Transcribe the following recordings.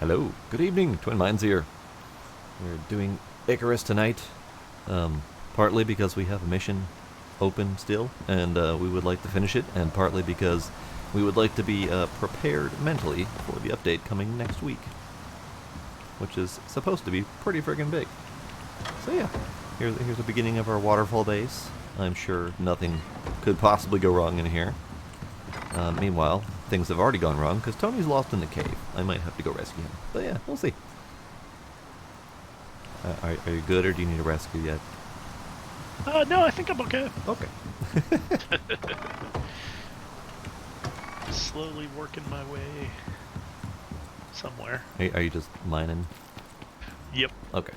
Hello, good evening, Twin Minds here. We're doing ICARUS tonight, partly because we have a mission open still, and we would like to finish it, and partly because we would like to be prepared mentally for the update coming next week, which is supposed to be pretty friggin' big. So yeah, here's the beginning of our waterfall base. I'm sure nothing could possibly go wrong in here. Meanwhile, things have already gone wrong because Tony's lost in the cave. I might have to go rescue him. But yeah, we'll see. Are you good, or do you need a rescue yet? No, I think I'm okay. Okay. Slowly working my way somewhere. Are you just mining? Yep. Okay.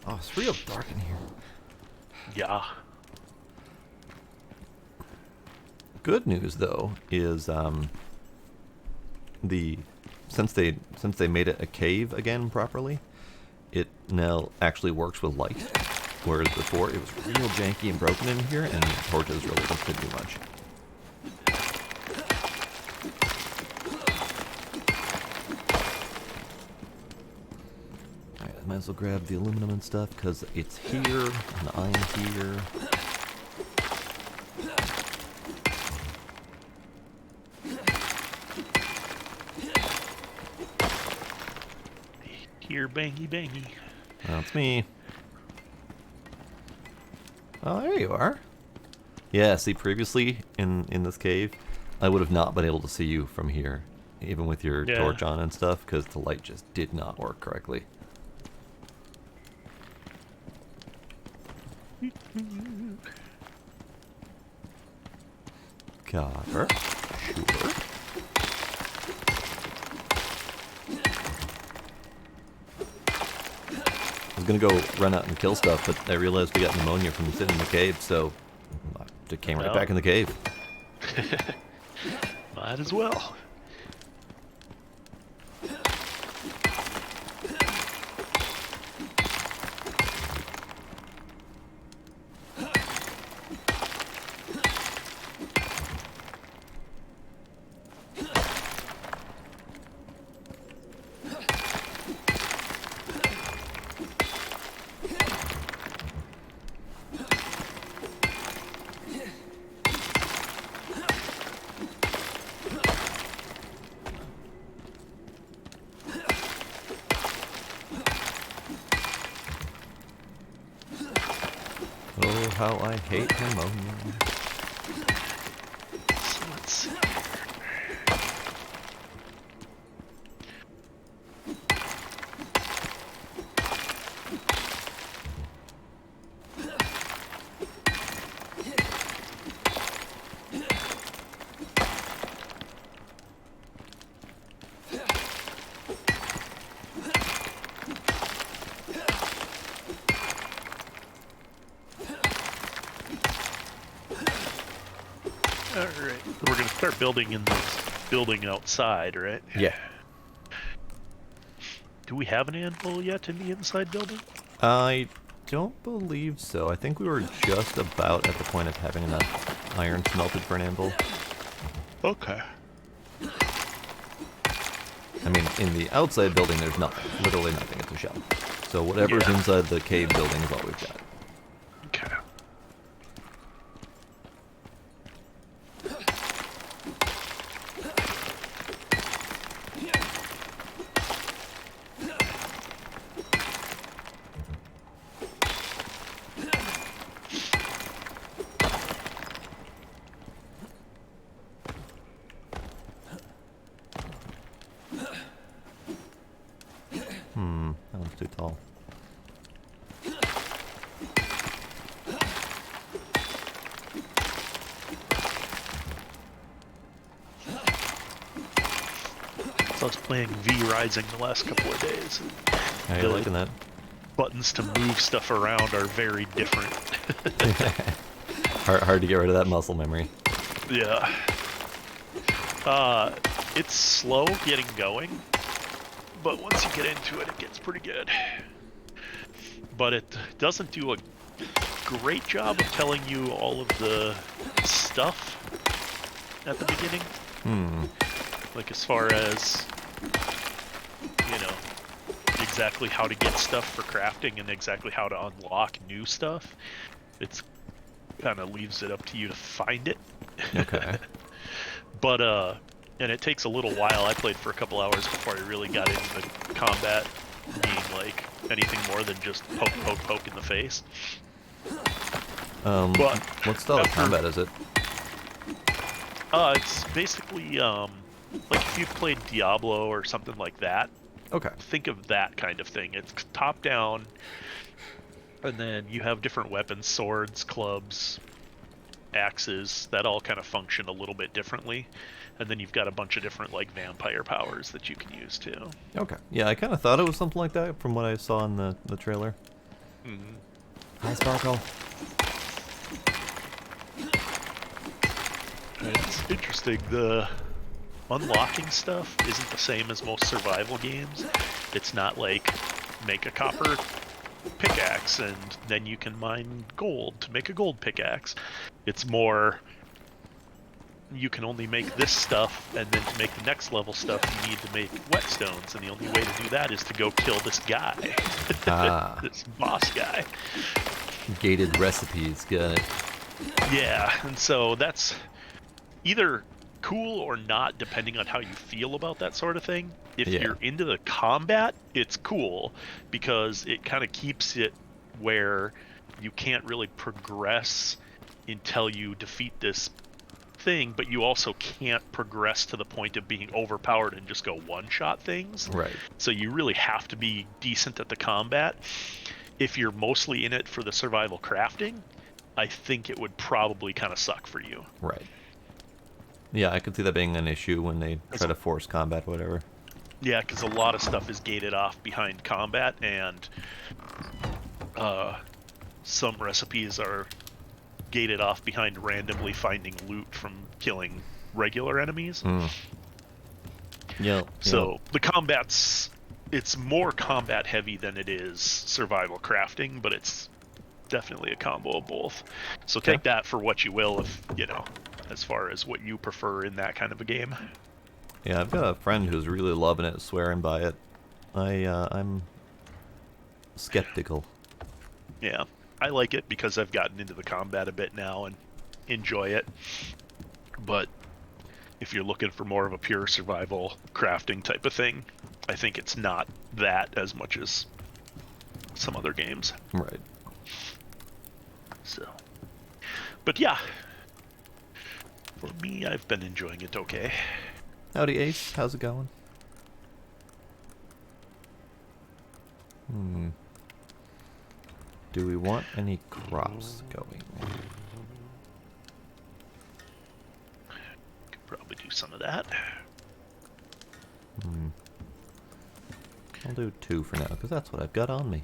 Oh, it's real dark in here. Yeah. Good news though is since they made it a cave again properly, it now actually works with light. Whereas before it was real janky and broken in here, and torches really just didn't do much. Alright, I might as well grab the aluminum and stuff because it's here and the iron's here. Here, bangy bangy. That's me. Oh, there you are. Yeah, see, previously in this cave, I would have not been able to see you from here, even with your torch on and stuff, because the light just did not work correctly. Copper. Sure. I was gonna go run out and kill stuff, but I realized we got pneumonia from sitting in the cave, so I just came right back in the cave. Might as well. Oh, how I hate pneumonia. So let's see. Alright, we're gonna start building in this building outside, right? Yeah. Do we have an anvil yet in the inside building? I don't believe so. I think we were just about at the point of having enough iron smelted for an anvil. Okay. I mean, in the outside building, there's nothing. Literally nothing. It's a shell. So whatever's inside the cave building is all we've got. Okay. That one's too tall. So I was playing V Rising the last couple of days. Are you liking that? Buttons to move stuff around are very different. Hard to get rid of that muscle memory. Yeah. It's slow getting going, but once you get into it, it gets pretty good. But it doesn't do a great job of telling you all of the stuff at the beginning. Like as far as, exactly how to get stuff for crafting and exactly how to unlock new stuff. It's kind of leaves it up to you to find it. Okay. But and it takes a little while. I played for a couple hours before I really got into the combat being like anything more than just poke, poke, poke in the face. But what style of combat is it? It's basically like if you've played Diablo or something like that. Okay. Think of that kind of thing. It's top down, and then you have different weapons, swords, clubs, axes, that all kind of function a little bit differently. And then you've got a bunch of different like vampire powers that you can use too. Okay. Yeah, I kind of thought it was something like that from what I saw in the trailer. Mm-hmm. Hi, Sparkle. It's interesting. The unlocking stuff isn't the same as most survival games. It's not like make a copper pickaxe and then you can mine gold to make a gold pickaxe. It's more you can only make this stuff, and then to make the next level stuff you need to make whetstones, and the only way to do that is to go kill this guy. This boss guy. Gated recipes, got it. Yeah, and so that's either cool or not, depending on how you feel about that sort of thing. If you're into the combat, it's cool, because it kind of keeps it where you can't really progress until you defeat this thing, but you also can't progress to the point of being overpowered and just go one-shot things. Right. So you really have to be decent at the combat. If you're mostly in it for the survival crafting, I think it would probably kind of suck for you. Right. Yeah, I could see that being an issue when they try to force combat or whatever. Yeah, because a lot of stuff is gated off behind combat, and some recipes are gated off behind randomly finding loot from killing regular enemies. Yeah. So the combat's, it's more combat heavy than it is survival crafting, but it's definitely a combo of both. So take that for what you will, if you know, as far as what you prefer in that kind of a game. Yeah, I've got a friend who's really loving it, swearing by it. I'm skeptical. Yeah, I like it because I've gotten into the combat a bit now and enjoy it. But if you're looking for more of a pure survival crafting type of thing, I think it's not that as much as some other games. Right. So, but yeah, for me, I've been enjoying it okay. Howdy, Ace. How's it going? Do we want any crops going? Could probably do some of that. I'll do 2 for now, because that's what I've got on me.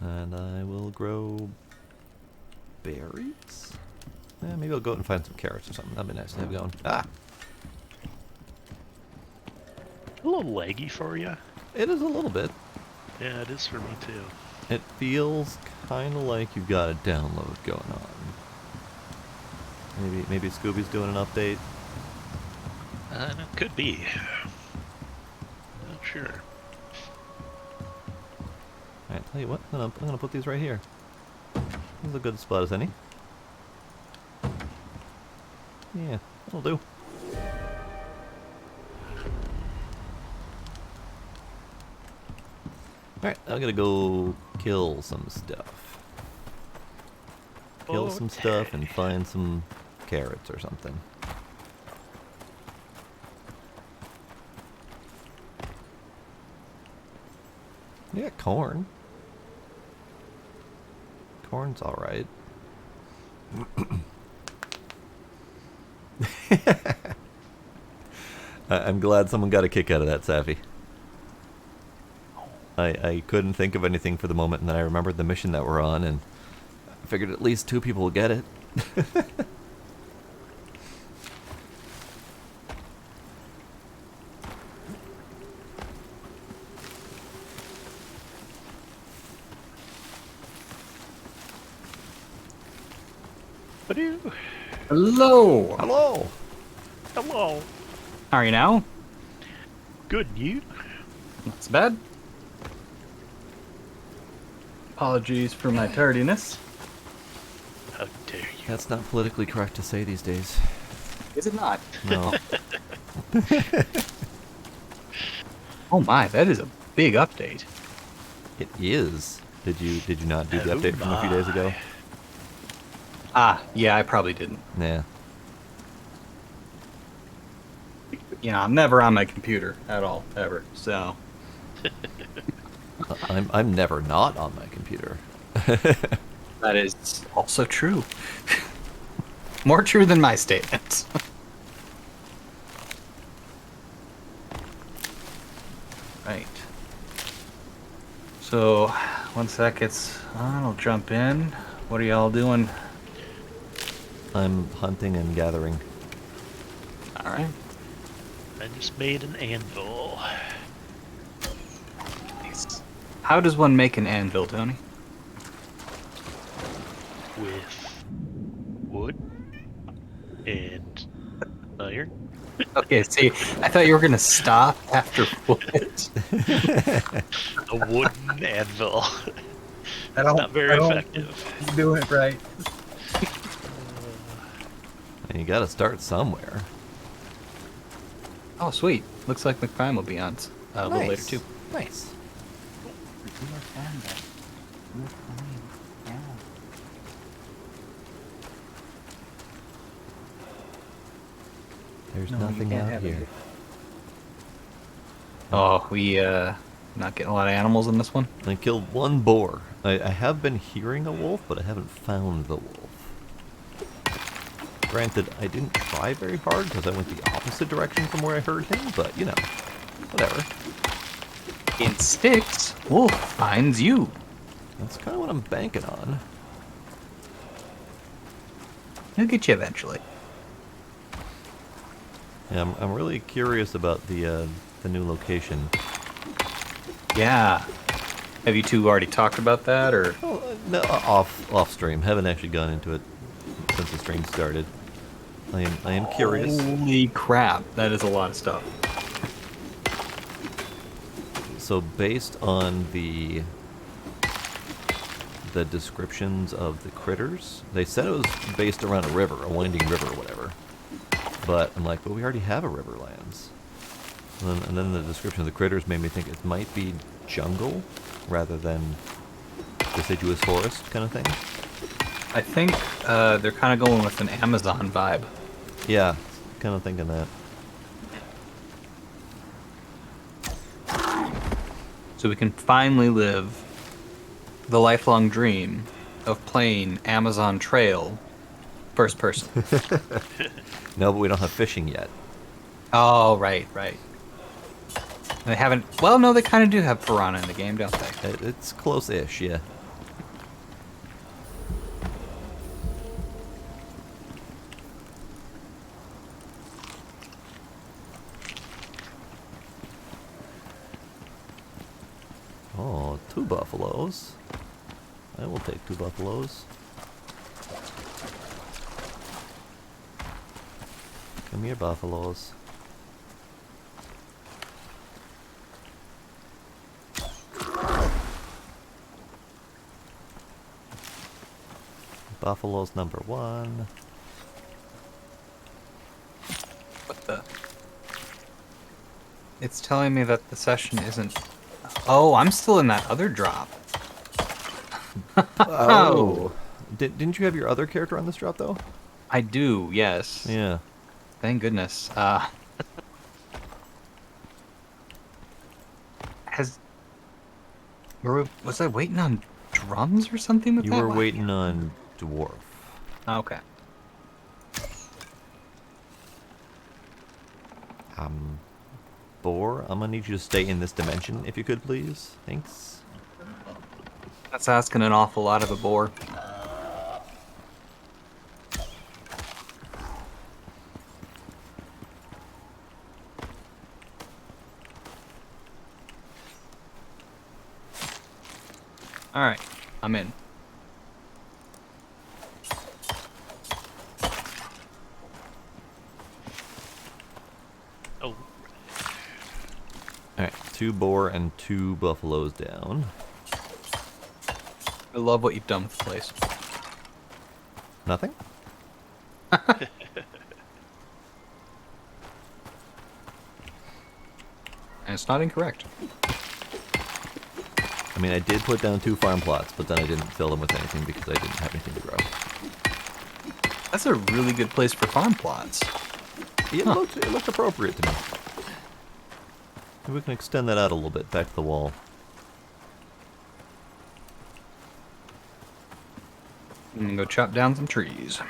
And I will grow berries? Yeah, maybe I'll go out and find some carrots or something. That'd be nice to have going. Ah! A little laggy for you. It is a little bit. Yeah, it is for me too. It feels kind of like you've got a download going on. Maybe Scooby's doing an update. It could be. Not sure. Alright, tell you what, I'm gonna put these right here. This is a good spot as any. Yeah, that'll do. Alright, I'm gonna go kill some stuff. Kill some stuff and find some carrots or something. Yeah, corn. Corn's alright. I'm glad someone got a kick out of that, Safi. I couldn't think of anything for the moment, and then I remembered the mission that we're on, and I figured at least 2 people will get it. Ba-doo. Hello. Hello. Hello. How are you now? Good, and you? Not so bad. Apologies for my tardiness. How dare you? That's not politically correct to say these days. Is it not? No. Oh my, that is a big update. It is. Did you not do the Oh update from a few days ago? my. Ah, yeah, I probably didn't. Nah. You know, I'm never on my computer at all, ever. So, I'm never not on my computer. that is also true. More true than my statement. Right. So, once that gets on, I'll jump in. What are y'all doing? I'm hunting and gathering. Alright. I just made an anvil. Nice. How does one make an anvil, Tony? With wood and iron. Okay, see, I thought you were gonna stop after wood. A wooden anvil. I It's not very effective. He's doing it right. And you gotta start somewhere. Oh, sweet. Looks like McFine will be on a little later too. Nice. There's No, you nothing can't out have it here. here. Oh, we not getting a lot of animals in this one. I killed one boar. I have been hearing a wolf, but I haven't found the wolf. Granted, I didn't try very hard because I went the opposite direction from where I heard him, but you know, whatever. In sticks, wolf finds you. That's kind of what I'm banking on. He'll get you eventually. Yeah, I'm really curious about the new location. Yeah. Have you two already talked about that, or? Oh, no, off stream. Haven't actually gone into it since the stream started. I am curious. Holy crap, that is a lot of stuff. So based on the descriptions of the critters, they said it was based around a river, a winding river or whatever. But I'm like, well, we already have a Riverlands. And then the description of the critters made me think it might be jungle rather than deciduous forest kind of thing. I think they're kind of going with an Amazon vibe. Yeah, kind of thinking that. So we can finally live the lifelong dream of playing Amazon Trail first person. No, but we don't have fishing yet. Oh, right. They haven't... Well, no, they kind of do have piranha in the game, don't they? It's close-ish, yeah. Oh, 2 buffaloes. I will take 2 buffaloes. Come here, buffaloes. Buffaloes number 1. What the... It's telling me that the session isn't... Oh, I'm still in that other drop. Oh. Didn't you have your other character on this drop, though? I do, yes. Yeah. Thank goodness. Was I waiting on drums or something with You that? were waiting on dwarf. Okay. Boar, I'm gonna need you to stay in this dimension, if you could, please. Thanks. That's asking an awful lot of a boar. Alright, I'm in. Alright, 2 boar and 2 buffaloes down. I love what you've done with the place. Nothing? And it's not incorrect. I mean, I did put down 2 farm plots, but then I didn't fill them with anything because I didn't have anything to grow. That's a really good place for farm plots. It looked appropriate to me. Maybe we can extend that out a little bit, back to the wall. I'm gonna go chop down some trees.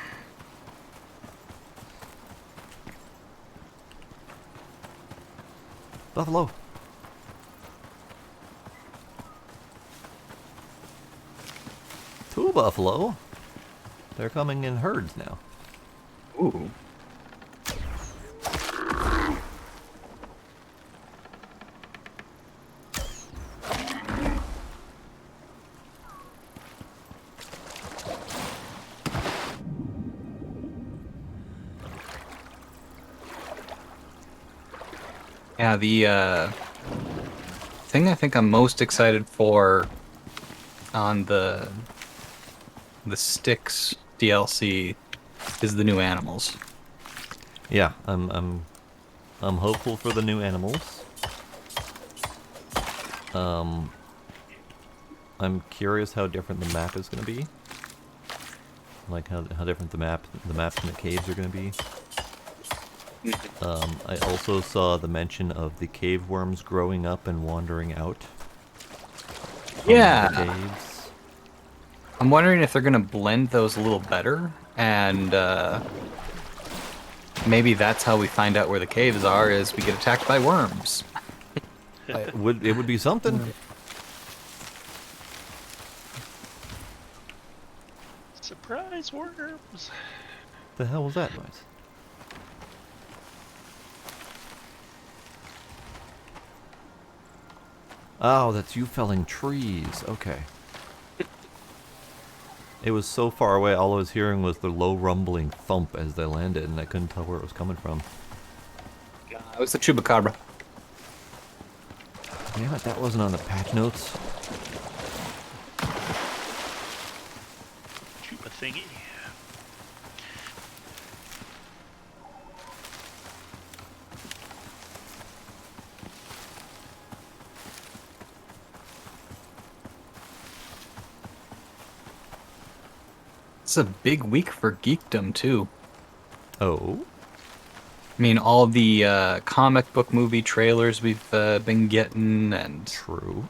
Buffalo! 2 buffalo? They're coming in herds now. Ooh. Yeah, the thing I think I'm most excited for on the Styx DLC is the new animals. Yeah, I'm hopeful for the new animals. I'm curious how different the map is going to be. Like how different the maps and the caves are going to be. I also saw the mention of the cave worms growing up and wandering out. Yeah. The caves. I'm wondering if they're gonna blend those a little better, and maybe that's how we find out where the caves are, is we get attacked by worms. It would be something. Surprise worms! The hell was that noise? Oh, that's you felling trees. Okay. It was so far away, all I was hearing was the low rumbling thump as they landed, and I couldn't tell where it was coming from. It was the chupacabra. Damn it, that wasn't on the patch notes. Chupa thingy. It's a big week for geekdom, too. Oh? I mean, all the comic book movie trailers we've been getting, and True.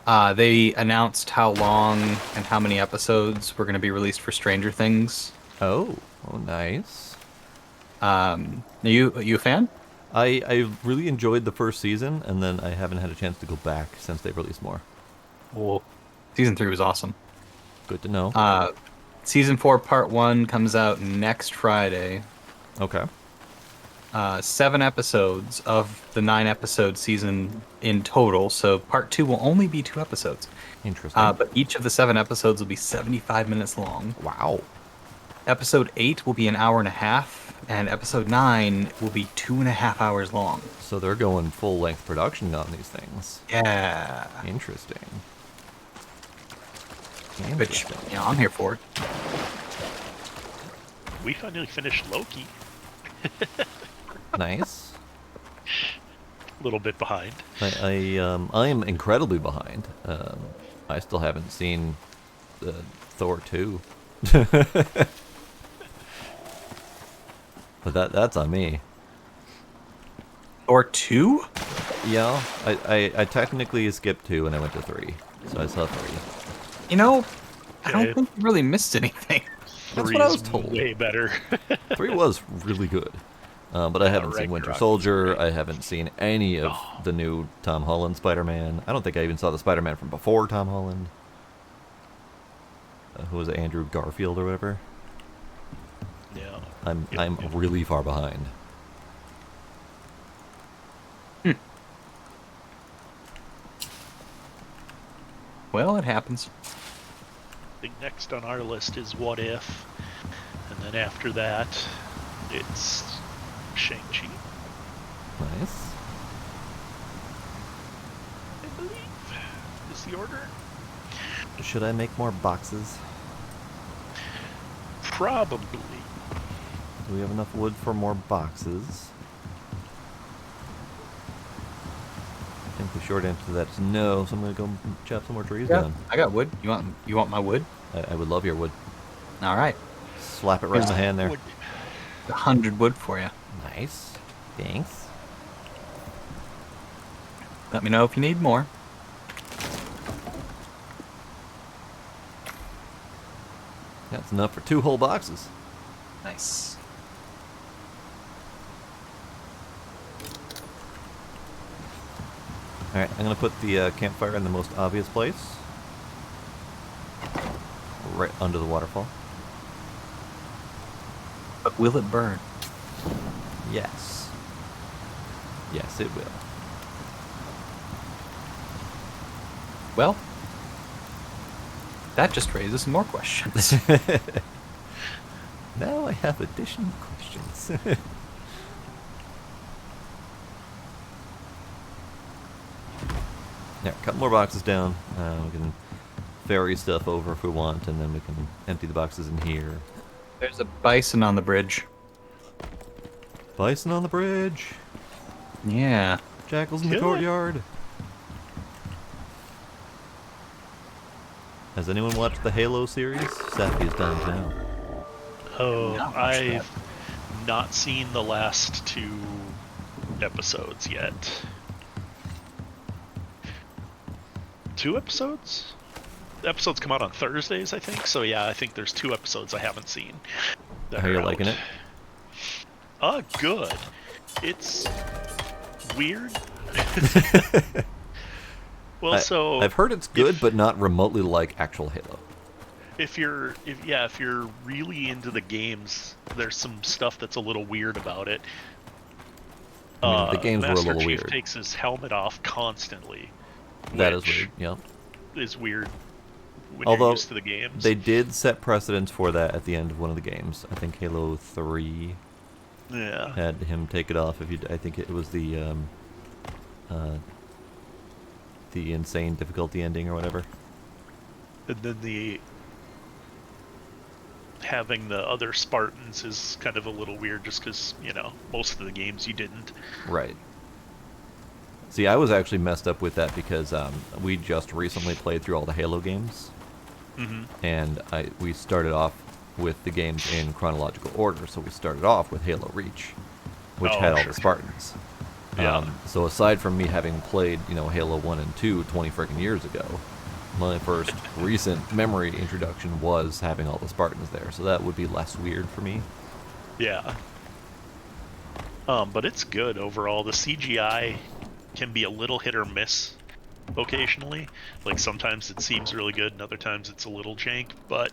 they announced how long and how many episodes were going to be released for Stranger Things. Oh. Oh, nice. Are you a fan? I really enjoyed the first season, and then I haven't had a chance to go back since they've released more. Well, season 3 was awesome. Good to know. Season 4 Part 1 comes out next Friday. Okay. 7 episodes of the 9-episode season in total, so Part 2 will only be 2 episodes. Interesting. But each of the 7 episodes will be 75 minutes long. Wow. Episode 8 will be an hour and a half, and Episode 9 will be 2.5 hours long. So they're going full-length production on these things. Yeah. Interesting. Which, you know, I'm here for it. We finally finished Loki. Nice. A little bit behind. I am incredibly behind. I still haven't seen Thor 2. But that's on me. Or 2? Yeah, I technically skipped 2 and I went to 3. So I saw 3. You know, I Okay. don't think you really missed anything. That's Three what I is was told. Way better. 3 was really good. But I haven't seen Winter Ragnarok was Soldier. great. I haven't seen any of the new Tom Holland Spider-Man. I don't think I even saw the Spider-Man from before Tom Holland. Who was it, Andrew Garfield or whatever? Yeah. I'm Yep. really far behind. Well, it happens. I think next on our list is What If, and then after that, it's Shang-Chi. Nice. What's the order? Should I make more boxes? Probably. Do we have enough wood for more boxes? I think the short answer to that is no, so I'm gonna go chop some more trees down. I got wood. You want my wood? I would love your wood. All right. Slap it right in the hand there. 100 wood for you. Nice. Thanks. Let me know if you need more. That's enough for 2 whole boxes. Nice. Alright, I'm gonna put the campfire in the most obvious place. Right under the waterfall. But will it burn? Yes. Yes, it will. Well, that just raises some more questions. Now I have additional questions. Yeah, a couple more boxes down. We can ferry stuff over if we want, and then we can empty the boxes in here. There's a bison on the bridge. Bison on the bridge. Yeah. Jackals in the Good. courtyard. Has anyone watched the Halo series? Sappy is downtown. Oh, Not much I've not seen the last 2 episodes yet. 2 episodes? The episodes come out on Thursdays, I think. So yeah, I think there's 2 episodes I haven't seen. How are you liking it? Good. It's weird. Well, I've heard it's good, but not remotely like actual Halo. if you're really into the games, there's some stuff that's a little weird about it. I mean, the games were a Master little Chief weird. takes his helmet off constantly. That is which weird, yeah. Is weird when Although, you're used to the games. they did set precedence for that at the end of one of the games. I think Halo 3 Yeah. had him take it off. I think it was the insane difficulty ending or whatever. And then having the other Spartans is kind of a little weird just because, most of the games you didn't. Right. See, I was actually messed up with that because we just recently played through all the Halo games. Mm-hmm. And we started off with the games in chronological order. So we started off with Halo Reach, which had all the Spartans. Yeah. So aside from me having played, Halo 1 and 2 20 freaking years ago, my first recent memory introduction was having all the Spartans there. So that would be less weird for me. Yeah. But it's good overall. The CGI can be a little hit or miss occasionally. Like sometimes it seems really good and other times it's a little jank, but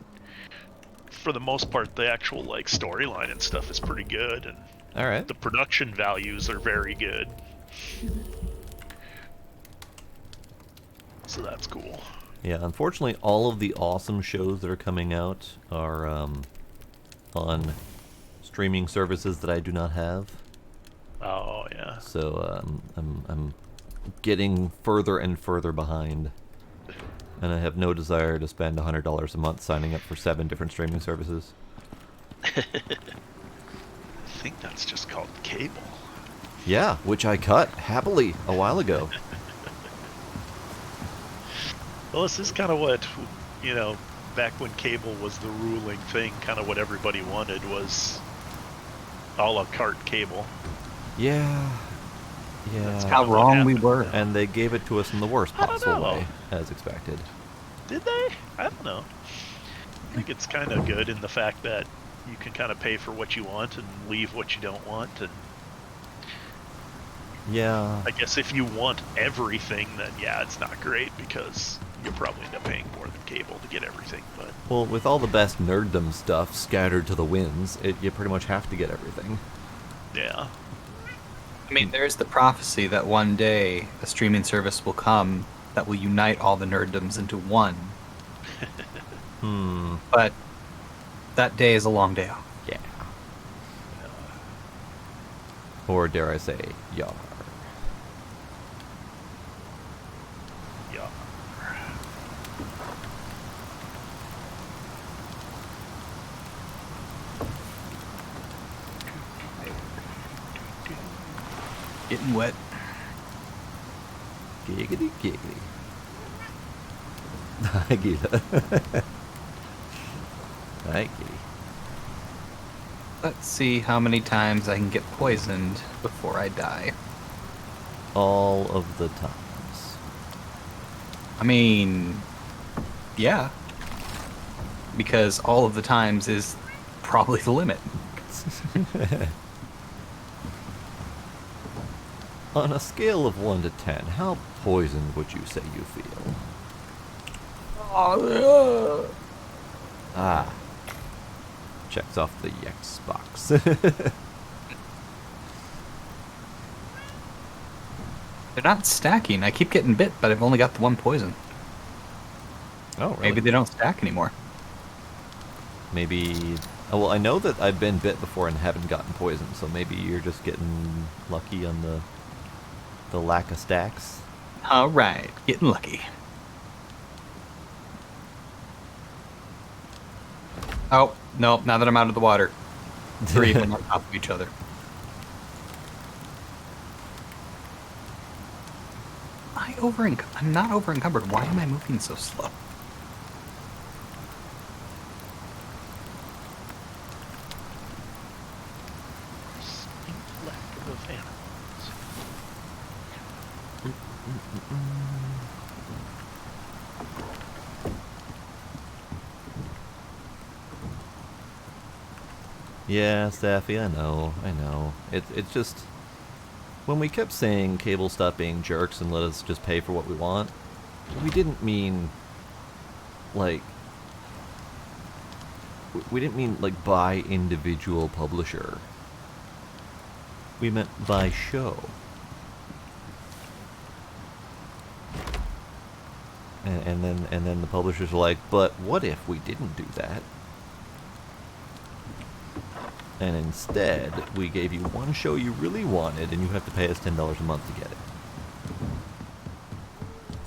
for the most part the actual storyline and stuff is pretty good, and All right. the production values are very good. So that's cool. Yeah, unfortunately, all of the awesome shows that are coming out are on streaming services that I do not have. Oh yeah. So I'm getting further and further behind, and I have no desire to spend $100 a month signing up for 7 different streaming services. I think that's just called cable. Yeah, which I cut happily a while ago. Well, this is kind of what, back when cable was the ruling thing, kind of what everybody wanted was a la carte cable. Yeah. Yeah. That's How what wrong we happened. were. And they gave it to us in the worst I don't possible know. way, as expected. Did they? I don't know. I think it's kind of good in the fact that you can kind of pay for what you want and leave what you don't want. And Yeah. I guess if you want everything, then yeah, it's not great because you'll probably end up paying more than cable to get everything. But Well, with all the best nerddom stuff scattered to the winds, you pretty much have to get everything. yeah, I mean, there's the prophecy that one day a streaming service will come that will unite all the nerddoms into one. But that day is a long day off. Yeah. Or dare I say, yar. yeah. Getting wet. Giggity giggity. Hi, Gita. Hi, kitty. Let's see how many times I can get poisoned before I die. All of the times. I mean, yeah. Because all of the times is probably the limit. On a scale of 1 to 10, how poisoned would you say you feel? Ah. Checks off the X box. They're not stacking. I keep getting bit, but I've only got the one poison. Oh, really? Maybe they don't stack anymore. Maybe... Oh, well, I know that I've been bit before and haven't gotten poisoned, so maybe you're just getting lucky on the lack of stacks. Alright, getting lucky. Oh, no, now that I'm out of the water. 3 of them on top of each other. I'm not over encumbered. Why am I moving so slow? Lack of animals. Yeah, Staffy, I know. It's just... When we kept saying cable stop being jerks and let us just pay for what we want, we didn't mean, like... We didn't mean, like, by individual publisher. We meant by show. And then the publishers were like, but what if we didn't do that? And instead, we gave you one show you really wanted, and you have to pay us $10 a month to get it.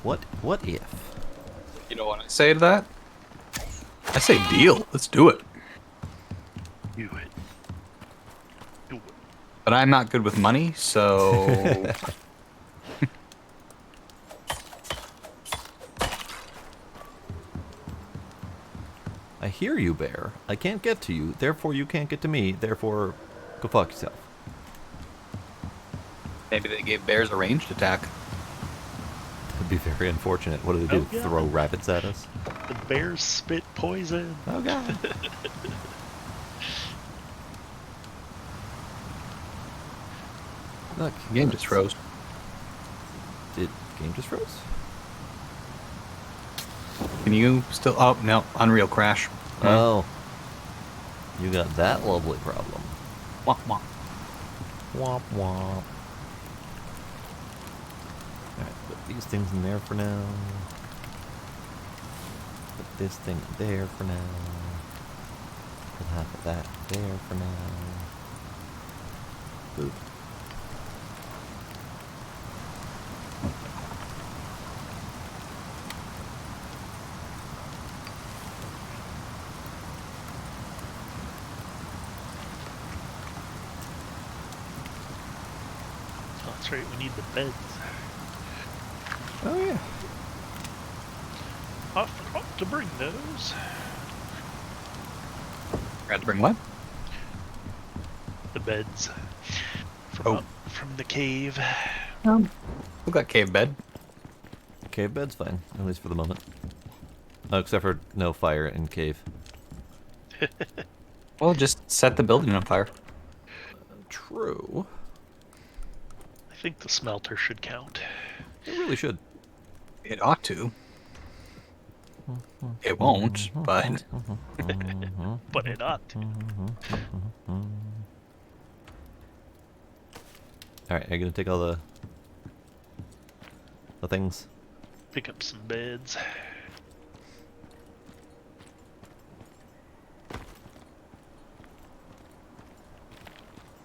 What if? You know what I say to that? I say deal. Let's do it. Do it. Do it. But I'm not good with money, so... I hear you, Bear. I can't get to you, therefore you can't get to me, therefore go fuck yourself. Maybe they gave bears a ranged attack. That'd be very unfortunate. What do they do? Oh, yeah. Throw rabbits at us? The bears spit poison. Oh god. Look, Game just froze. Did game just froze? Can you still... Oh, no. Unreal crash. Oh. You got that lovely problem. Womp womp. Womp womp. Alright, put these things in there for now. Put this thing there for now. Put half of that there for now. Boop. That's right, we need the beds. Oh yeah. I forgot to bring those. Forgot to bring what? The beds. From the cave. We got cave bed. Cave bed's fine, at least for the moment. Oh, except for no fire in cave. Well, just set the building on fire. True. I think the smelter should count. It really should. It ought to. It won't, but... But it ought to. Alright, are you gonna take all the things? Pick up some beds.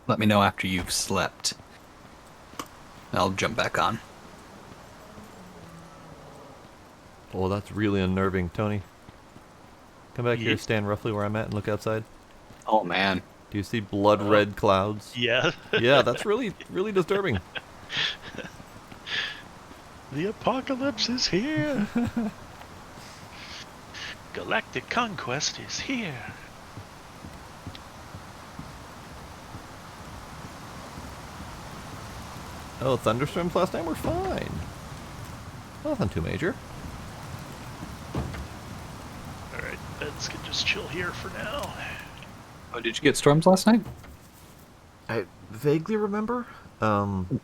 Let me know after you've slept. I'll jump back on. Oh, that's really unnerving, Tony. Come back here, Yeah. stand roughly where I'm at, and look outside. Oh, man. Do you see blood red clouds? Yeah. Yeah, that's really, really disturbing. The apocalypse is here. Galactic conquest is here. Oh, thunderstorms last night were fine. Nothing too major. Alright, beds can just chill here for now. Oh, did you get storms last night? I vaguely remember. I'm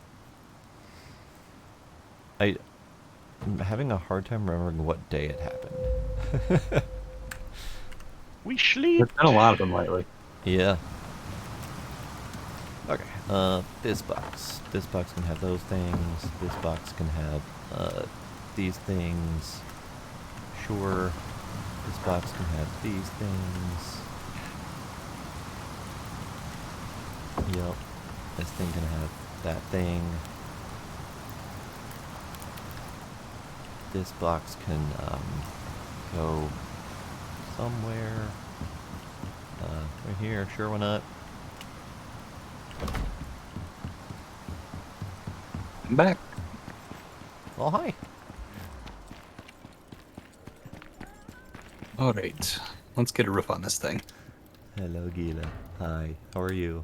having a hard time remembering what day it happened. We sleep. There's been a lot of them lately. Yeah. Okay. This box. This box can have those things. This box can have these things. Sure. This box can have these things. Yep. This thing can have that thing. This box can go somewhere. Right here. Sure, why not? I'm back. Oh, hi. All right, let's get a roof on this thing. Hello, Gila. Hi. How are you?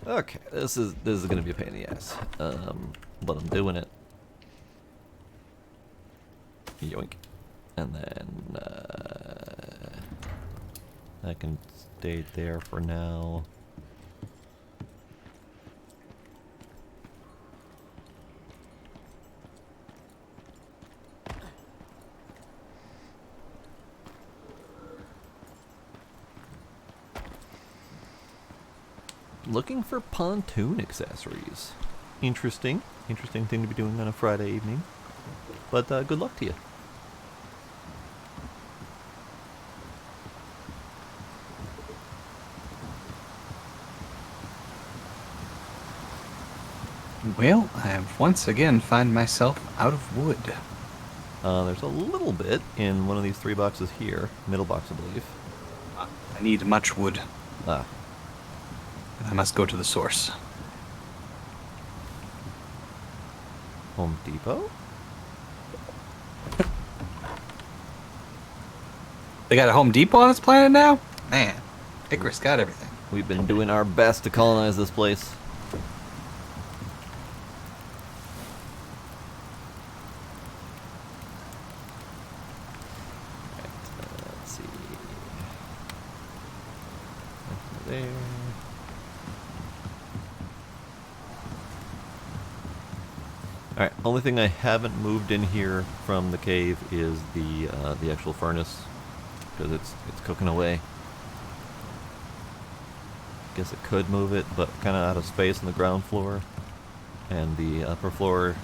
Okay, this is gonna be a pain in the ass. But I'm doing it. Yoink. And then I can stay there for now. Looking for pontoon accessories. Interesting thing to be doing on a Friday evening. But good luck to you. Well, I have once again found myself out of wood. There's a little bit in one of these 3 boxes here. Middle box, I believe. I need much wood. Ah. I must go to the source. Home Depot? They got a Home Depot on this planet now? Man, Icarus got everything. We've been doing our best to colonize this place. Let's see. There. Alright, only thing I haven't moved in here from the cave is the actual furnace, because it's cooking away. Guess it could move it, but kind of out of space on the ground floor. And the upper floor...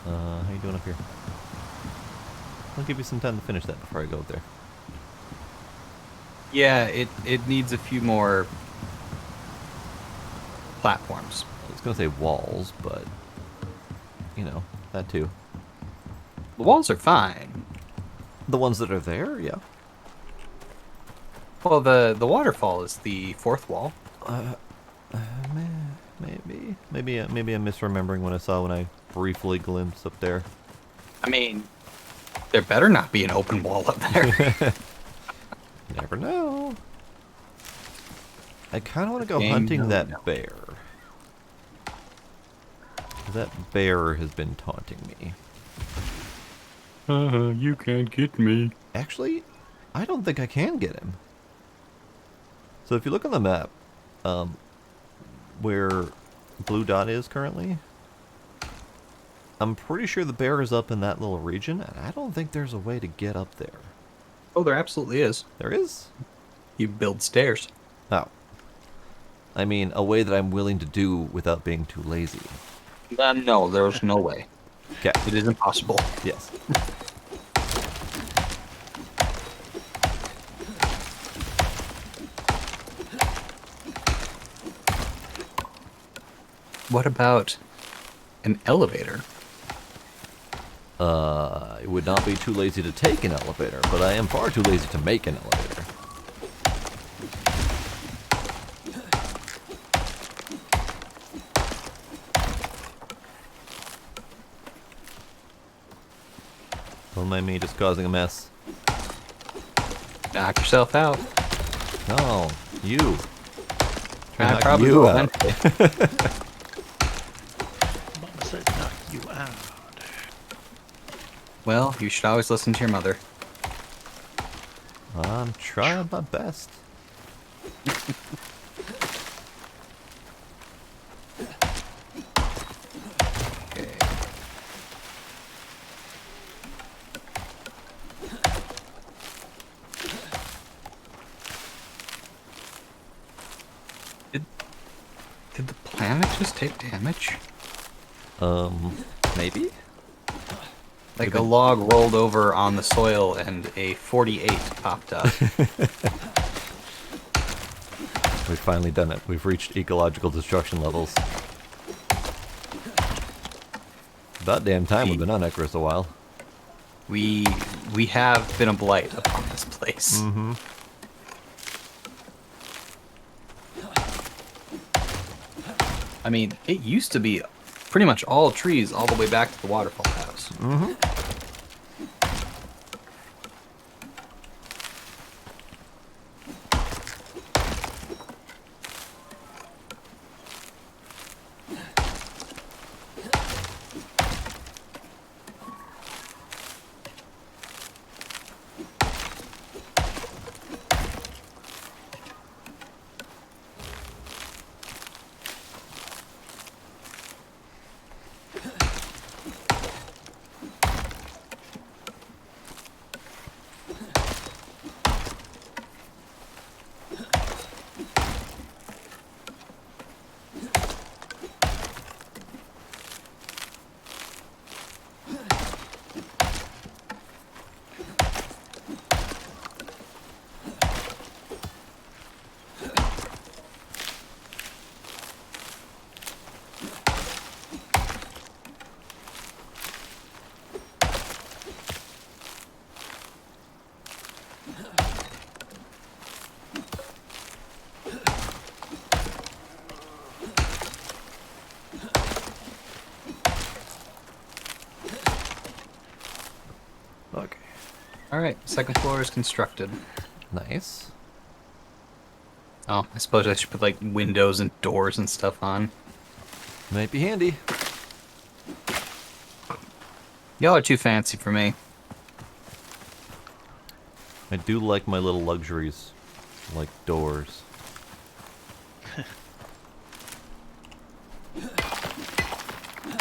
how you doing up here? I'll give you some time to finish that before I go up there. Yeah, it needs a few more platforms. I was going to say walls, but... you know, that too. The walls are fine. The ones that are there, yeah. Well, the waterfall is the 4th wall. Maybe I'm misremembering what I saw when I briefly glimpsed up there. I mean, there better not be an open wall up there. Never know. I kind of want to go Game hunting no, that no. bear. That bear has been taunting me. You can't get me. Actually, I don't think I can get him. So if you look on the map, where blue dot is currently, I'm pretty sure the bear is up in that little region, and I don't think there's a way to get up there. Oh, there absolutely is. There is? You build stairs. Oh. I mean, a way that I'm willing to do without being too lazy. No, there's no way. Okay. It is impossible. Yes. What about an elevator? I would not be too lazy to take an elevator, but I am far too lazy to make an elevator. Don't mind me just causing a mess. Knock yourself out. No, you. Try I knock probably you will out. eventually. Mama said knock you out. Well, you should always listen to your mother. I'm trying my best. Okay. Did the planet just take damage? Maybe? Like Maybe. a log rolled over on the soil and a 48 popped up. We've finally done it. We've reached ecological destruction levels. About damn time we've been on Icarus a while. We have been a blight upon this place. Mm-hmm. I mean, it used to be pretty much all trees all the way back to the waterfall house. Mm-hmm. Okay. Alright, second floor is constructed. Nice. Oh, I suppose I should put like windows and doors and stuff on. Might be handy. Y'all are too fancy for me. I do like my little luxuries. Like doors.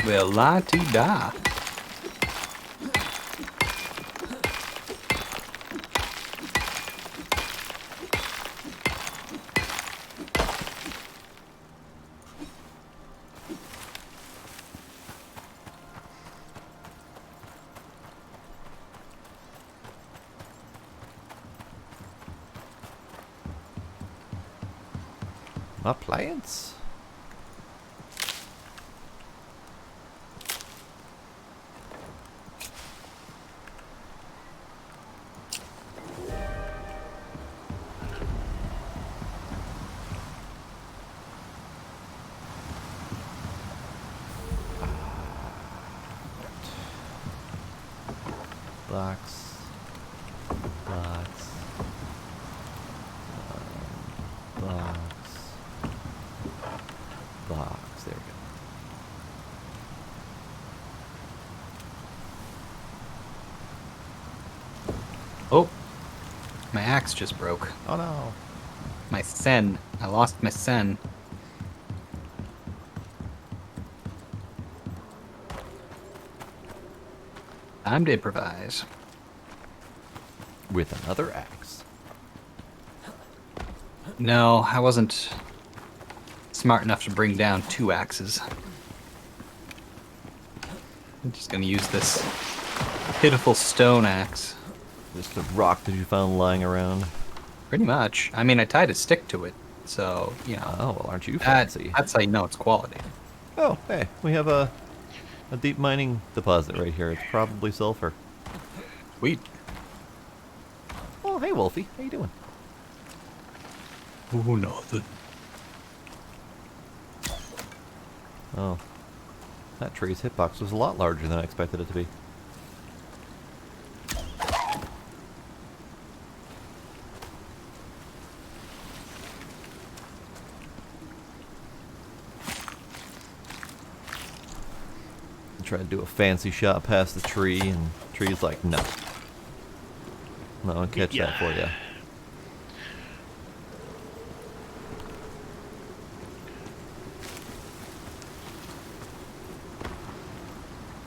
Well, la-ti-da. Appliance? Box. Box. Box. Box. There we go. Oh, my axe just broke. Oh no. My sen. I lost my sen. Time to improvise. With another axe. No, I wasn't smart enough to bring down 2 axes. I'm just gonna use this pitiful stone axe. Just a rock that you found lying around. Pretty much. I mean, I tied a stick to it, so, you know. Oh, well, aren't you that- fancy? that's how you know it's quality. Oh, hey, we have a deep mining deposit right here. It's probably sulfur. Sweet. Oh, hey, Wolfie. How you doing? Oh, nothing. Oh. That tree's hitbox was a lot larger than I expected it to be. try to do a fancy shot past the tree, and the tree's like, no. No, I'll catch that for you.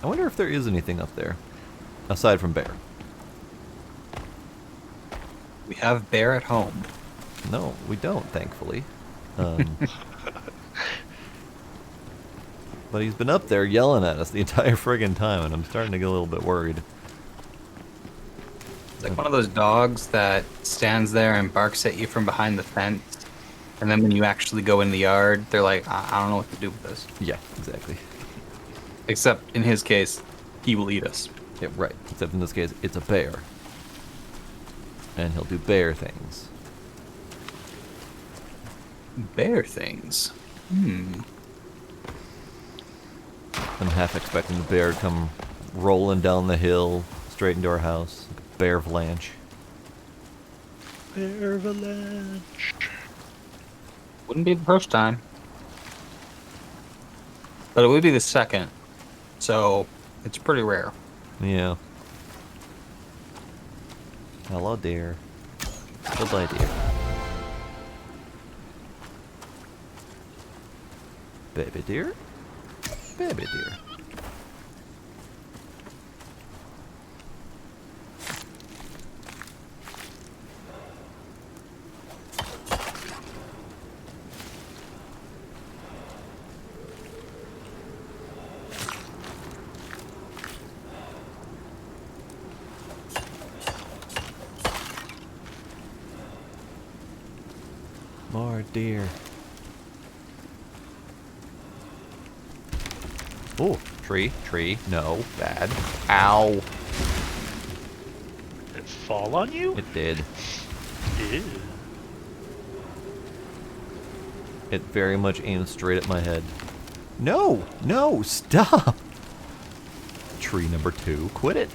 I wonder if there is anything up there, aside from bear. We have bear at home. No, we don't, thankfully. But he's been up there yelling at us the entire friggin' time, and I'm starting to get a little bit worried. It's like one of those dogs that stands there and barks at you from behind the fence, and then when you actually go in the yard, they're like, I don't know what to do with this. Yeah, exactly. Except, in his case, he will eat us. Yeah, right. Except in this case, it's a bear. And he'll do bear things. Bear things? I'm half expecting the bear to come rolling down the hill, straight into our house. Like a bear avalanche. Bear avalanche. Wouldn't be the first time. But it would be the second. So, it's pretty rare. Yeah. Hello, dear. Goodbye, dear. Baby dear? Baby dear. More deer. Oh, tree, no, bad. Ow. Did it fall on you? It did. Ew. It very much aimed straight at my head. No, no, stop! Tree number 2, quit it.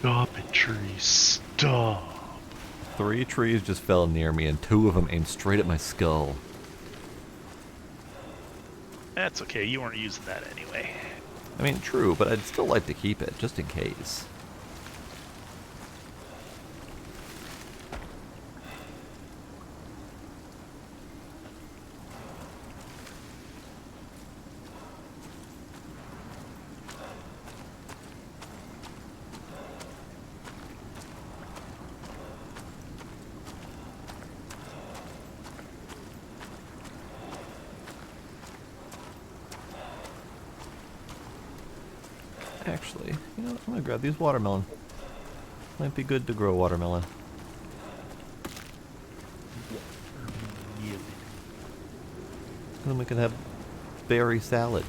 Stop it, tree. Stop. 3 trees just fell near me, and 2 of them aimed straight at my skull. That's okay, you weren't using that anyway. I mean, true, but I'd still like to keep it, just in case. Actually, you know what? I'm gonna grab these watermelon. Might be good to grow watermelon. Then we can have berry salad.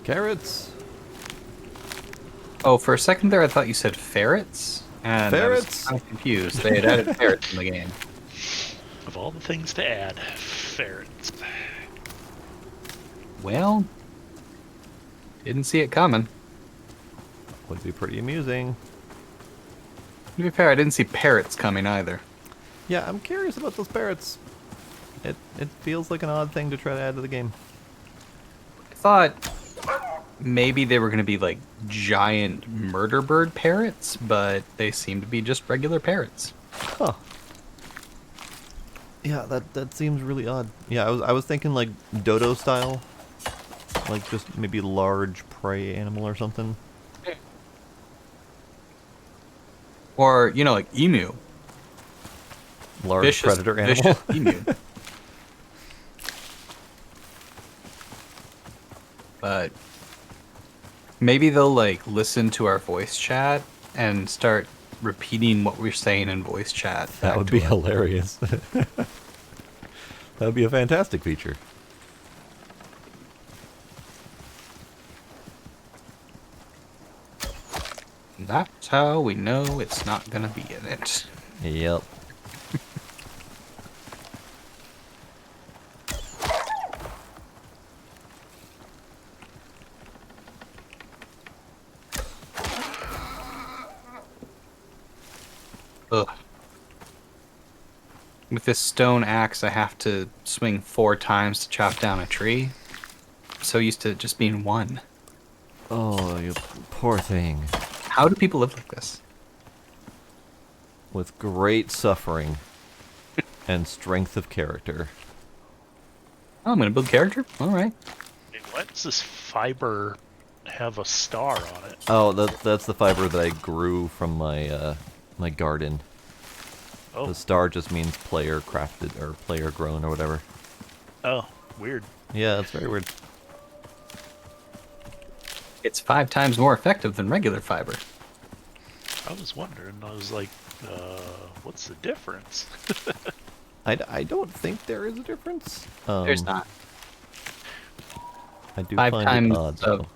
Carrots. Oh, for a second there, I thought you said ferrets. And Ferrets? I was kind of confused. They had added ferrets in the game. Of all the things to add, ferrets. Well, didn't see it coming. Would be pretty amusing. To be fair, I didn't see parrots coming either. Yeah, I'm curious about those parrots. It feels like an odd thing to try to add to the game. I thought maybe they were going to be like giant murder bird parrots, but they seem to be just regular parrots. Huh. Yeah, that seems really odd. Yeah, I was thinking like dodo style. Like just maybe large prey animal or something. Or, you know, like emu. Large Vicious, predator animal. vicious emu. But maybe they'll like listen to our voice chat and start repeating what we're saying in voice chat. That would be hilarious. That would be a fantastic feature. That's how we know it's not gonna be in it. Yep. Ugh. With this stone axe, I have to swing 4 times to chop down a tree. I'm so used to it just being one. Oh, you poor thing. How do people live like this? With great suffering and strength of character. Oh, I'm gonna build character? Alright. Hey, why does this fiber have a star on it? Oh, that's the fiber that I grew from my my garden. Oh, The star just means player crafted or player grown or whatever. oh, weird. Yeah, that's very weird. It's 5 times more effective than regular fiber. I was wondering. I was like, what's the difference? I don't think there is a difference. There's not. I do 5 find times it odd, though. of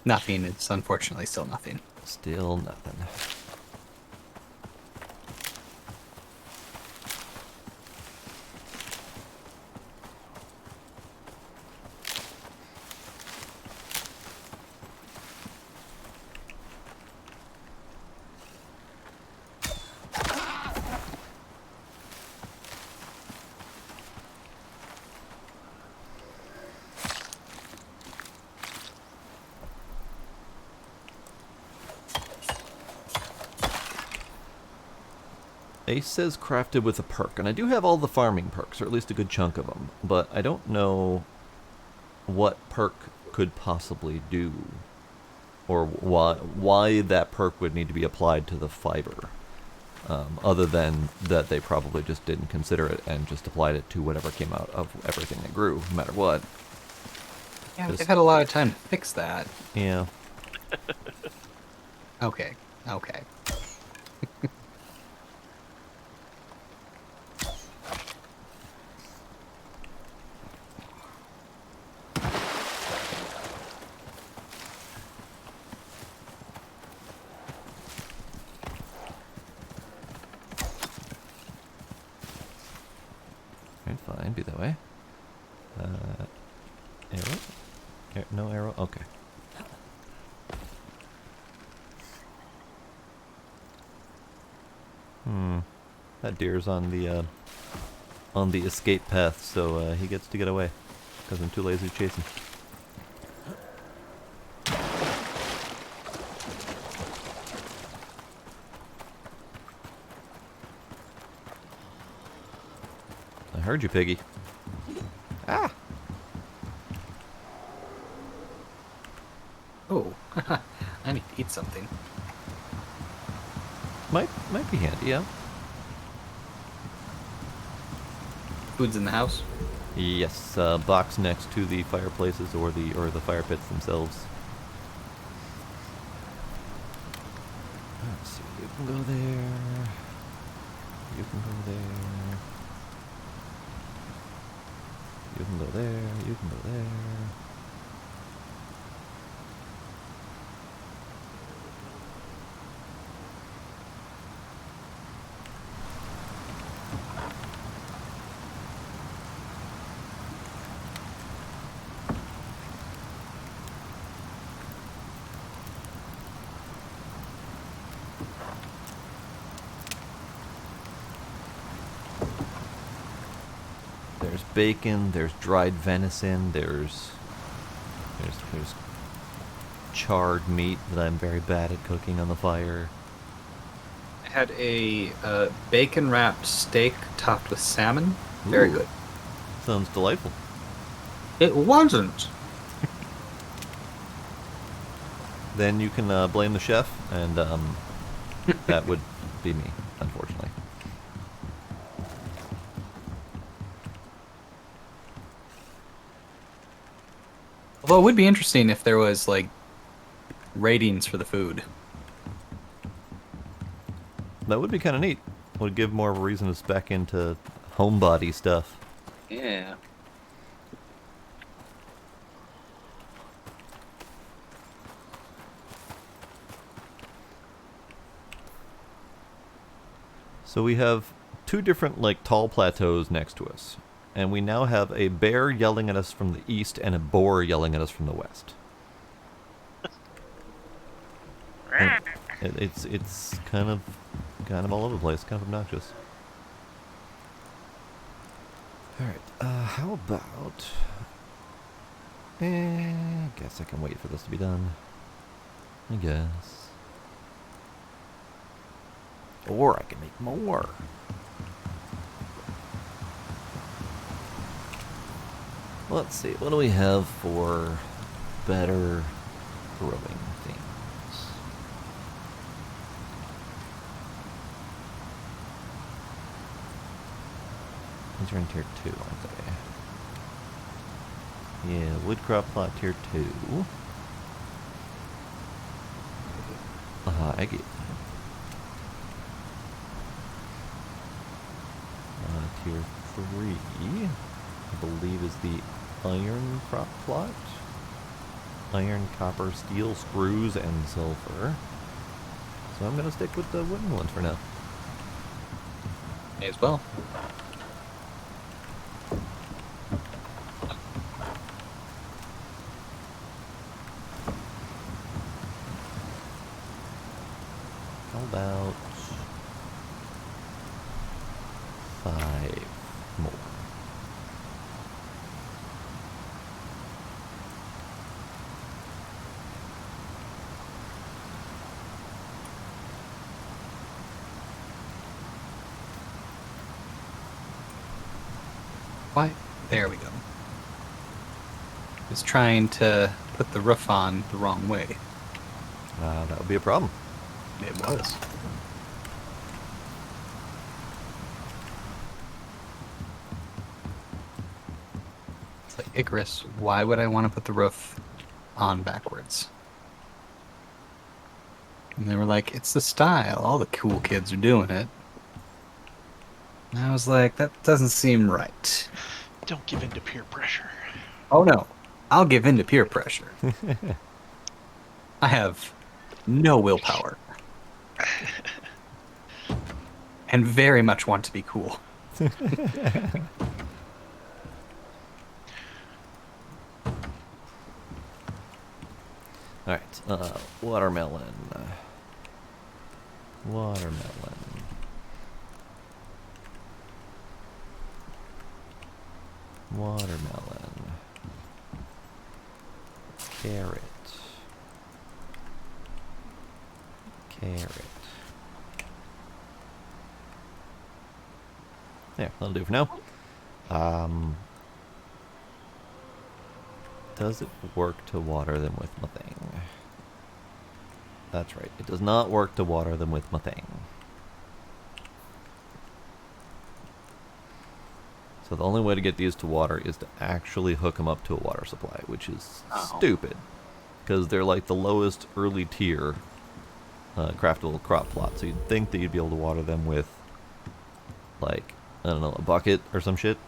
nothing. It's unfortunately still nothing. Still nothing. Ace says crafted with a perk, and I do have all the farming perks, or at least a good chunk of them, but I don't know what perk could possibly do, or why that perk would need to be applied to the fiber, other than that they probably just didn't consider it and just applied it to whatever came out of everything they grew, no matter what. Yeah, but Just- they've had a lot of time to fix that. Yeah. Okay. Okay. Right, fine, be that way. Arrow? No arrow? Okay. That deer's on the escape path, so he gets to get away, because I'm too lazy to chase him. I heard you, piggy. Ah! Oh, I need to eat something. Might be handy, yeah. Food's in the house. Yes, box next to the fireplaces or the fire pits themselves. Let's see, you can go there. You can go there. You can go there. You can go there. There's bacon, there's dried venison, there's charred meat that I'm very bad at cooking on the fire. I had a bacon wrapped steak topped with salmon. Very Ooh. good. Sounds delightful. It wasn't. Then you can blame the chef, and that would be me, unfortunately. Although it would be interesting if there was like ratings for the food. That would be kind of neat. Would give more of a reason to spec into homebody stuff. Yeah. So we have two different, like, tall plateaus next to us. And we now have a bear yelling at us from the east and a boar yelling at us from the west. And it's kind of all over the place, kind of obnoxious. Alright, how about... guess I can wait for this to be done. I guess. Or I can make more. Let's see, what do we have for better growing things? These are in tier 2, aren't they? Yeah, wood crop plot tier 2. I get tier 3, I believe, is the iron crop plot. Iron, copper, steel, screws, and sulfur. So I'm going to stick with the wooden ones for now. May as well. How about 5 more? Why? There we go. Was trying to put the roof on the wrong way. That would be a problem. It was. It's like, Icarus, why would I want to put the roof on backwards? And they were like, it's the style. All the cool kids are doing it. And I was like, that doesn't seem right. Don't give in to peer pressure. Oh no, I'll give in to peer pressure. I have no willpower. And very much want to be cool. Alright, watermelon. Watermelon. Watermelon. Carrot. Carrot. There, that'll do for now. Does it work to water them with my thing? That's right, it does not work to water them with my thing. So the only way to get these to water is to actually hook them up to a water supply, which is stupid. Because they're like the lowest early tier craftable crop plot. So you'd think that you'd be able to water them with, like, I don't know, a bucket or some shit.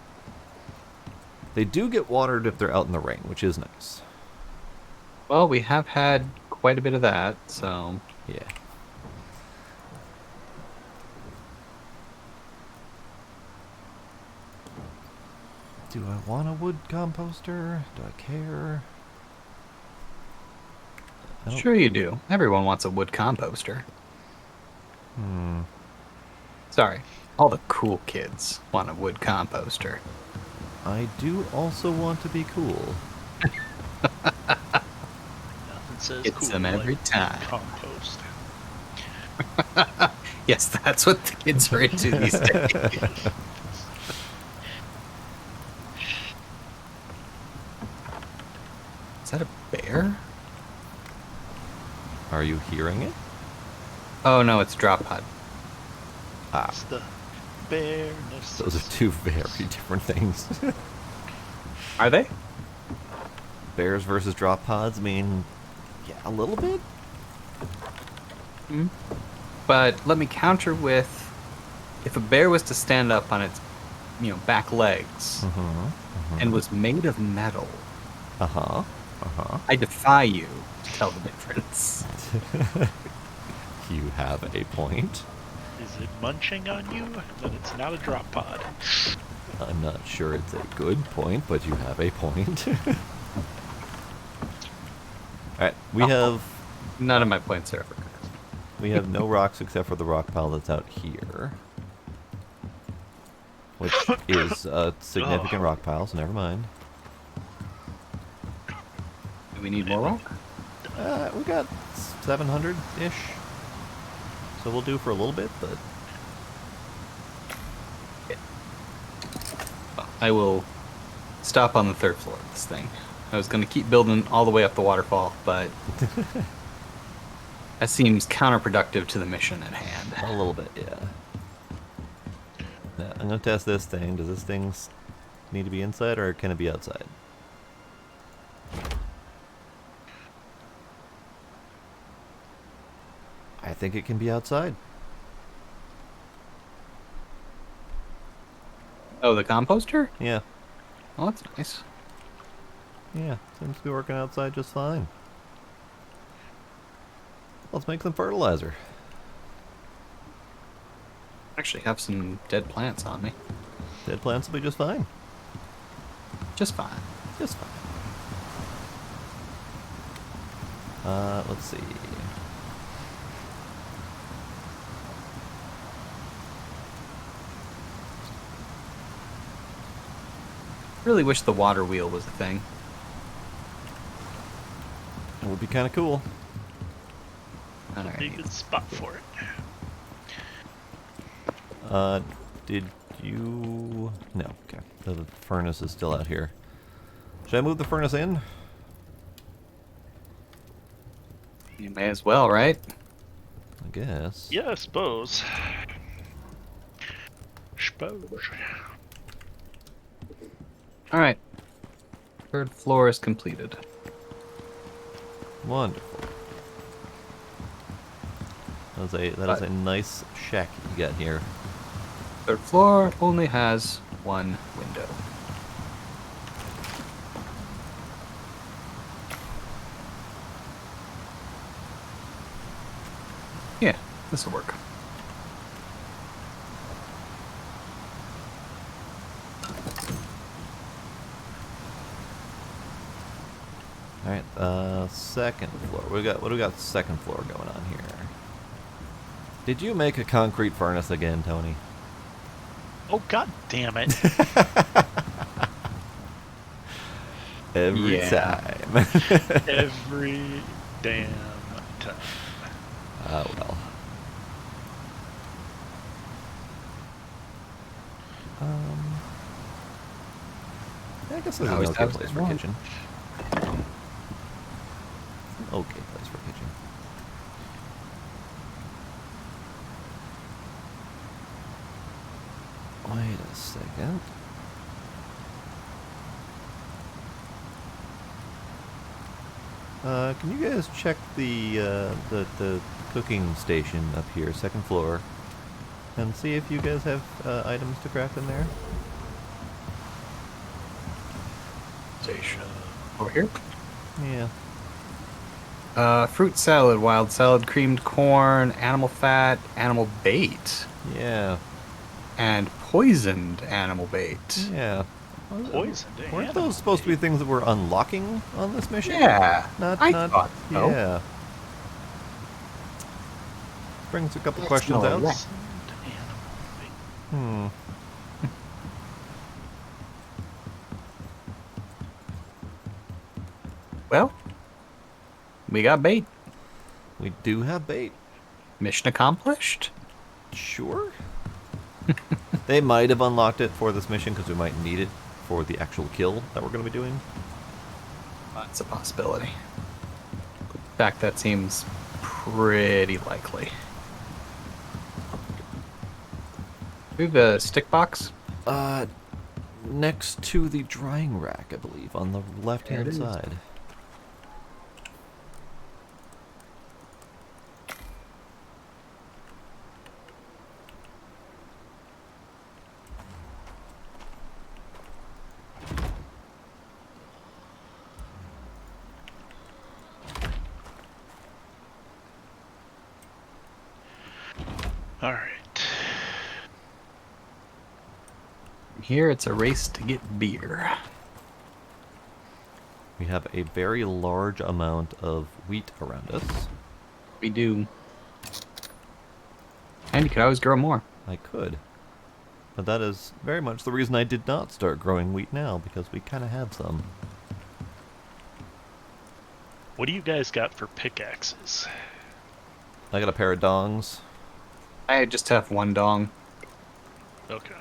They do get watered if they're out in the rain, which is nice. Well, we have had quite a bit of that, so... Yeah. Do I want a wood composter? Do I care? Sure you do. Everyone wants a wood composter. Sorry. All the cool kids want a wood composter. I do also want to be cool. Nothing says It's cool them every like time. compost. Yes, that's what the kids are into these days. Is that a bear? Are you hearing it? Oh no, it's drop pod. It's the bareness. Those are two very different things. Are they? Bears versus drop pods mean, yeah, a little bit. But let me counter with, if a bear was to stand up on its, back legs and was made of metal, I defy you to tell the difference. You have a point. Is it munching on you? Then it's not a drop pod. I'm not sure it's a good point, but you have a point. Alright, we have None of my points are ever correct. we have no rocks except for the rock pile that's out here. Which is a significant rock pile, so never mind. Do we need more rock? We got 700-ish. So we'll do for a little bit, but... I will stop on the 3rd floor of this thing. I was going to keep building all the way up the waterfall, but that seems counterproductive to the mission at hand. A little bit, yeah. Now, I'm going to test this thing. Does this thing need to be inside, or can it be outside? I think it can be outside. Oh, the composter? Yeah. Oh, that's nice. Yeah, seems to be working outside just fine. Let's make some fertilizer. Actually have some dead plants on me. Dead plants will be just fine. Just fine. Just fine. Let's see. Really wish the water wheel was a thing. It would be kind of cool. Be a Alright. good spot for it. Did you... No, okay. The furnace is still out here. Should I move the furnace in? You may as well, right? I guess. Yeah, I suppose. Suppose. Alright. 3rd floor is completed. Wonderful. That is a nice shack you got here. 3rd floor only has one window. Yeah, this will work. Alright, 2nd floor. What do we got 2nd floor going on here? Did you make a concrete furnace again, Tony? Oh, god damn it. Every Yeah. time. Every damn time. Oh well. I guess this is an Always okay have place it for wrong. kitchen. Okay place for kitchen. Wait a second. Can you guys check the cooking station up here, 2nd floor, and see if you guys have items to craft in there? Station. Over here? Yeah. Fruit salad, wild salad, creamed corn, animal fat, animal bait, Yeah. and poisoned animal bait. Yeah. Poisoned Weren't animal those supposed to be things that we're unlocking on this mission? Yeah, Not, I not, thought so. Yeah. Brings a couple Let's questions smell out. that. Poisoned animal. Hmm. Well, we got bait. We do have bait. Mission accomplished. Sure. They might have unlocked it for this mission because we might need it for the actual kill that we're going to be doing. That's a possibility. In fact, that seems pretty likely. We have a stick box. Next to the drying rack, I believe, on the left-hand There it is. side. Alright. Here it's a race to get beer. We have a very large amount of wheat around us. We do. And you could always grow more. I could. But that is very much the reason I did not start growing wheat now, because we kind of have some. What do you guys got for pickaxes? I got a pair of dongs. I just have one dong. Okay.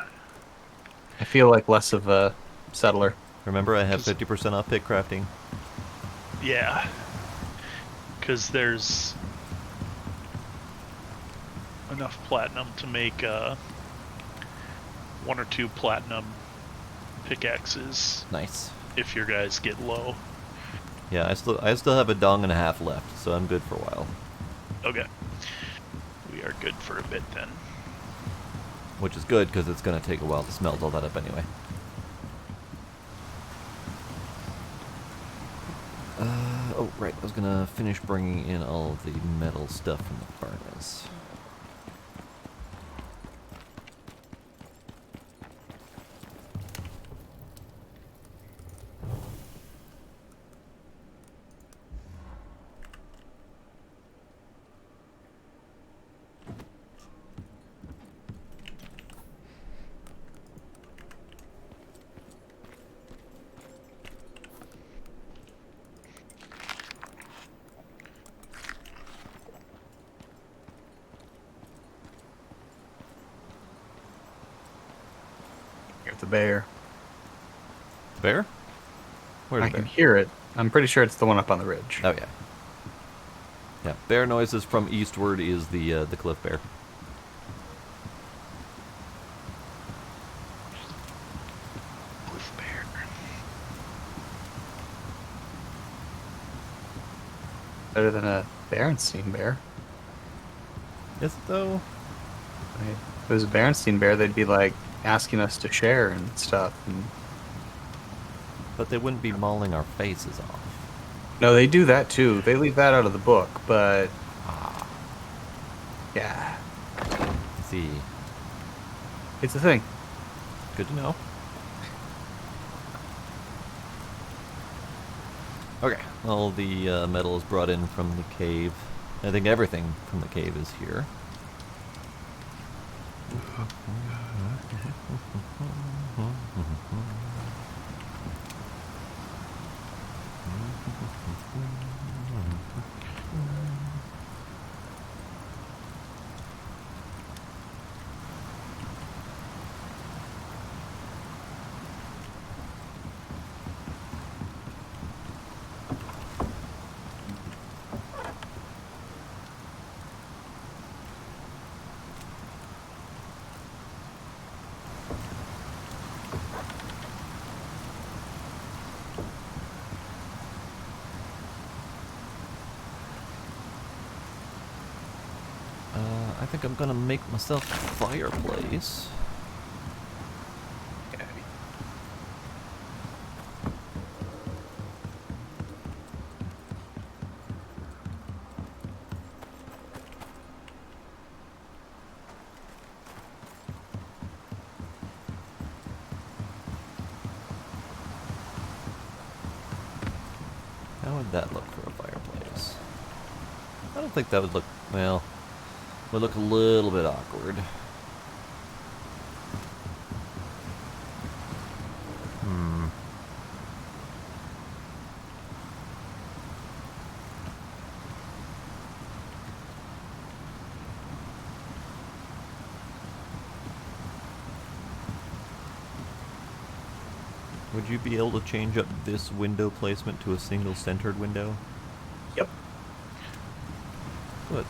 I feel like less of a settler. Remember, I have 50% off pick crafting. Yeah. Because there's enough platinum to make 1 or 2 platinum pickaxes. Nice. If your guys get low. Yeah, I still have a dong and a half left, so I'm good for a while. Okay. We are good for a bit then. Which is good, because it's going to take a while to smelt all that up anyway. Oh, right. I was going to finish bringing in all of the metal stuff from the furnace. Here's the bear. Bear? Where's I the bear? can hear it. I'm pretty sure it's the one up on the ridge. Oh, yeah. Yeah, bear noises from eastward is the cliff bear. Cliff bear. Better than a Berenstein bear. Is it, though? If it was a Berenstein bear, they'd be like asking us to share and stuff. And But they wouldn't be mauling our faces off. no, they do that too. They leave that out of the book, but yeah, See, it's a thing. good to know. Okay, all the metal is brought in from the cave. I think everything from the cave is here. I think I'm gonna make myself a fireplace. Okay. How would that look for a fireplace? I don't think that would look, well, would look a little bit awkward. Would you be able to change up this window placement to a single centered window? Yep. Good.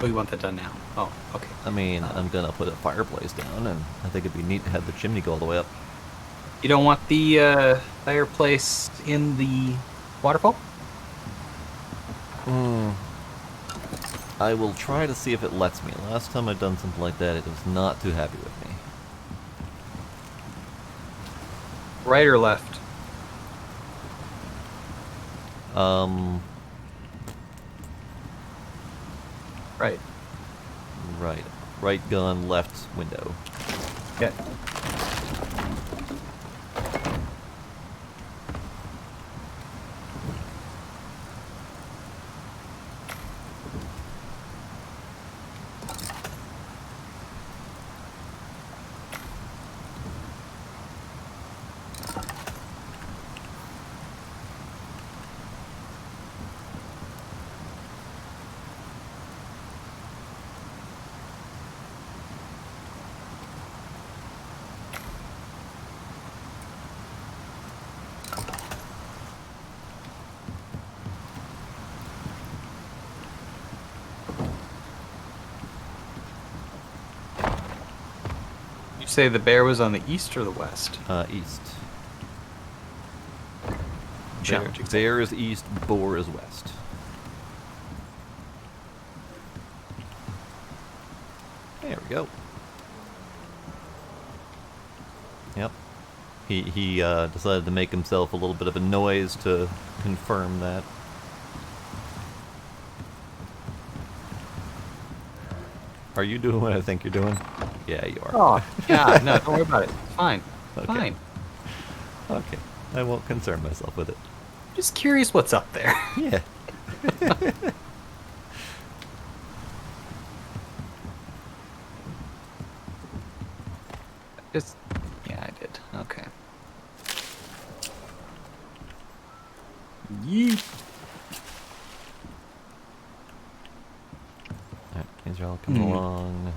Oh, you want that done now? Oh, okay. I mean, I'm gonna put a fireplace down, and I think it'd be neat to have the chimney go all the way up. You don't want the fireplace in the waterfall? I will try to see if it lets me. Last time I've done something like that, it was not too happy with me. Right or left? Right. Right. Right gun, left window. Yeah. You say the bear was on the east or the west? East. Challenge. Bear is east, boar is west. There we go. Yep. He decided to make himself a little bit of a noise to confirm that. Are you doing what I think you're doing? Yeah, you are. Oh, yeah, no, don't worry about it. It's fine. Okay. Fine. Okay. I won't concern myself with it. Just curious what's up there. Yeah. Just, yeah, I did. Okay. Yeet. Alright, these are all coming along.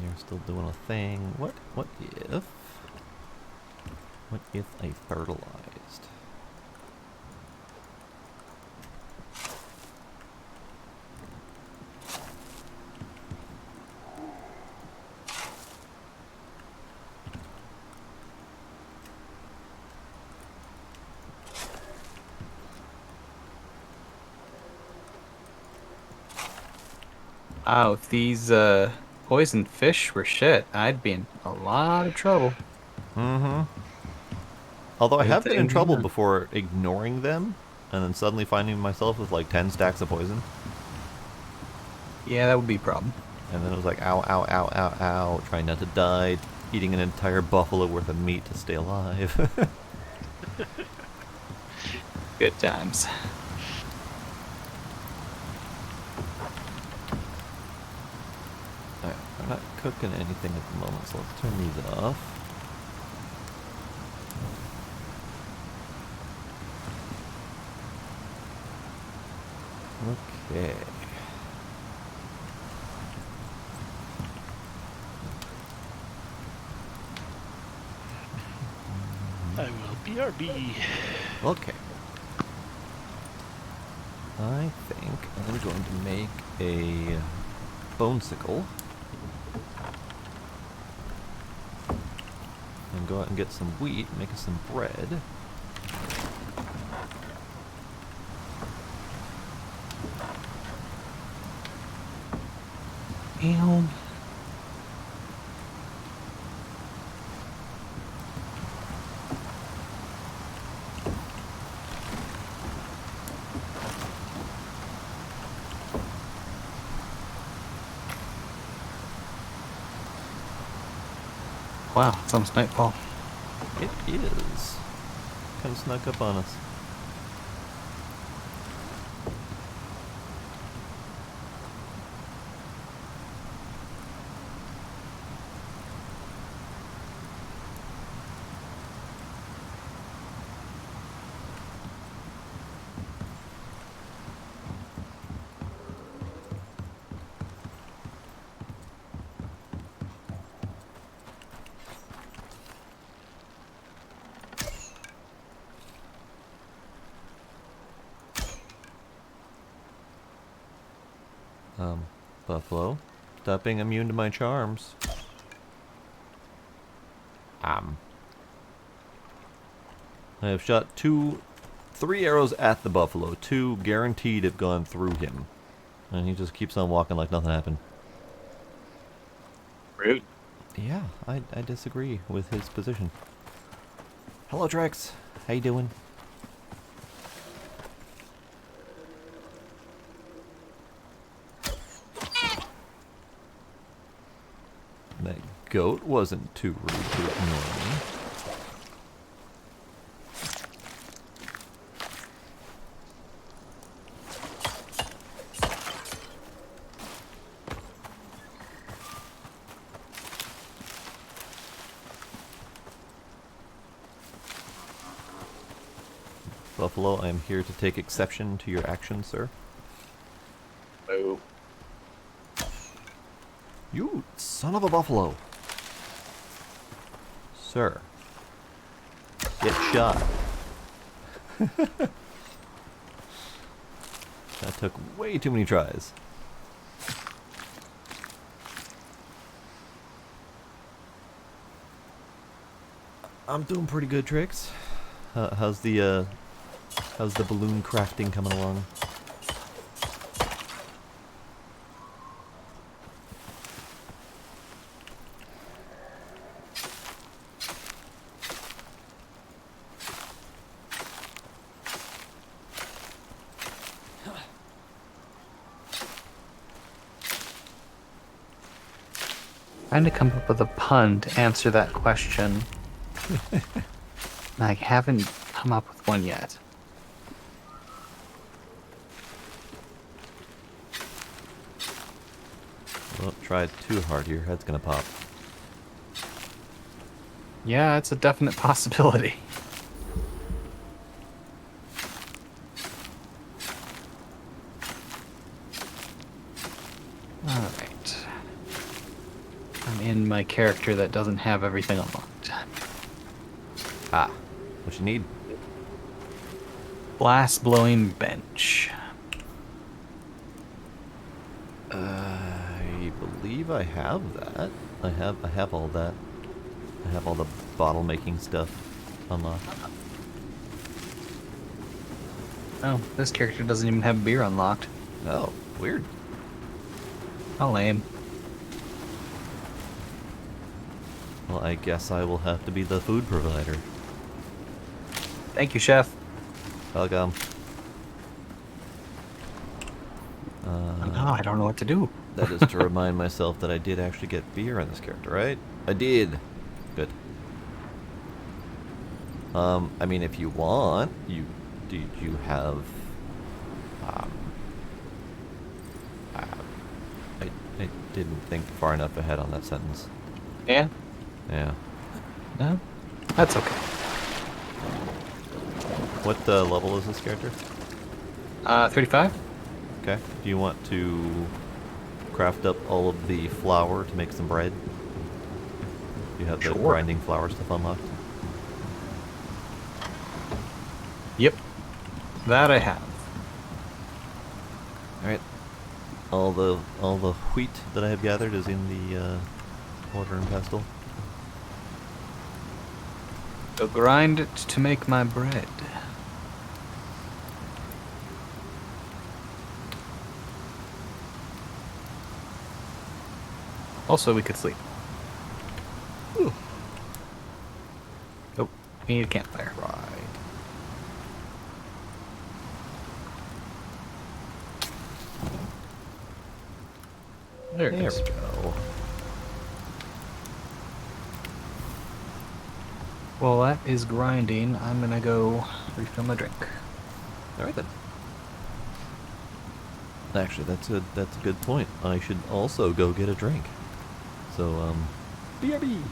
You're still doing a thing. What if I fertilized? Wow, if these poison fish were shit, I'd be in a lot of trouble. Mm-hmm. Although I Good have been in thing, trouble yeah. before ignoring them and then suddenly finding myself with like 10 stacks of poison. Yeah, that would be a problem. And then it was like, ow, ow, ow, ow, ow, trying not to die, eating an entire buffalo worth of meat to stay alive. Good times. Alright, we're not cooking anything at the moment, so let's turn these off. Okay. I will BRB. Okay. I think I'm going to make a bone sickle. And go out and get some wheat, make us some bread. Damn. Wow, it's almost nightfall. It is. Kind of snuck up on us. Buffalo, stop being immune to my charms. I have shot 3 arrows at the buffalo. 2 guaranteed have gone through him. And he just keeps on walking like nothing happened. Rude. Yeah, I disagree with his position. Hello, Drex. How you doing? goat wasn't too rude to ignore me. Buffalo, I am here to take exception to your action, sir. Oh. You son of a buffalo. Sir. Get shot. That took way too many tries. I'm doing pretty good, Tricks. How's the balloon crafting coming along? Trying to come up with a pun to answer that question. I haven't come up with one yet. Don't try too hard, your head's gonna pop. Yeah, it's a definite possibility. Alright. I'm in my character that doesn't have everything unlocked. Ah, what you need? Glass blowing bench. I believe I have that. I have all that. I have all the bottle making stuff unlocked. Oh, this character doesn't even have beer unlocked. Oh, weird. How lame. Well, I guess I will have to be the food provider. Thank you, chef. Welcome. Now I don't know what to do. That is to remind myself that I did actually get beer on this character, right? I did. Good. I mean, if you want, do you have? I didn't think far enough ahead on that sentence. Yeah? Yeah. No? That's okay. What level is this character? 35? Okay. Do you want to craft up all of the flour to make some bread? Do you have the Sure. grinding flour stuff unlocked? Yep. That I have. Alright. All the wheat that I have gathered is in the mortar and pestle. Go grind it to make my bread. Also, we could sleep. Ooh. Oh, we need a campfire. Right. There it There is. we go. While that is grinding, I'm gonna go refill my drink. Alright then. Actually, that's a good point. I should also go get a drink. So, BRB!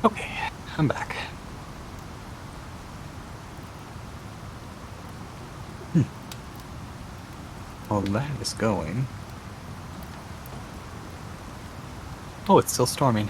Okay, I'm back. Well, that is going. Oh, it's still storming.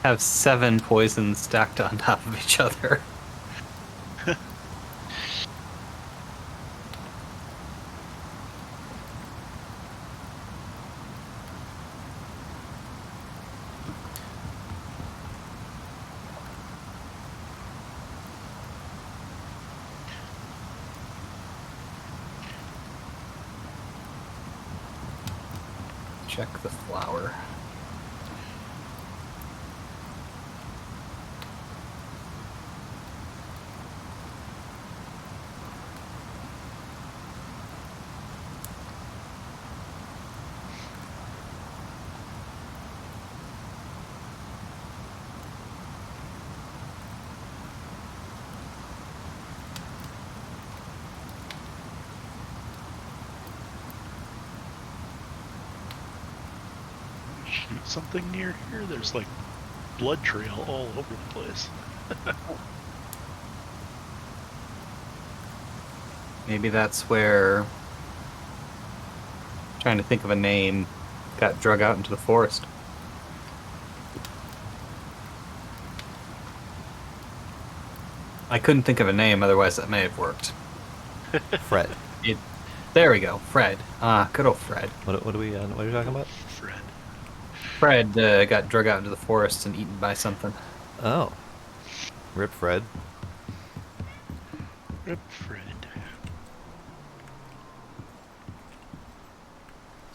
Have 7 poisons stacked on top of each other. Check the flower. Shoot something near here? There's like blood trail all over the place. Maybe that's where, trying to think of a name, got drug out into the forest. I couldn't think of a name, otherwise that may have worked. Fred. There we go, Fred. Good old Fred. What are we talking about? Fred. Fred got drug out into the forest and eaten by something. Oh. Rip Fred. Rip Fred.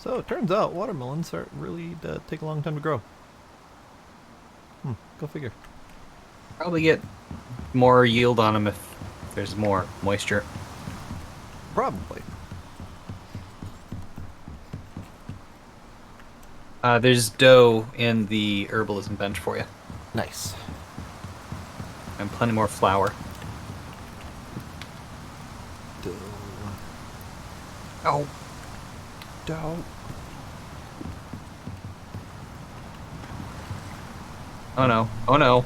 So it turns out watermelons really take a long time to grow. Go figure. Probably get more yield on them if there's more moisture. Probably. There's dough in the herbalism bench for you. Nice. And plenty more flour. Dough. Oh. Dough. Oh no. Oh no.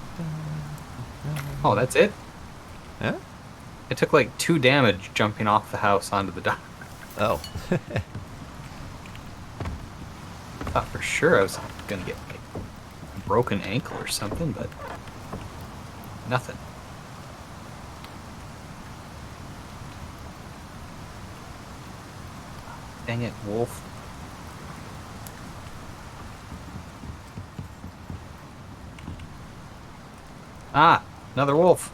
Oh, that's it? Yeah? It took like 2 damage jumping off the house onto the dock. Oh. Thought for sure I was gonna get like a broken ankle or something, but nothing. Dang it, wolf. Ah, another wolf.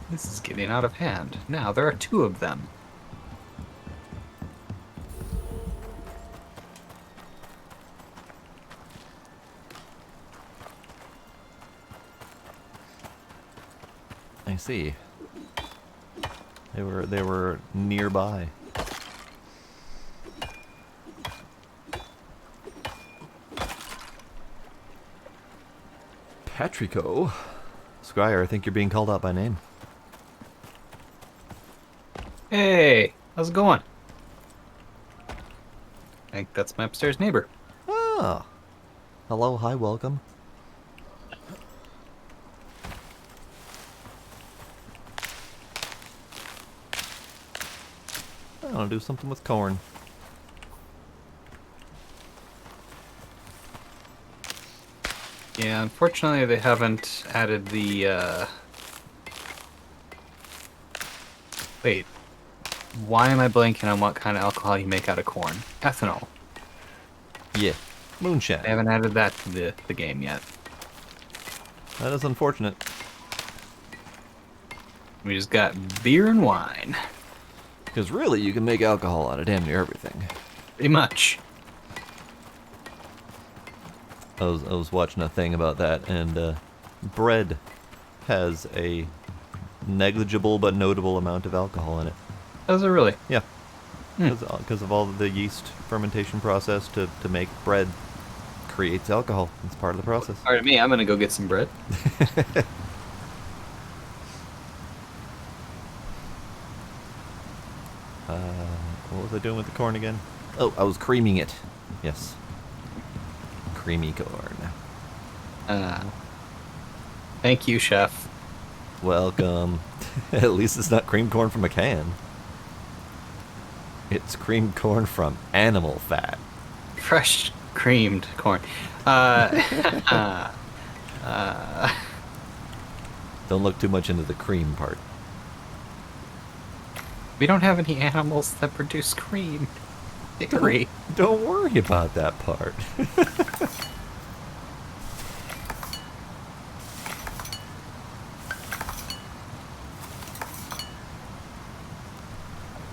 This is getting out of hand. Now there are 2 of them. I see. They were nearby. Patrico. Scryer, I think you're being called out by name. Hey, how's it going? I think that's my upstairs neighbor. Ah. Hello, hi, welcome. I want to do something with corn. Yeah, unfortunately they haven't added the, Wait. Why am I blanking on what kind of alcohol you make out of corn? Ethanol. Yeah. Moonshine. They haven't added that to the game yet. That is unfortunate. We just got beer and wine. Because really, you can make alcohol out of damn near everything. Pretty much. I was watching a thing about that, and bread has a negligible but notable amount of alcohol in it. Does it really? Yeah. Because of all the yeast fermentation process to make bread creates alcohol. It's part of the process. Pardon me, I'm gonna go get some bread. What was I doing with the corn again? Oh, I was creaming it. Yes. Creamy corn. Thank you, chef. Welcome. At least it's not cream corn from a can. It's cream corn from animal fat. Fresh creamed corn. Don't look too much into the cream part. We don't have any animals that produce cream. Dairy. Don't worry about that part.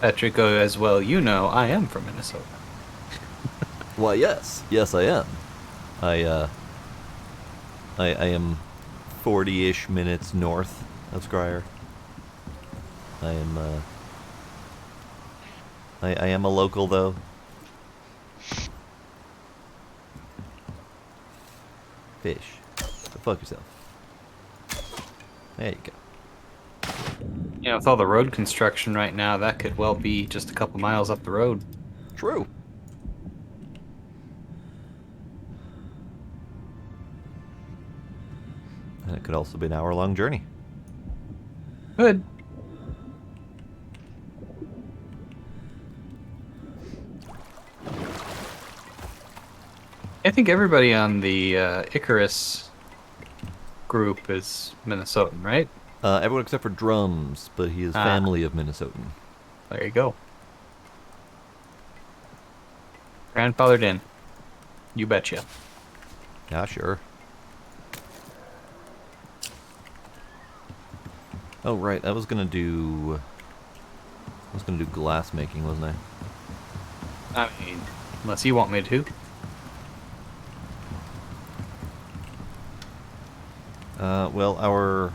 Patrico, as well you know, I am from Minnesota. Why, yes. Yes, I am. I am 40-ish minutes north of Scryer. I am a local, though. Fish. Go fuck yourself. There you go. Yeah, with all the road construction right now, that could well be just a couple miles up the road. True. And it could also be an hour-long journey. Good. I think everybody on the ICARUS group is Minnesotan, right? Everyone except for Drums, but he is family of Minnesotan. There you go. Grandfathered in. You betcha. Yeah, sure. Oh right, I was gonna do glass making, wasn't I? I mean, unless you want me to. Well, our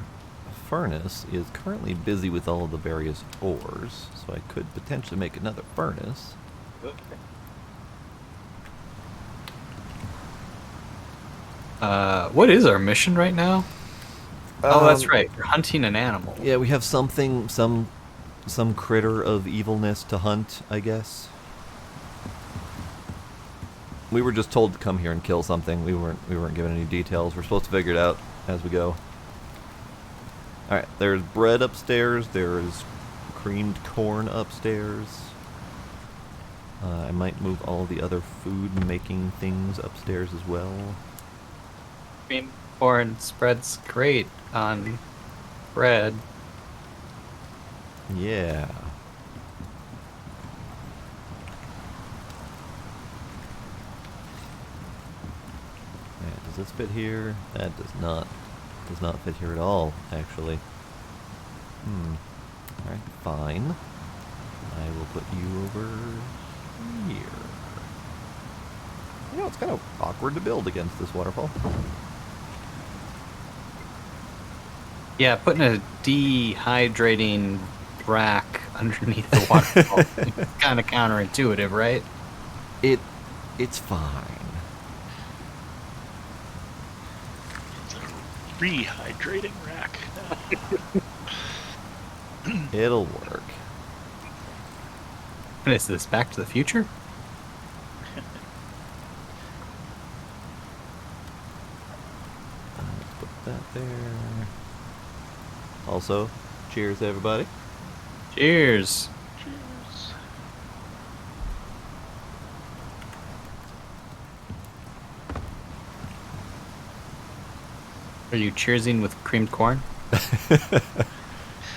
furnace is currently busy with all of the various ores, so I could potentially make another furnace. What is our mission right now? Oh, that's right. We're hunting an animal. Yeah, we have something, some critter of evilness to hunt, I guess. We were just told to come here and kill something. We weren't given any details. We're supposed to figure it out as we go. Alright, there's bread upstairs, there's creamed corn upstairs. I might move all the other food making things upstairs as well. Cream corn spreads great on bread. Yeah. Does this fit here? That does not fit here at all, actually. Alright, fine. I will put you over here. You know, it's kind of awkward to build against this waterfall. Yeah, putting a dehydrating rack underneath the waterfall is kind of counterintuitive, right? It's fine. It's a rehydrating rack now. It'll work. And is this Back to the Future? Put that there. Also, cheers everybody. Cheers. Cheers. Are you cheersing with creamed corn?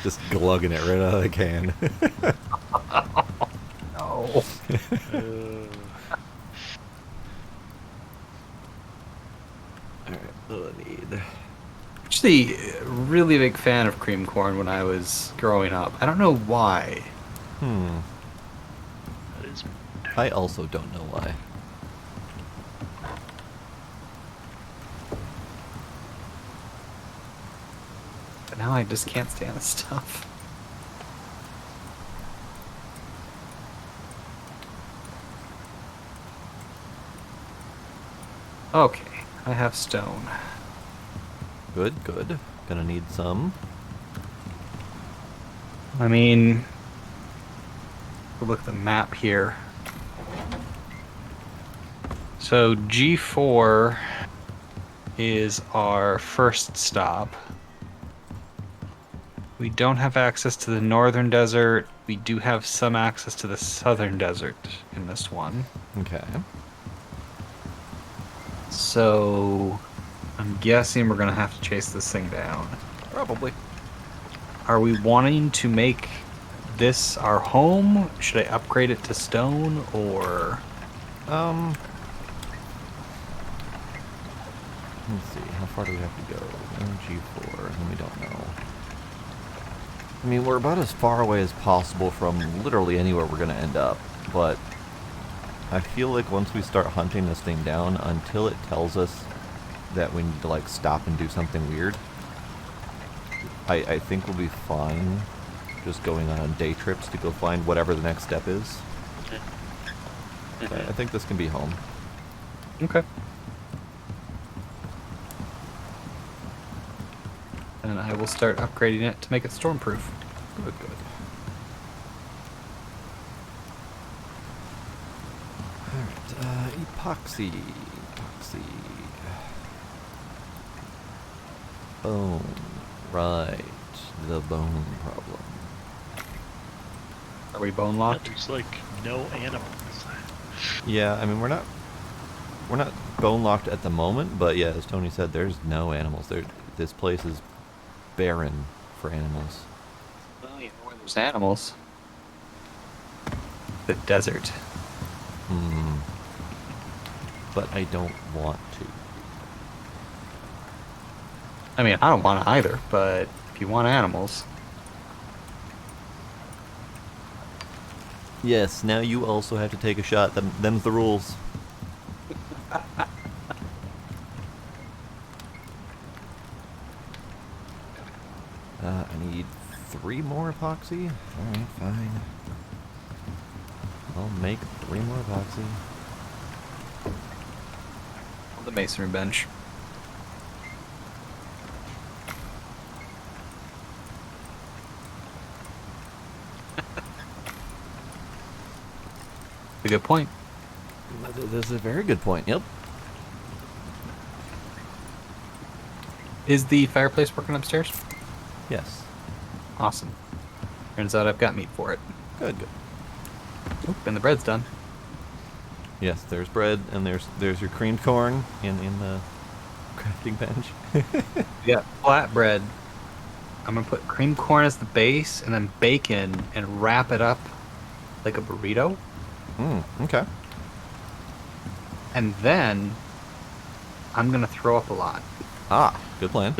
Just glugging it right out of the can. No. Alright, what do I need? Actually, really big fan of creamed corn when I was growing up. I don't know why. That is. I also don't know why. But now I just can't stand this stuff. Okay, I have stone. Good, good. Gonna need some. I mean, we'll look at the map here. So G4 is our first stop. We don't have access to the northern desert. We do have some access to the southern desert in this one. Okay. So I'm guessing we're gonna have to chase this thing down. Probably. Are we wanting to make this our home? Should I upgrade it to stone or? Let's see, how far do we have to go? G4, and we don't know. I mean, we're about as far away as possible from literally anywhere we're gonna end up, but I feel like once we start hunting this thing down, until it tells us that we need to, like, stop and do something weird, I think we'll be fine just going on day trips to go find whatever the next step is. So I think this can be home. Okay. And I will start upgrading it to make it stormproof. Good, good. Alright, epoxy. Bone. Right. The bone problem. Are we bone locked? There's like no animals. Yeah, I mean, we're not bone locked at the moment, but yeah, as Tony said, there's no animals. This place is barren for animals. Well, you know where there's animals. The desert. But I don't want to. I mean, I don't want to either, but if you want animals. Yes, now you also have to take a shot. Them's the rules. I need 3 more epoxy. Alright, fine. I'll make 3 more epoxy. The masonry bench. A good point. That's a very good point, yep. Is the fireplace working upstairs? Yes. Awesome. Turns out I've got meat for it. Good, good. Oop, and the bread's done. Yes, there's bread, and there's your creamed corn in the crafting bench. We got flatbread. I'm gonna put cream corn as the base, and then bacon, and wrap it up like a burrito. Okay. And then I'm gonna throw up a lot. Ah, good plan.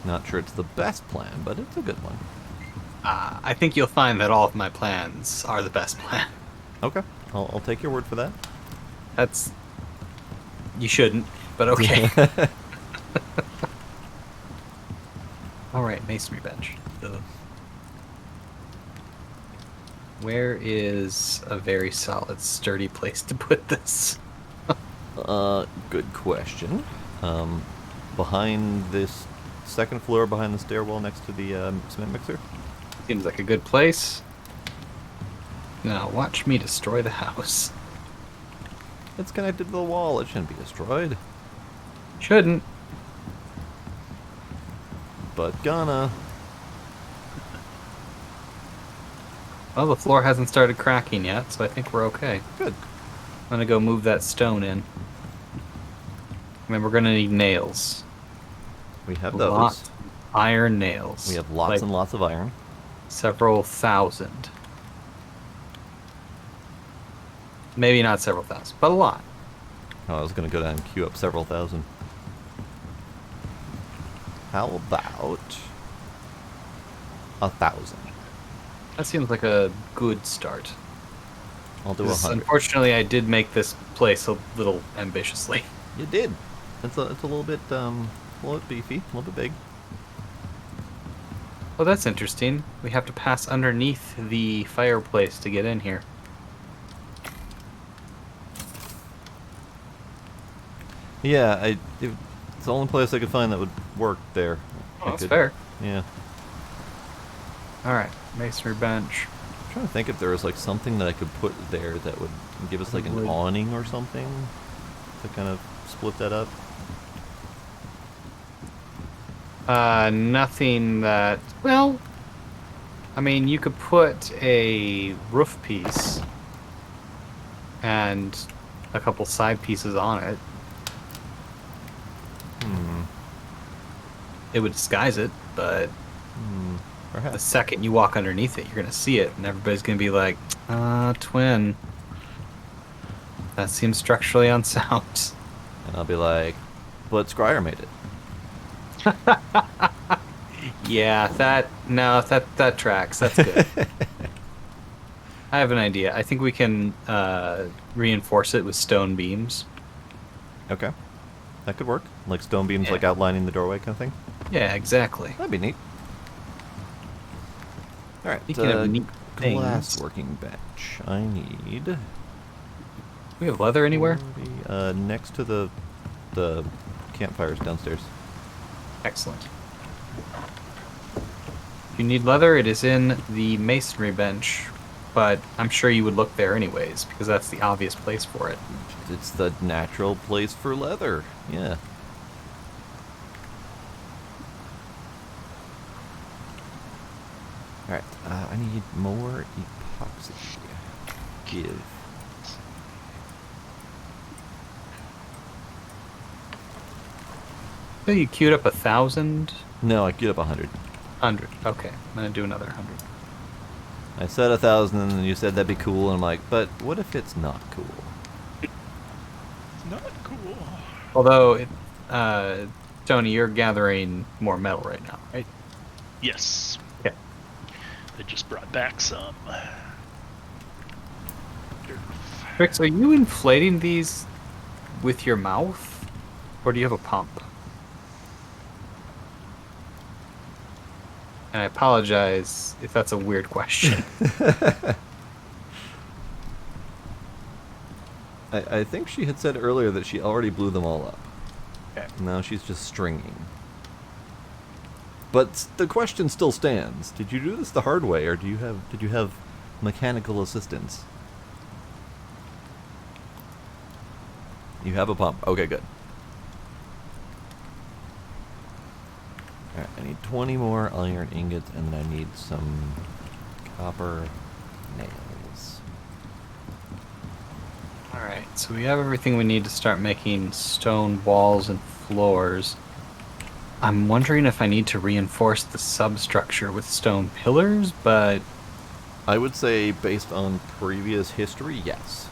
Not sure it's the best plan, but it's a good one. I think you'll find that all of my plans are the best plan. Okay, I'll take your word for that. That's... You shouldn't, but okay. Alright, masonry bench. Ugh. Where is a very solid, sturdy place to put this? Good question. Behind this second floor, behind the stairwell next to the cement mixer. Seems like a good place. Now, watch me destroy the house. It's connected to the wall. It shouldn't be destroyed. Shouldn't. But gonna. Well, the floor hasn't started cracking yet, so I think we're okay. Good. I'm gonna go move that stone in. I mean, we're gonna need nails. We have Lots those. of iron nails. We have lots Like and lots of iron. several thousand. Maybe not several thousand, but a lot. Oh, I was gonna go down and queue up several thousand. How about 1,000? That seems like a good start. I'll do 'Cause 100. unfortunately, I did make this place a little ambitiously. You did. It's a little bit beefy, a little bit big. Well, that's interesting. We have to pass underneath the fireplace to get in here. Yeah, it's the only place I could find that would work there. Oh, that's fair. Yeah. Alright, masonry bench. I'm trying to think if there was like something that I could put there that would give us like an Wood. awning or something to kind of split that up. Nothing that... Well, I mean, you could put a roof piece and a couple side pieces on it. It would disguise it, but the Perhaps. second you walk underneath it, you're going to see it, and everybody's going to be like, twin. That seems structurally unsound. And I'll be like, but Scryer made it. Yeah, that tracks. That's good. I have an idea. I think we can reinforce it with stone beams. Okay. That could work. Like stone beams, Yeah. like outlining the doorway kind of thing. Yeah, exactly. That'd be neat. Alright, Speaking of neat glass things, working bench. I need... we have leather anywhere? Next to the campfires downstairs. Excellent. If you need leather, it is in the masonry bench, but I'm sure you would look there anyways, because that's the obvious place for it. It's the natural place for leather. Yeah. Alright, I need more epoxy. Give. So you queued up 1,000? No, I get up 100. 100. Okay, I'm gonna do another 100. I said 1,000 and then you said that'd be cool, and I'm like, but what if it's not cool? It's not cool. Although, Tony, you're gathering more metal right now, right? Yes. Okay. I just brought back some. Trix, are you inflating these with your mouth? Or do you have a pump? And I apologize if that's a weird question. I think she had said earlier that she already blew them all up. Okay. Now she's just stringing. But the question still stands. Did you do this the hard way, or did you have mechanical assistance? You have a pump. Okay, good. Alright, I need 20 more iron ingots, and then I need some copper nails. Alright, so we have everything we need to start making stone walls and floors. I'm wondering if I need to reinforce the substructure with stone pillars, but... I would say, based on previous history, yes.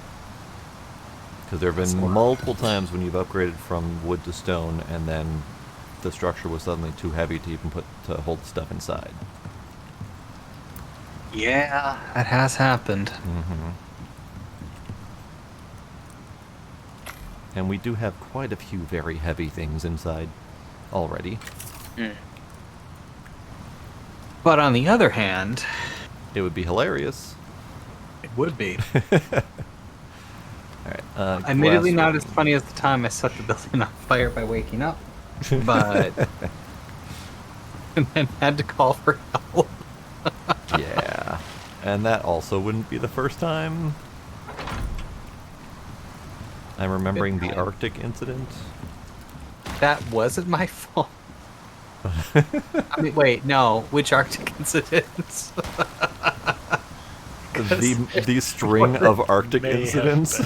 Because there have been multiple times when you've upgraded from wood to stone, and then the structure was suddenly too heavy to even hold stuff inside. Yeah, that has happened. Mm-hmm. And we do have quite a few very heavy things inside already. Mm. But on the other hand... It would be hilarious. It would be. Alright, Admittedly not as funny as the time I set the building on fire by waking up. But... and then had to call for help. Yeah. And that also wouldn't be the first time. I'm remembering the Arctic incident. That wasn't my fault. I mean, wait, no. Which Arctic incidents? The string of Arctic incidents.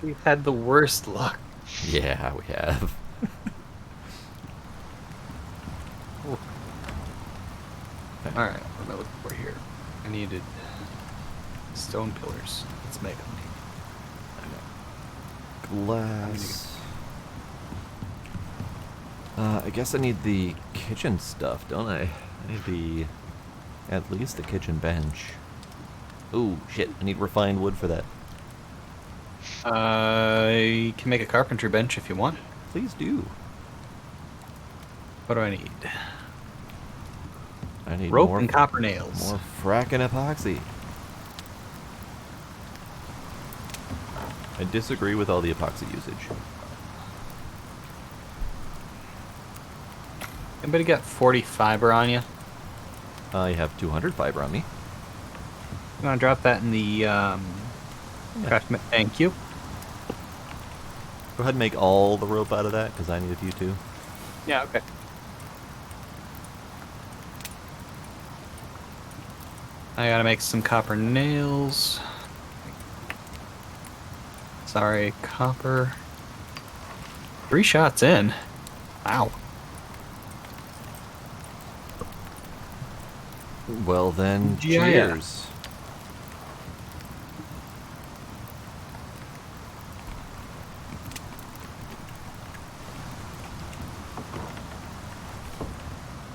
We've had the worst luck. Yeah, we have. Alright, what am I looking for here? I needed stone pillars. Let's make them. Glass. I guess I need the kitchen stuff, don't I? I need at least the kitchen bench. Ooh, shit, I need refined wood for that. I can make a carpentry bench if you want. Please do. What do I need? I need rope more, and copper nails. More frackin' epoxy. I disagree with all the epoxy usage. Anybody got 40 fiber on you? I have 200 fiber on me. You want to drop that in the craft? Thank you. Go ahead and make all the rope out of that, because I need a few too. Yeah, okay. I gotta make some copper nails. Sorry, copper. 3 shots in. Wow. Well then, Yeah. cheers.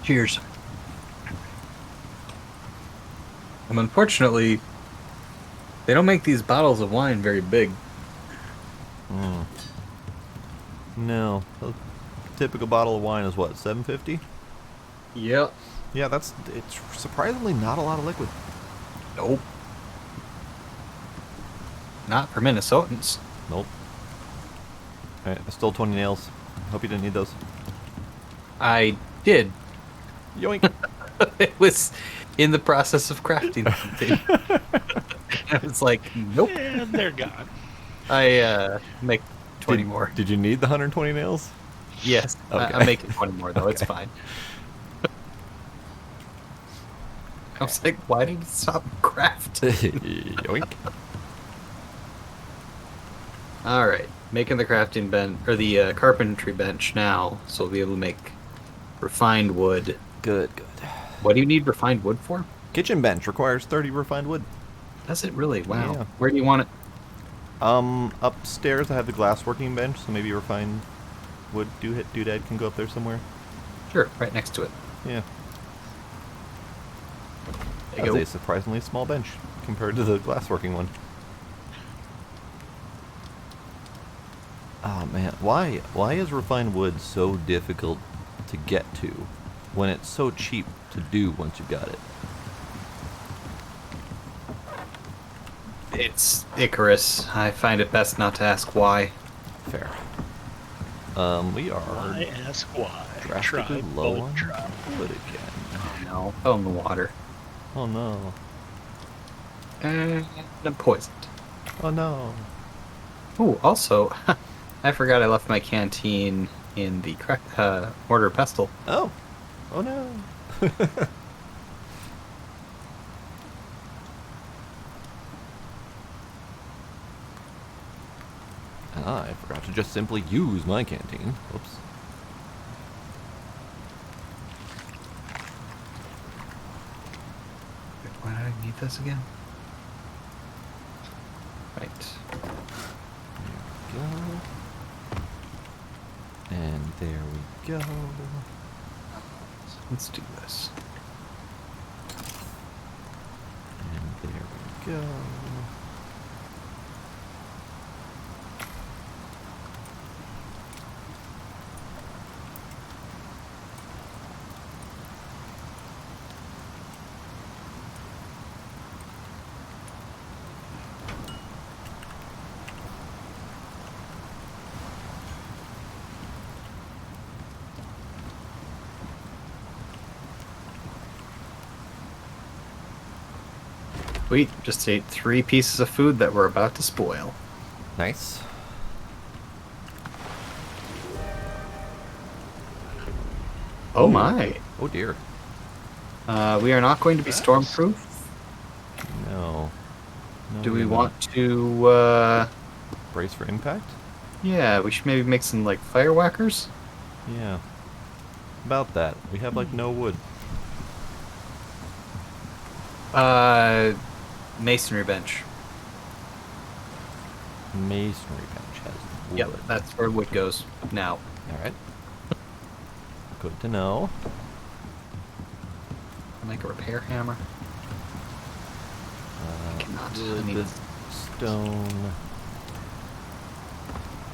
Cheers. Unfortunately, they don't make these bottles of wine very big. Mm. No. A typical bottle of wine is what, $7.50? Yep. Yeah, it's surprisingly not a lot of liquid. Nope. Not for Minnesotans. Nope. Alright, I stole 20 nails. Hope you didn't need those. I did. Yoink! It was in the process of crafting something. I was like, nope. And they're gone. I make 20 more. Did you need the 120 nails? Yes. Okay. I'm making 20 more, though. It's fine. I was like, why did it stop crafting? Yoink. All right, making the crafting bench or the carpentry bench now, so we'll be able to make refined wood. Good, good. What do you need refined wood for? Kitchen bench requires 30 refined wood. Does it really? Wow. Yeah. Where do you want it? Upstairs I have the glass working bench, so maybe refined wood doodad can go up there somewhere. Sure, right next to it. Yeah. That's a surprisingly small bench compared to the glassworking one. Oh man, why is refined wood so difficult to get to when it's so cheap to do once you got it? It's Icarus. I find it best not to ask why. Fair. We are I ask why. drastically low on wood again. Oh no. Fell in the water. Oh no. And I'm poisoned. Oh no. Oh, also, I forgot I left my canteen in the mortar pestle. Oh. Oh no. I forgot to just simply use my canteen. Whoops. Why did I need this again? Right. There we go. And there we go. So let's do this. And there we go. We just ate 3 pieces of food that were about to spoil. Nice. Oh my. Oh dear. We are not going to be stormproof. No. No, Do we we're want not. to, Brace for impact? yeah, we should maybe make some, like, fire whackers? Yeah. About that. We have like no wood. Masonry bench. Masonry bench has wood. Yep, that's where wood goes now. Alright. Good to know. Make a repair hammer. Cannot. I need Wood, stone.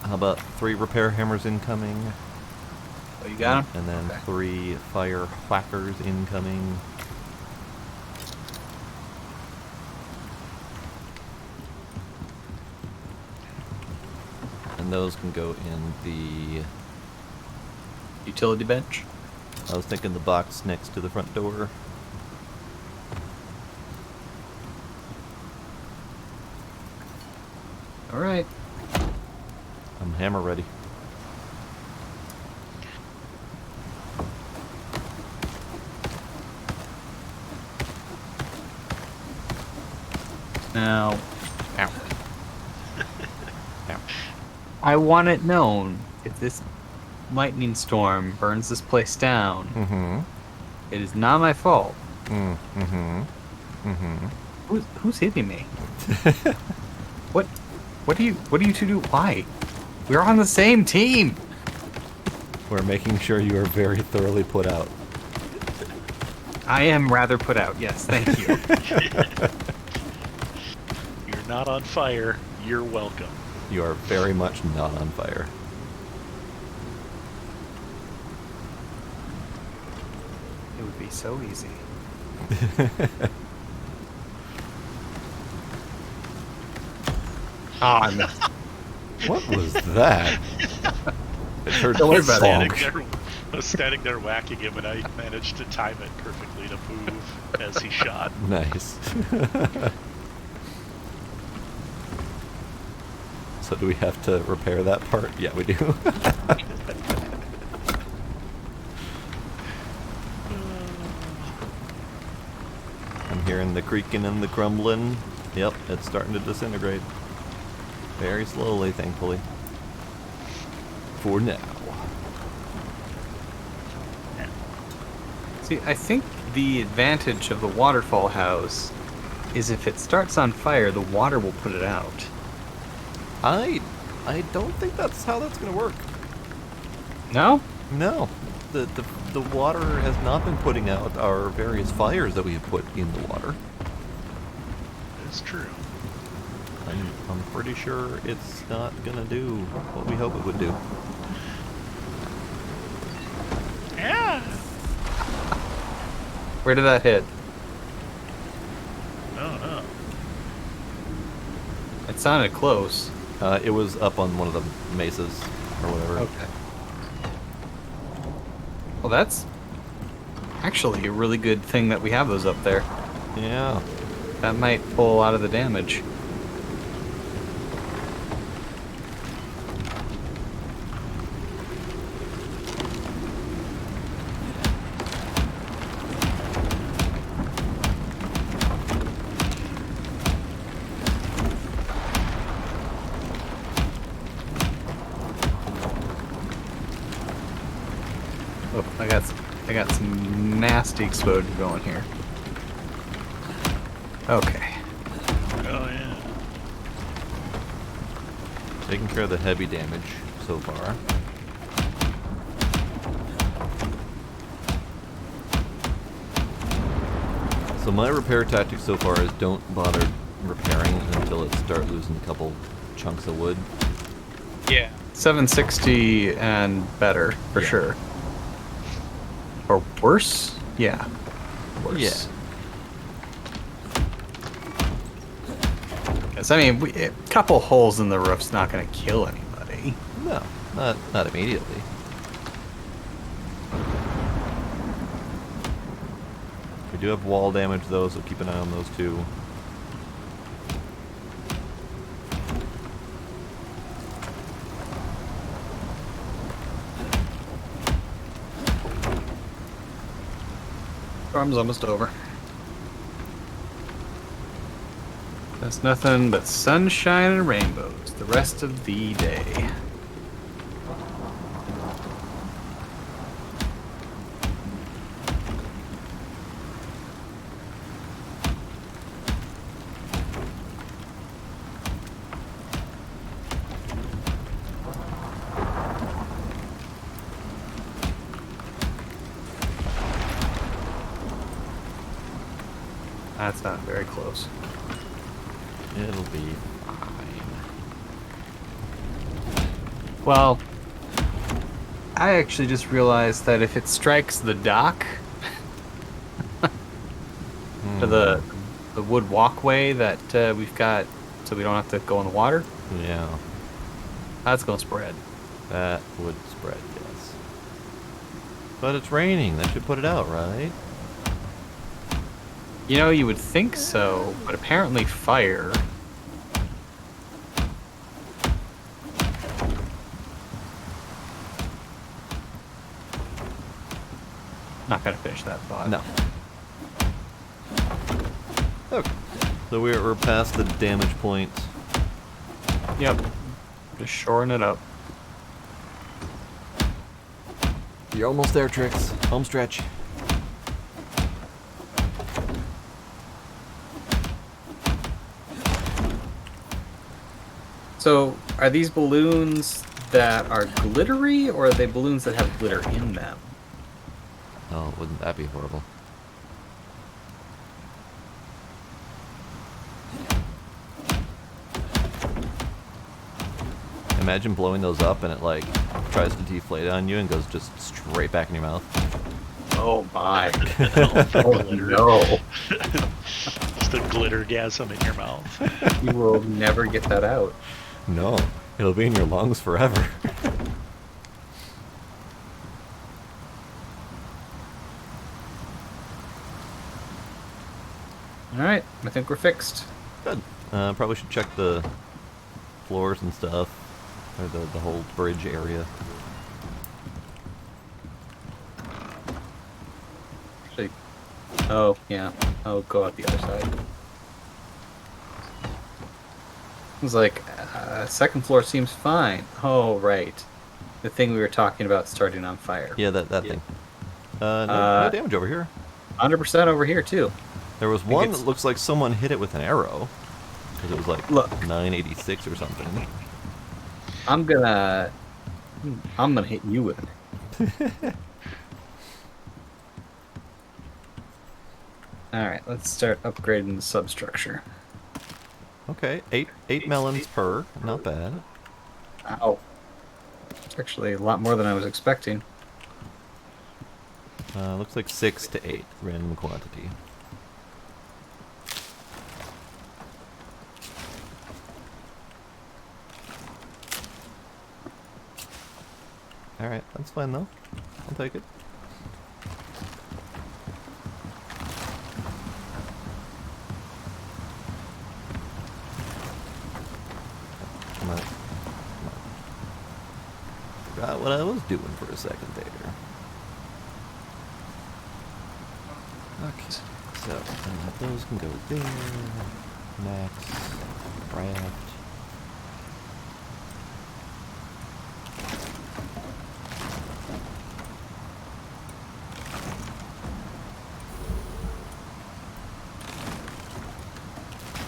How about 3 repair hammers incoming? Oh, you got him? And then Okay. 3 fire whackers incoming. And those can go in the... Utility bench. I was thinking the box next to the front door. All right. I'm hammer ready. Now, Ow. Ow. I want it known if this lightning storm burns this place down, Mm-hmm. it is not my fault. Mm-hmm. Mm-hmm. Who's hitting me? What do you two do? Why? We're on the same team. We're making sure you are very thoroughly put out. I am rather put out. Yes, thank you. You're not on fire. You're welcome. You are very much not on fire. It would be so easy. Ah, no. What was that? It heard Don't worry about it. bonk. I was standing there whacking him, and I managed to time it perfectly to move as he shot. Nice. So do we have to repair that part? Yeah, we do. I'm hearing the creaking and the crumbling. Yep, it's starting to disintegrate. Very slowly, thankfully. For now. See, I think the advantage of the waterfall house is if it starts on fire, the water will put it out. I don't think that's how that's gonna work. No? No. the water has not been putting out our various fires that we have put in the water. It's true. I'm pretty sure it's not gonna do what we hope it would do. Yeah. Where did that hit? I don't know. It sounded close. It was up on one of the mesas or whatever. Okay. Well, that's actually a really good thing that we have those up there. Yeah. That might pull a lot of the damage. Oh, I got some nasty explosion going here. Okay. Oh yeah. Taking care of the heavy damage so far. So my repair tactic so far is don't bother repairing until it start losing a couple chunks of wood. Yeah. 760 and better, for Yeah. sure. Or worse? Yeah. Worse. Yeah. Because, I mean, a couple holes in the roof's not going to kill anybody. No, not immediately. We do have wall damage though, so keep an eye on those too. Storm's almost over. That's nothing but sunshine and rainbows the rest of the day. That's not very close. It'll be fine. Well, I actually just realized that if it strikes the dock, to the wood walkway that we've got, so we don't have to go in the water, Yeah, that's gonna spread. that would spread, yes. But it's raining. That should put it out, right? You know, you would think so, but apparently fire. Not gonna finish that thought. No. Okay. So we're past the damage point. Yep. Just shoring it up. You're almost there, Trix. Home stretch. So, are these balloons that are glittery, or are they balloons that have glitter in them? Oh, wouldn't that be horrible? Imagine blowing those up and it like tries to deflate on you and goes just straight back in your mouth. Oh my. Oh, no. Just a glittergasm in your mouth. You will never get that out. No, it'll be in your lungs forever. Alright, I think we're fixed. Good. Probably should check the floors and stuff, or the whole bridge area. Actually, oh, yeah. I'll go out the other side. It was like, second floor seems fine. Oh, right. The thing we were talking about starting on fire. Yeah, that thing. No damage over here. 100% over here, too. There was one that looks like someone hit it with an arrow. Because it was like Look. 986 or something. I'm gonna hit you with it. Alright, let's start upgrading the substructure. Okay, eight melons per. Not bad. Ow. It's actually a lot more than I was expecting. Looks like 6 to 8, random quantity. Alright, that's fine though. I'll take it. Come on. Come on. Forgot what I was doing for a second there. Okay, so those can go there. Max, craft.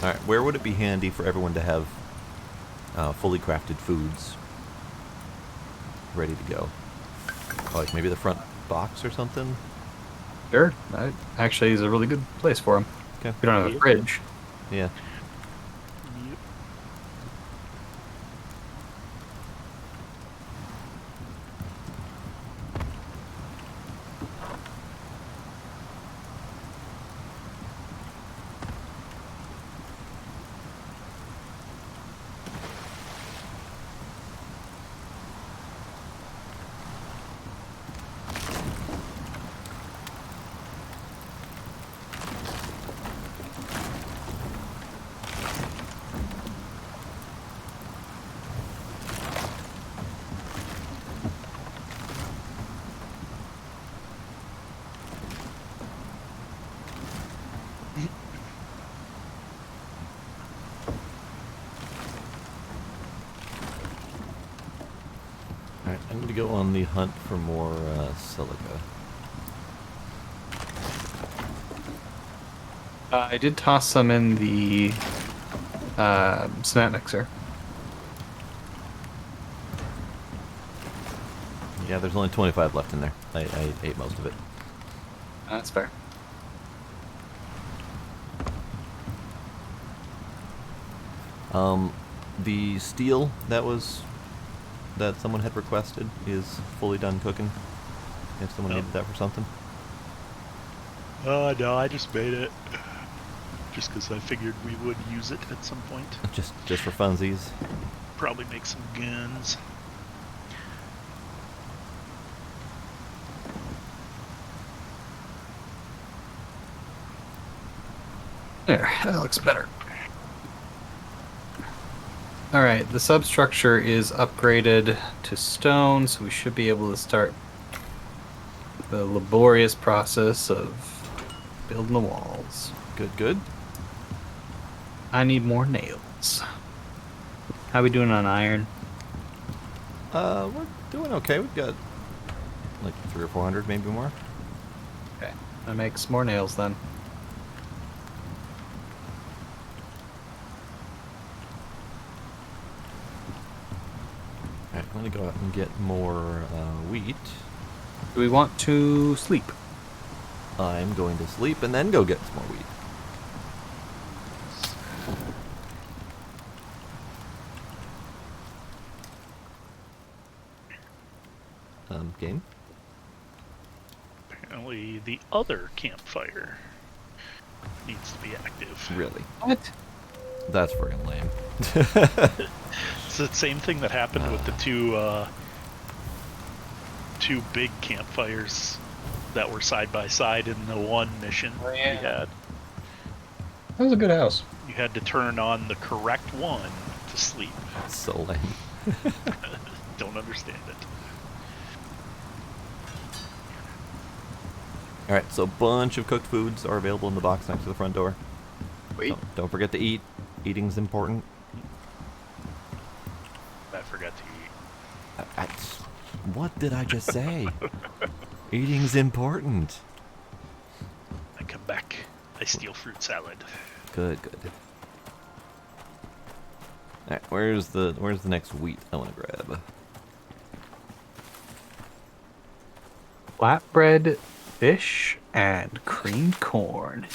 Alright, where would it be handy for everyone to have fully crafted foods ready to go? Like maybe the front box or something? Sure. That actually is a really good place for them. Okay. We don't have a fridge. Yeah. Yep. Alright, I'm going to go on the hunt for more silica. I did toss some in the cement mixer. Yeah, there's only 25 left in there. I ate most of it. That's fair. The steel that someone had requested is fully done cooking. If someone Oh. needed that for something. No, I just made it. Just because I figured we would use it at some point. Just for funsies. Probably make some guns. There, that looks better. Alright, the substructure is upgraded to stone, so we should be able to start the laborious process of building the walls. Good. I need more nails. How we doing on iron? We're doing okay. We've got like 300 or 400, maybe more. Okay, I make some more nails then. Alright, I'm gonna go out and get more wheat. Do we want to sleep? I'm going to sleep and then go get some more wheat. Game? Apparently, the other campfire needs to be active. Really? What? That's friggin' lame. It's the same thing that happened with the two big campfires that were side by side in the one mission we had. That was a good house. You had to turn on the correct one to sleep. So lame. Don't understand it. Alright, so a bunch of cooked foods are available in the box next to the front door. Wait. Don't forget to eat. Eating's important. I forgot to eat. What did I just say? Eating's important. I come back. I steal fruit salad. Good. Alright, where's the next wheat I want to grab? Flatbread, fish, and creamed corn.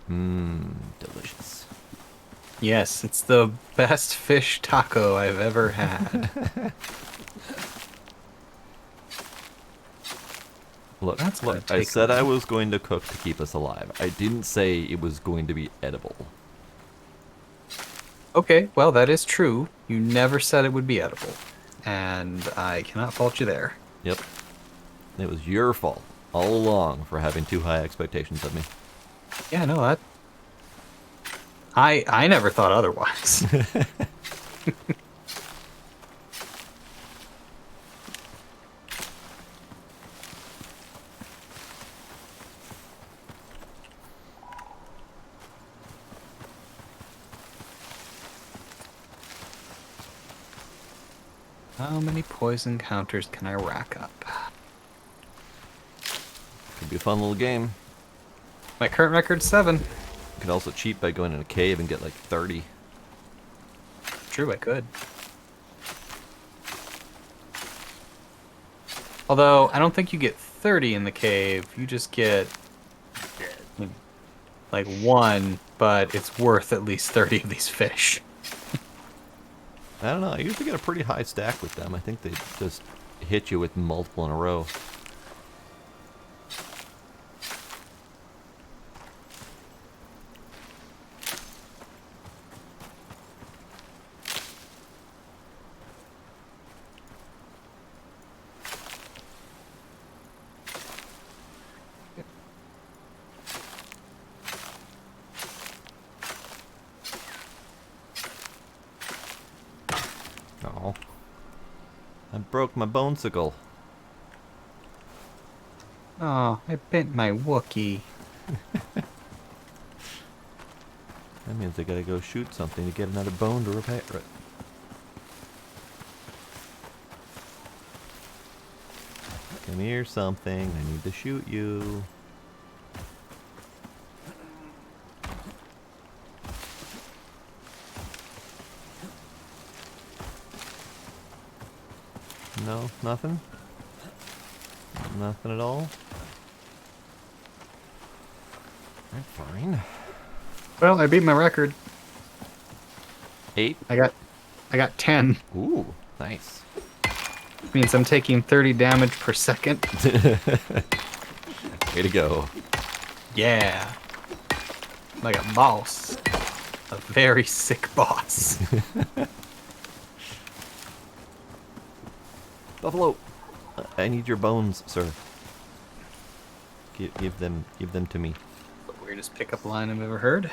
Delicious. Yes, it's the best fish taco I've ever had. Look, That's gonna I take said a I while. was going to cook to keep us alive. I didn't say it was going to be edible. Okay, well, that is true. You never said it would be edible. And I cannot fault you there. Yep. It was your fault all along for having too high expectations of me. Yeah, no, that... I never thought otherwise. How many poison counters can I rack up? Could be a fun little game. My current record's 7. You could also cheat by going in a cave and get like 30. True, I could. Although, I don't think you get 30 in the cave. You just get like 1, but it's worth at least 30 of these fish. I don't know. I usually get a pretty high stack with them. I think they just hit you with multiple in a row. Oh. I broke my bonesicle. Oh, I bent my Wookie. That means I gotta go shoot something to get another bone to repair it. Come here, something. I need to shoot you. No, nothing? Nothing at all? Alright, fine. Well, I beat my record. 8? I got 10. Ooh, nice. Means I'm taking 30 damage per second. Way to go. Yeah. Like a boss. A very sick boss. Buffalo, I need your bones, sir. Give them to me. The weirdest pickup line I've ever heard.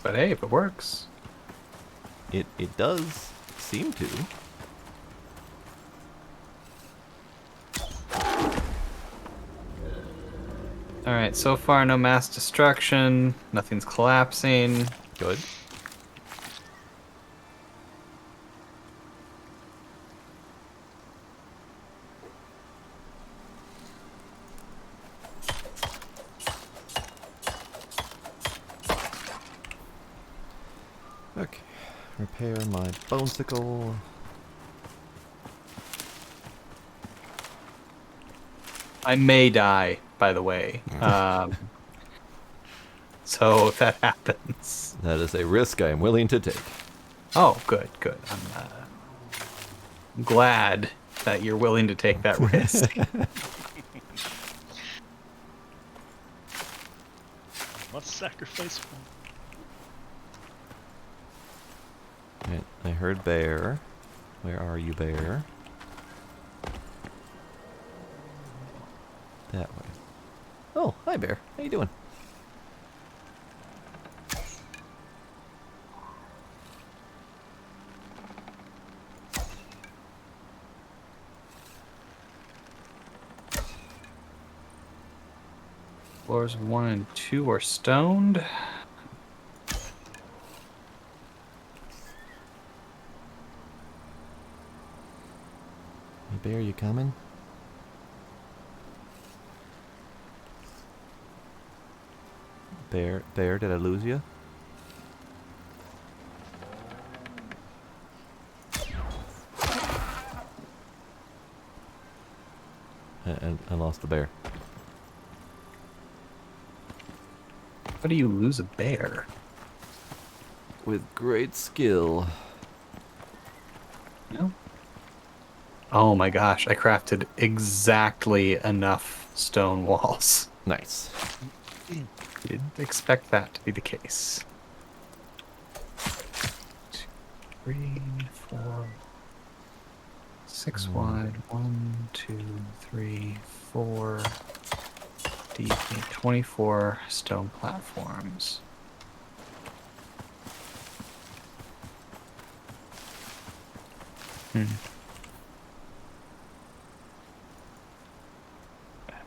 But hey, if it works. It does seem to. Alright, so far no mass destruction. Nothing's collapsing. Good. Okay. Repair my bonesicle. I may die, by the way. So if that happens. That is a risk I am willing to take. Oh, good, good. I'm glad that you're willing to take that risk. Let's sacrifice one. Right, I heard bear. Where are you, bear? That way. Oh, hi, bear. How you doing? Floors 1 and 2 are stoned. Hey, bear, you coming? Bear, did I lose you? I lost the bear. How do you lose a bear? With great skill. No. Oh my gosh, I crafted exactly enough stone walls. Nice. Didn't expect that to be the case. 2, 3, 4, 6 wide. 1, 2, 3, 4. Deep. 24 stone platforms.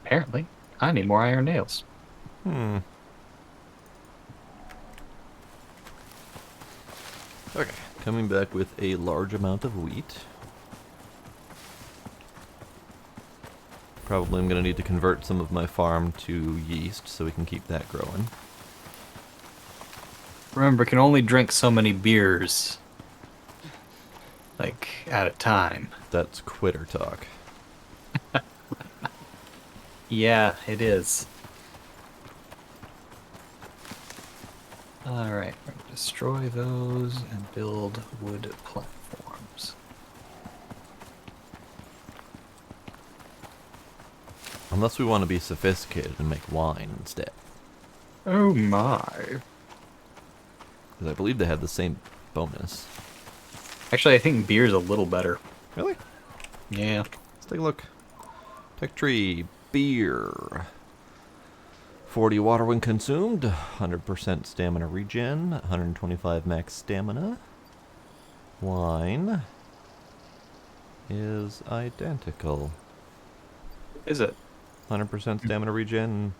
Apparently, I need more iron nails. Okay, coming back with a large amount of wheat. Probably I'm going to need to convert some of my farm to yeast so we can keep that growing. Remember, can only drink so many beers, like, at a time. That's quitter talk. Yeah, it is. Alright, we're gonna destroy those and build wood platforms. Unless we want to be sophisticated and make wine instead. Oh my. Because I believe they had the same bonus. Actually, I think beer's a little better. Really? Yeah. Let's take a look. Tech tree, beer. 40 water when consumed, 100% stamina regen, 125 max stamina. Wine is identical. Is it? 100% stamina regen, and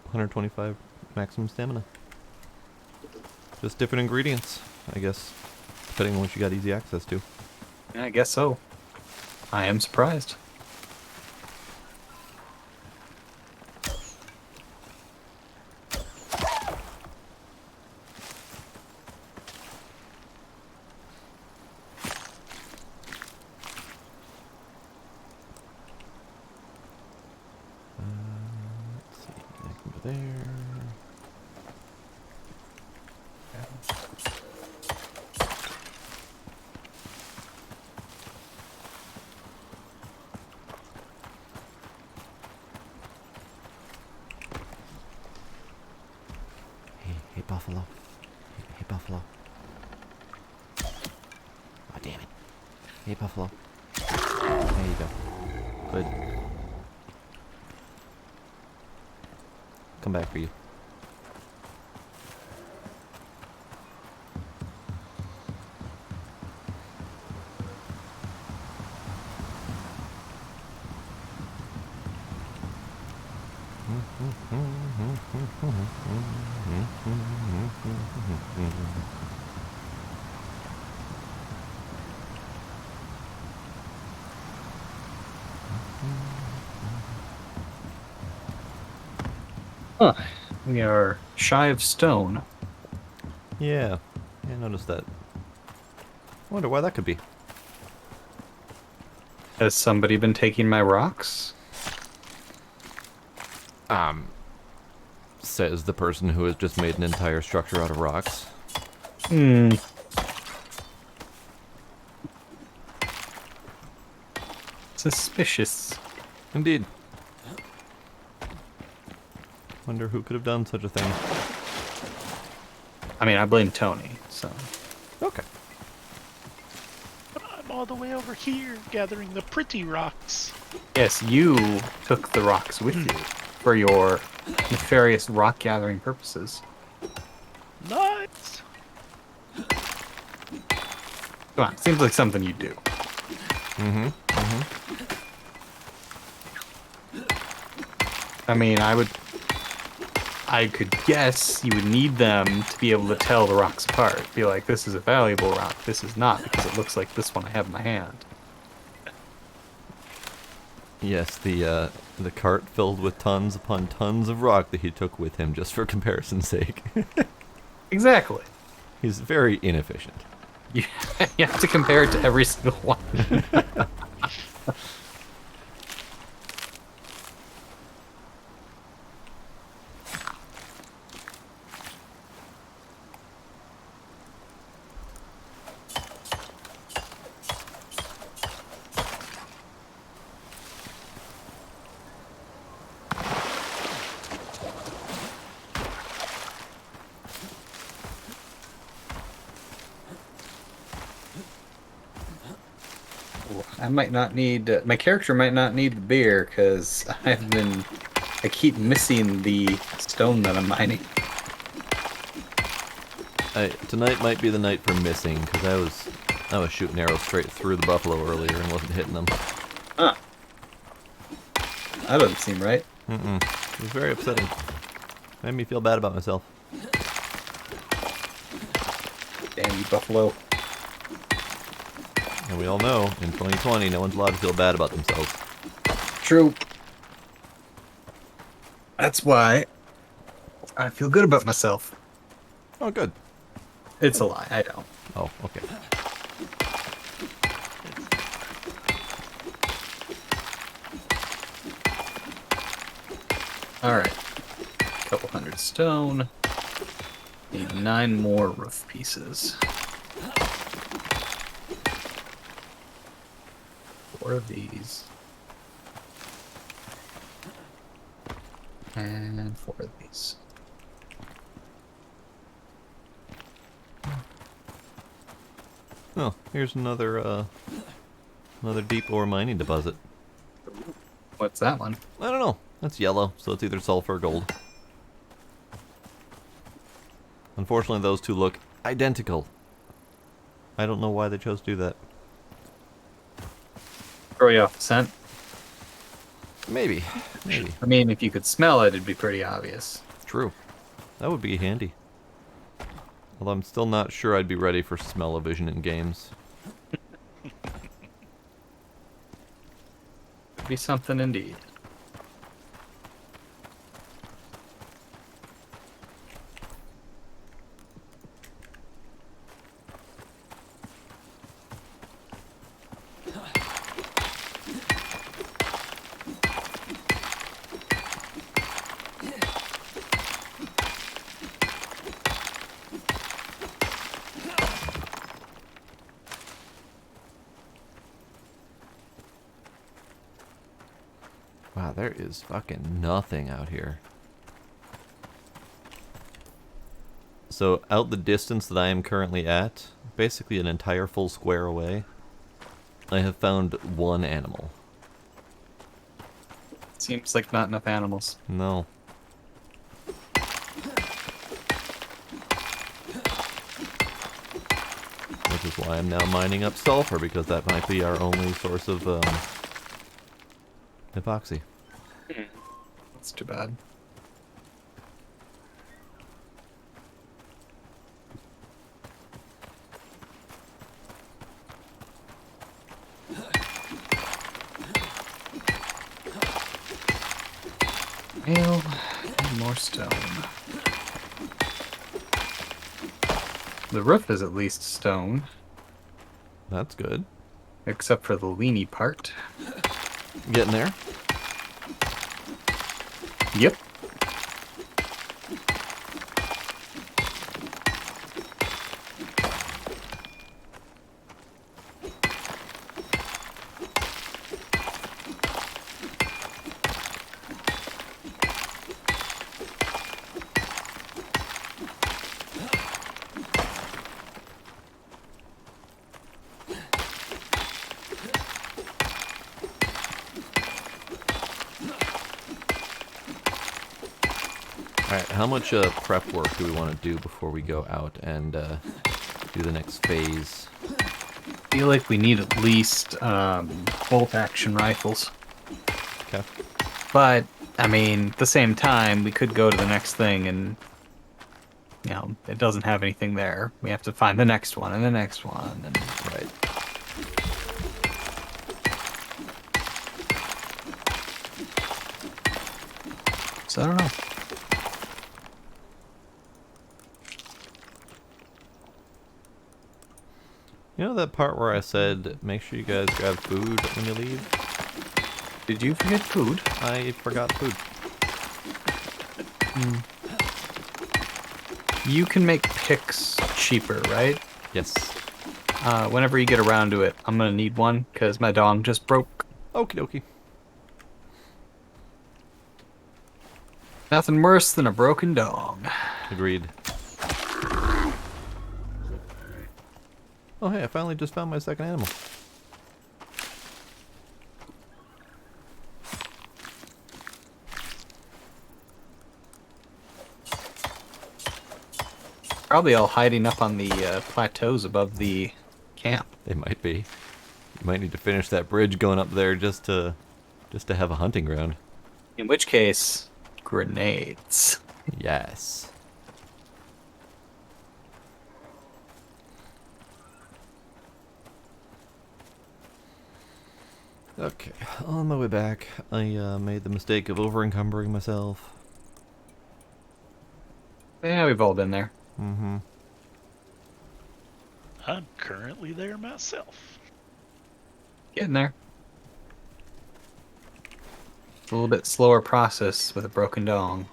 125 maximum stamina. Just different ingredients, I guess, depending on what you got easy access to. Yeah, I guess so. I am surprised. Let's see, I can go there. Hey, Buffalo. Hey, Buffalo. Oh, damn it. Hey, Buffalo. There you go. Good. Come back for you. Huh. We are shy of stone. Yeah, I noticed that. I wonder why that could be. Has somebody been taking my rocks? Says the person who has just made an entire structure out of rocks. Hmm. Suspicious. Indeed. Wonder who could have done such a thing. I mean, I blame Tony, so. Okay. But I'm all the way over here gathering the pretty rocks. Yes, you took the rocks with you for your nefarious rock gathering purposes. Nice. Come on, seems like something you do. I mean, I could guess you would need them to be able to tell the rocks apart. Be like, this is a valuable rock, this is not, because it looks like this one I have in my hand. Yes, the cart filled with tons upon tons of rock that he took with him just for comparison's sake. Exactly. He's very inefficient. You have to compare it to every single one. I might not need... my character might not need the beer, because I keep missing the stone that I'm mining. Tonight might be the night for missing, because I was shooting arrows straight through the buffalo earlier and wasn't hitting them. Huh. That doesn't seem right. It was very upsetting. Made me feel bad about myself. Damn you, buffalo. And we all know, in 2020, no one's allowed to feel bad about themselves. True. That's why I feel good about myself. Oh, good. It's a lie, I don't. Oh, okay. Alright. Couple hundred stone. Need 9 more roof pieces. 4 of these. And 4 of these. Oh, here's another deep ore mining deposit. What's that one? I don't know. That's yellow, so it's either sulfur or gold. Unfortunately, those two look identical. I don't know why they chose to do that. Throw you off the scent? Maybe. I mean, if you could smell it, it'd be pretty obvious. True. That would be handy. Although I'm still not sure I'd be ready for smell-o-vision in games. Be something indeed. Wow, there is fucking nothing out here. So, out the distance that I am currently at, basically an entire full square away, I have found one animal. Seems like not enough animals. No. Which is why I'm now mining up sulfur, because that might be our only source of epoxy. That's too bad. Ale and more stone. The roof is at least stone, That's good. except for the leany part. Getting there. Yep. Alright, how much prep work do we want to do before we go out and do the next phase? I feel like we need at least bolt action rifles. Okay. But, I mean, at the same time, we could go to the next thing and, you know, it doesn't have anything there. We have to find the next one and the next one. And... Right. So I don't know. You know that part where I said, make sure you guys grab food when you leave? Did you forget food? I forgot food. You can make picks cheaper, right? Yes. Whenever you get around to it, I'm gonna need one, because my dong just broke. Okie dokie. Nothing worse than a broken dong. Agreed. Oh hey, I finally just found my second animal. probably all hiding up on the plateaus above the camp. They might be. You might need to finish that bridge going up there just to have a hunting ground. In which case, grenades. Yes. Okay, on my way back, I made the mistake of over-encumbering myself. Yeah, we've all been there. Mm-hmm. I'm currently there myself. Getting there. It's a little bit slower process with a broken dong.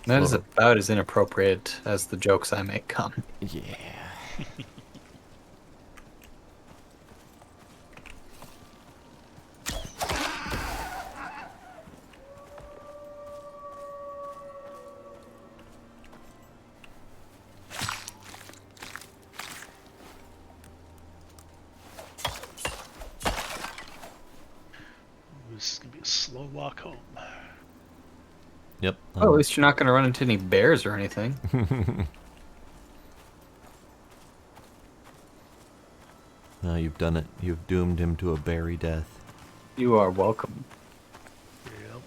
That is about as inappropriate as the jokes I make come. Yeah. This is gonna be a slow walk home. Yep. Well, at least you're not going to run into any bears or anything. No, you've done it. You've doomed him to a berry death. You are welcome. Yep.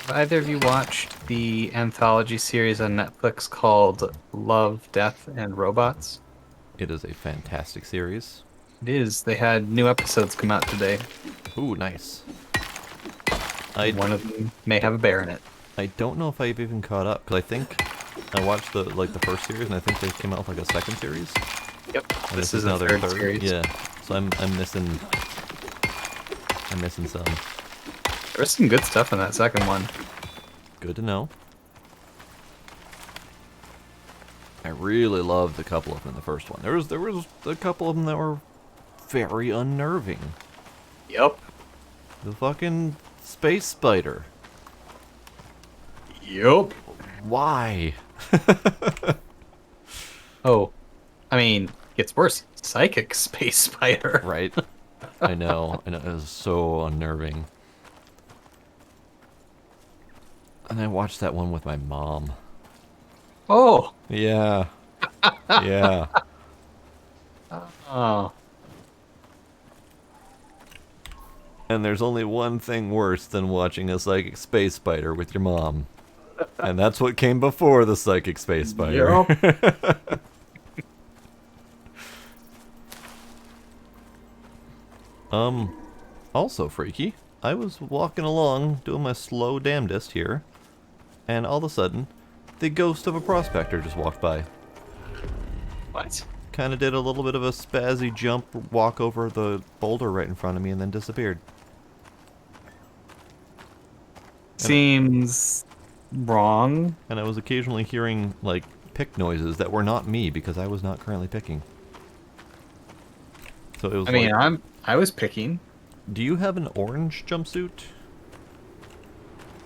Have either of you watched the anthology series on Netflix called Love, Death, and Robots? It is a fantastic series. It is. They had new episodes come out today. Ooh, nice. One of them may have a bear in it. I don't know if I've even caught up, because I think I watched the first series, and I think they came out with like a second series. Yep. And This is now the their third series. Yeah. So I'm missing some. There was some good stuff in that second one. Good to know. I really loved a couple of them in the first one. There was a couple of them that were very unnerving. Yep. The fucking space spider. Yep. Why? Oh, I mean, it's worse. Psychic space spider. Right. I know. It was so unnerving. And I watched that one with my mom. Oh. Yeah. Yeah. Oh. And there's only one thing worse than watching a psychic space spider with your mom. And that's what came before the psychic space spider. Yep. Also freaky. I was walking along doing my slow damnedest here, and all of a sudden, the ghost of a prospector just walked by. What? Kind of did a little bit of a spazzy jump, walk over the boulder right in front of me, and then disappeared. Seems wrong. And I was occasionally hearing, like, pick noises that were not me, because I was not currently picking. So it was I mean, I was picking. Do you have an orange jumpsuit?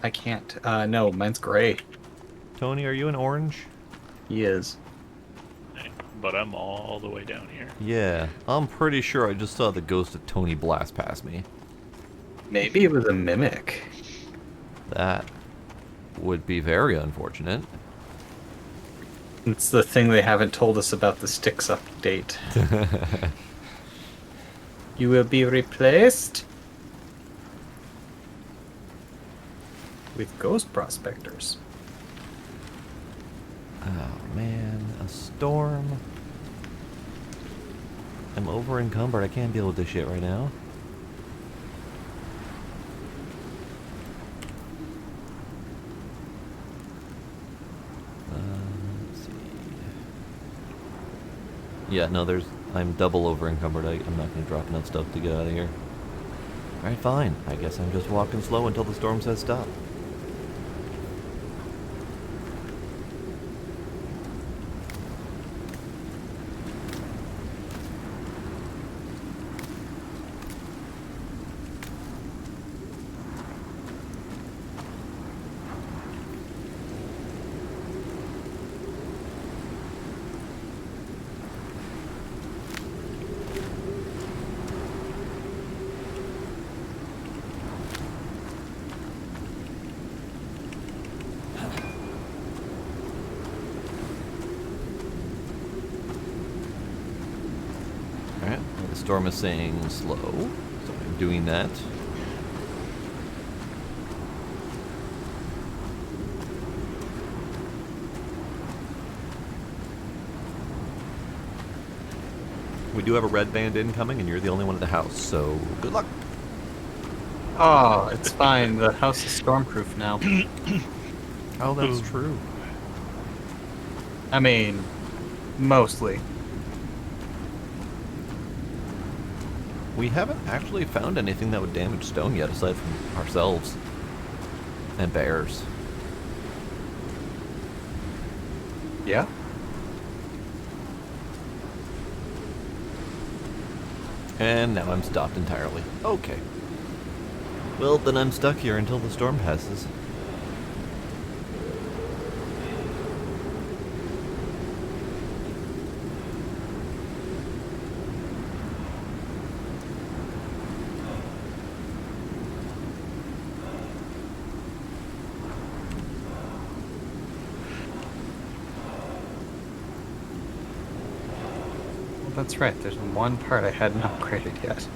I can't. No, mine's gray. Tony, are you an orange? He is. But I'm all the way down here. Yeah, I'm pretty sure I just saw the ghost of Tony blast past me. Maybe it was a mimic. That would be very unfortunate. It's the thing they haven't told us about the Styx update. You will be replaced with ghost prospectors. Oh man, a storm. I'm over encumbered. I can't deal with this shit right now. Let's see. Yeah, no, I'm double over encumbered. I'm not going to drop enough stuff to get out of here. Alright, fine. I guess I'm just walking slow until the storm says stop. storm is saying slow, so I'm doing that. We do have a red band incoming, and you're the only one at the house, so good luck. Oh, it's fine. The house is stormproof now. Oh, that's true. I mean, mostly. We haven't actually found anything that would damage stone yet, aside from ourselves and bears. Yeah? And now I'm stopped entirely. Okay. Well, then I'm stuck here until the storm passes. That's right, there's one part I hadn't upgraded yet.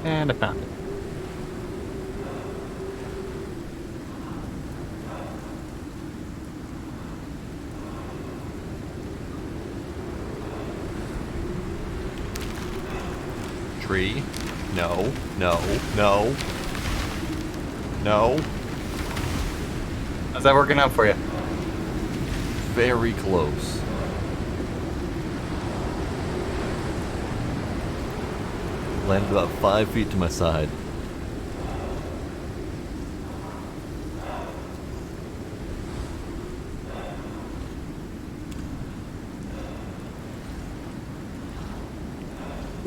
And I found it. Tree. No, no, no. No. How's that working out for you? Very close. Landed about 5 feet to my side.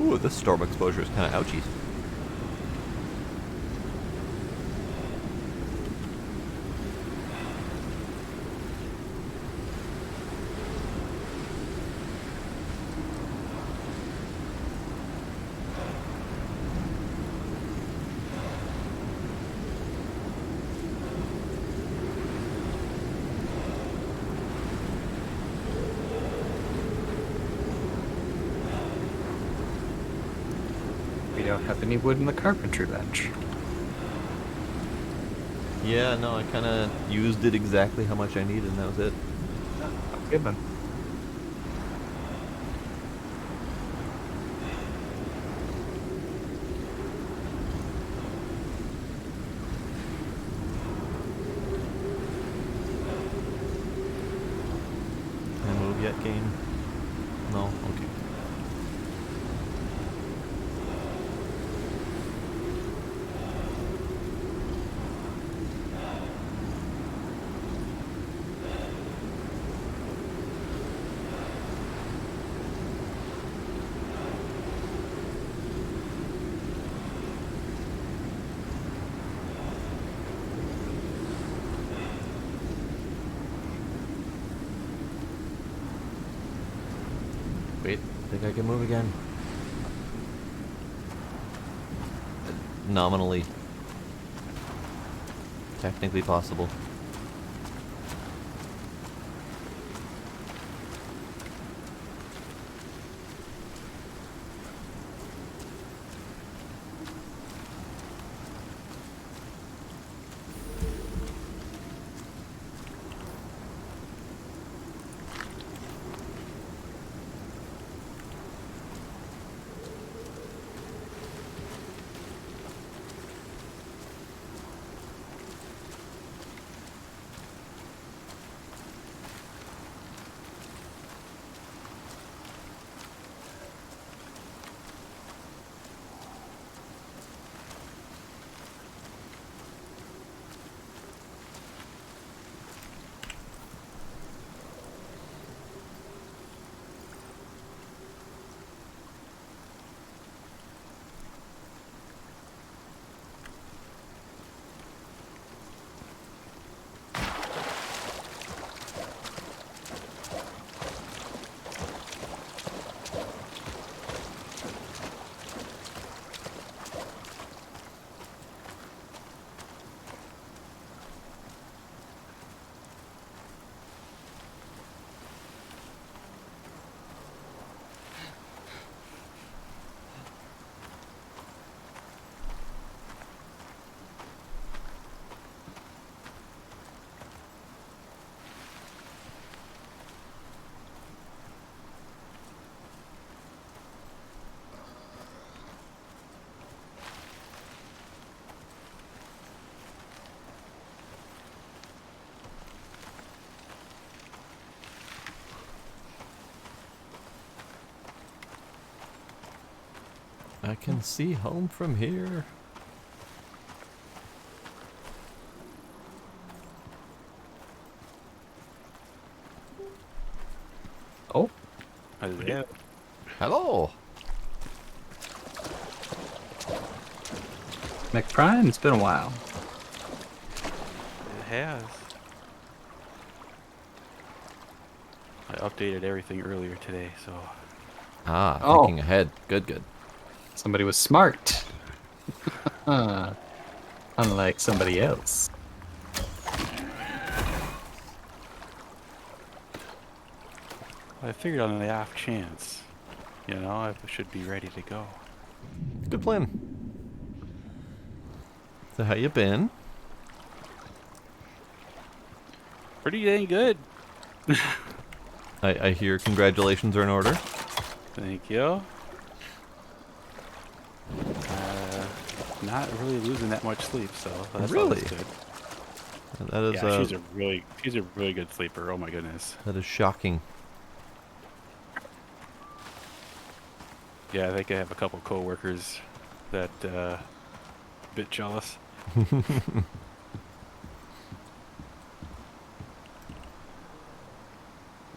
Ooh, this storm exposure is kind of ouchy. We don't have any wood in the carpentry bench. Yeah, no, I kind of used it exactly how much I needed, and that was it. Good then. Can I move yet, game? No? Okay. Wait, I think I can move again. Nominally. Technically possible. I can see home from here. Oh, Yeah. Hello. McPrime, it's been a while. It has. I updated everything earlier today, so Ah, Oh. thinking ahead. Good, good. Somebody was smart. Unlike somebody else. I figured on the off chance, I should be ready to go. Good plan. So how you been? Pretty dang good. I hear congratulations are in order. Thank you. Not really losing that much sleep, so that's Really? always good. That is Yeah, she's a really good sleeper. Oh my goodness. that is shocking. Yeah, I think I have a couple coworkers that a bit jealous.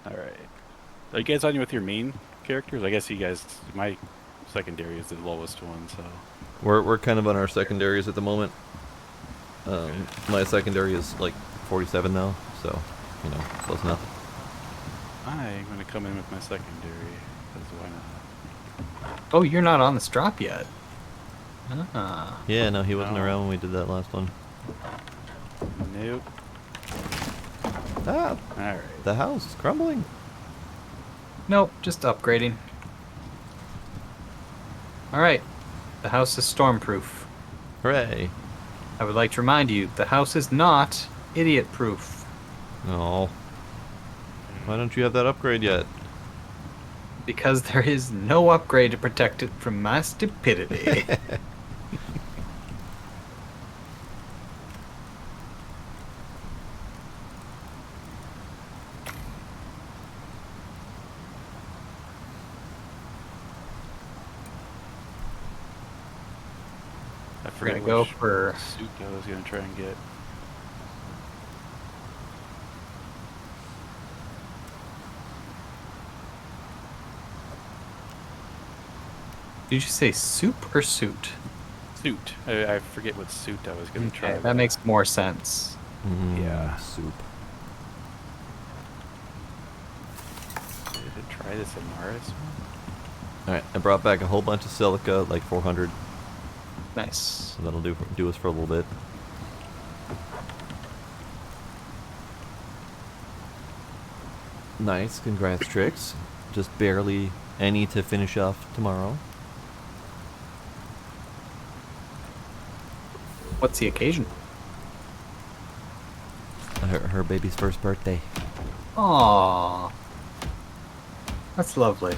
All right. Are you guys on with your main characters? I guess my secondary is the lowest one, so. We're kind of on our secondaries at the moment. My secondary is like 47 now, so close enough. I'm gonna come in with my secondary, because why not? Oh, you're not on this drop yet. Ah. Yeah, no, he wasn't No. around when we did that last one. Nope. Ah, All right. the house is crumbling. Nope, just upgrading. Alright, the house is stormproof. Hooray! I would like to remind you, the house is not idiot-proof. Oh, why don't you have that upgrade yet? Because there is no upgrade to protect it from my stupidity. I We're gonna forget go which for... suit I was gonna try and get. Did you say soup or suit? Suit. I forget what suit I was gonna try. Okay, that makes more sense. Yeah. Soup. Did I try this in Mars? Alright, I brought back a whole bunch of silica, like 400. Nice. So that'll do us for a little bit. Nice, congrats, Trix. Just barely any to finish off tomorrow. What's the occasion? Her baby's first birthday. Aww. That's lovely.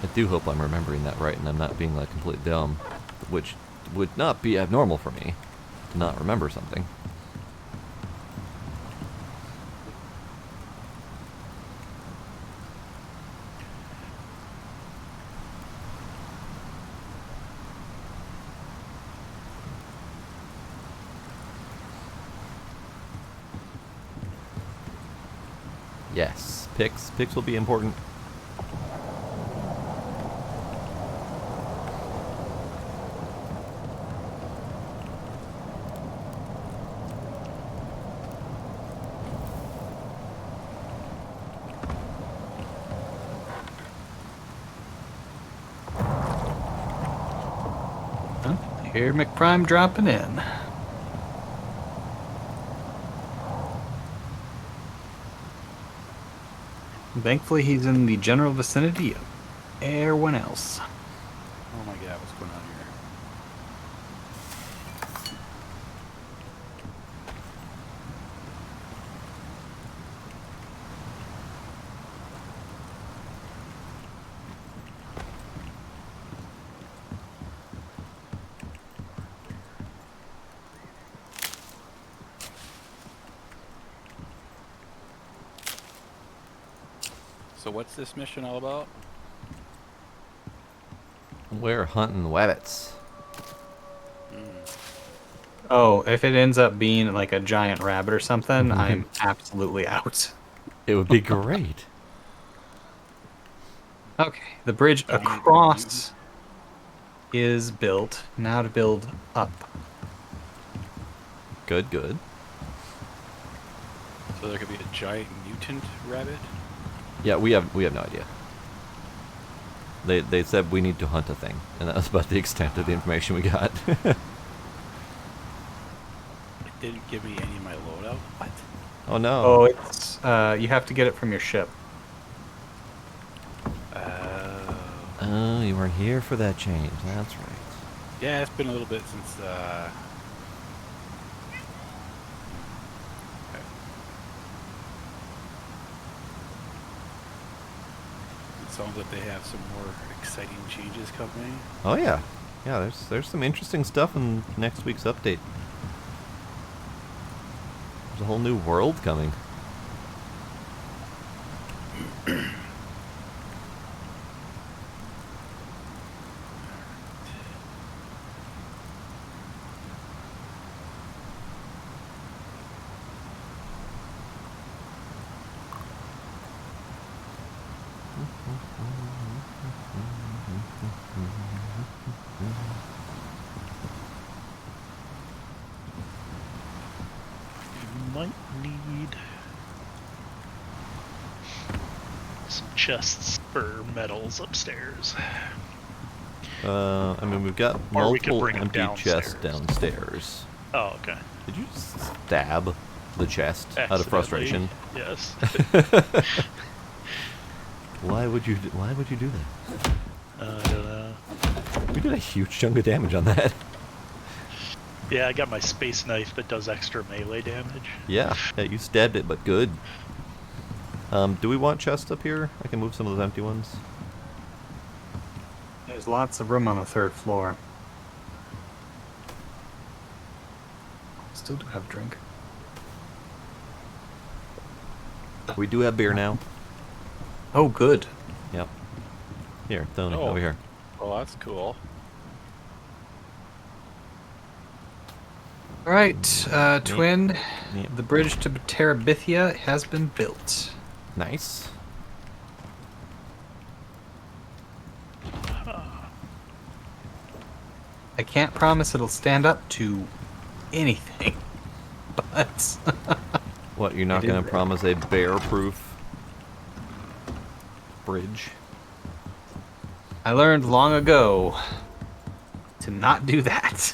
I do hope I'm remembering that right and I'm not being like completely dumb, which would not be abnormal for me to not remember something. Yes, picks. Picks will be important. Here McPrime dropping in. Thankfully he's in the general vicinity of everyone else. Oh my god, what's going on here? So what's this mission all about? We're hunting rabbits. Oh, if it ends up being like a giant rabbit or something, I'm absolutely out. It would be great. Okay, the bridge Can you- across is built. Now to build up. Good, good. So there could be a giant mutant rabbit? Yeah, we have no idea. They said we need to hunt a thing, and that was about the extent of the information we got. It didn't give me any of my loadout. What? Oh no. Oh, it's you have to get it from your ship. Oh, you weren't here for that change. That's right. Yeah, it's been a little bit since. It sounds like they have some more exciting changes coming. Oh yeah, yeah. There's some interesting stuff in next week's update. There's a whole new world coming. You might need some chests for metals upstairs. I mean, we've got Or we could multiple bring 'em empty chests downstairs. downstairs. Oh, okay. Did you stab the chest out of frustration? Yes. Why would you do that? I don't know. We did a huge chunk of damage on that. Yeah, I got my space knife that does extra melee damage. Yeah, you stabbed it, but good. Do we want chests up here? I can move some of those empty ones. There's lots of room on the 3rd floor. Still do have a drink. We do have beer now. Oh, good. Yep. Here, Tony, Oh. over here. Oh, that's cool. All right, Twin. Yep. The bridge to Terabithia has been built. Nice. I can't promise it'll stand up to anything, but What, you're not It going is to there. promise a bear-proof bridge? I learned long ago to not do that.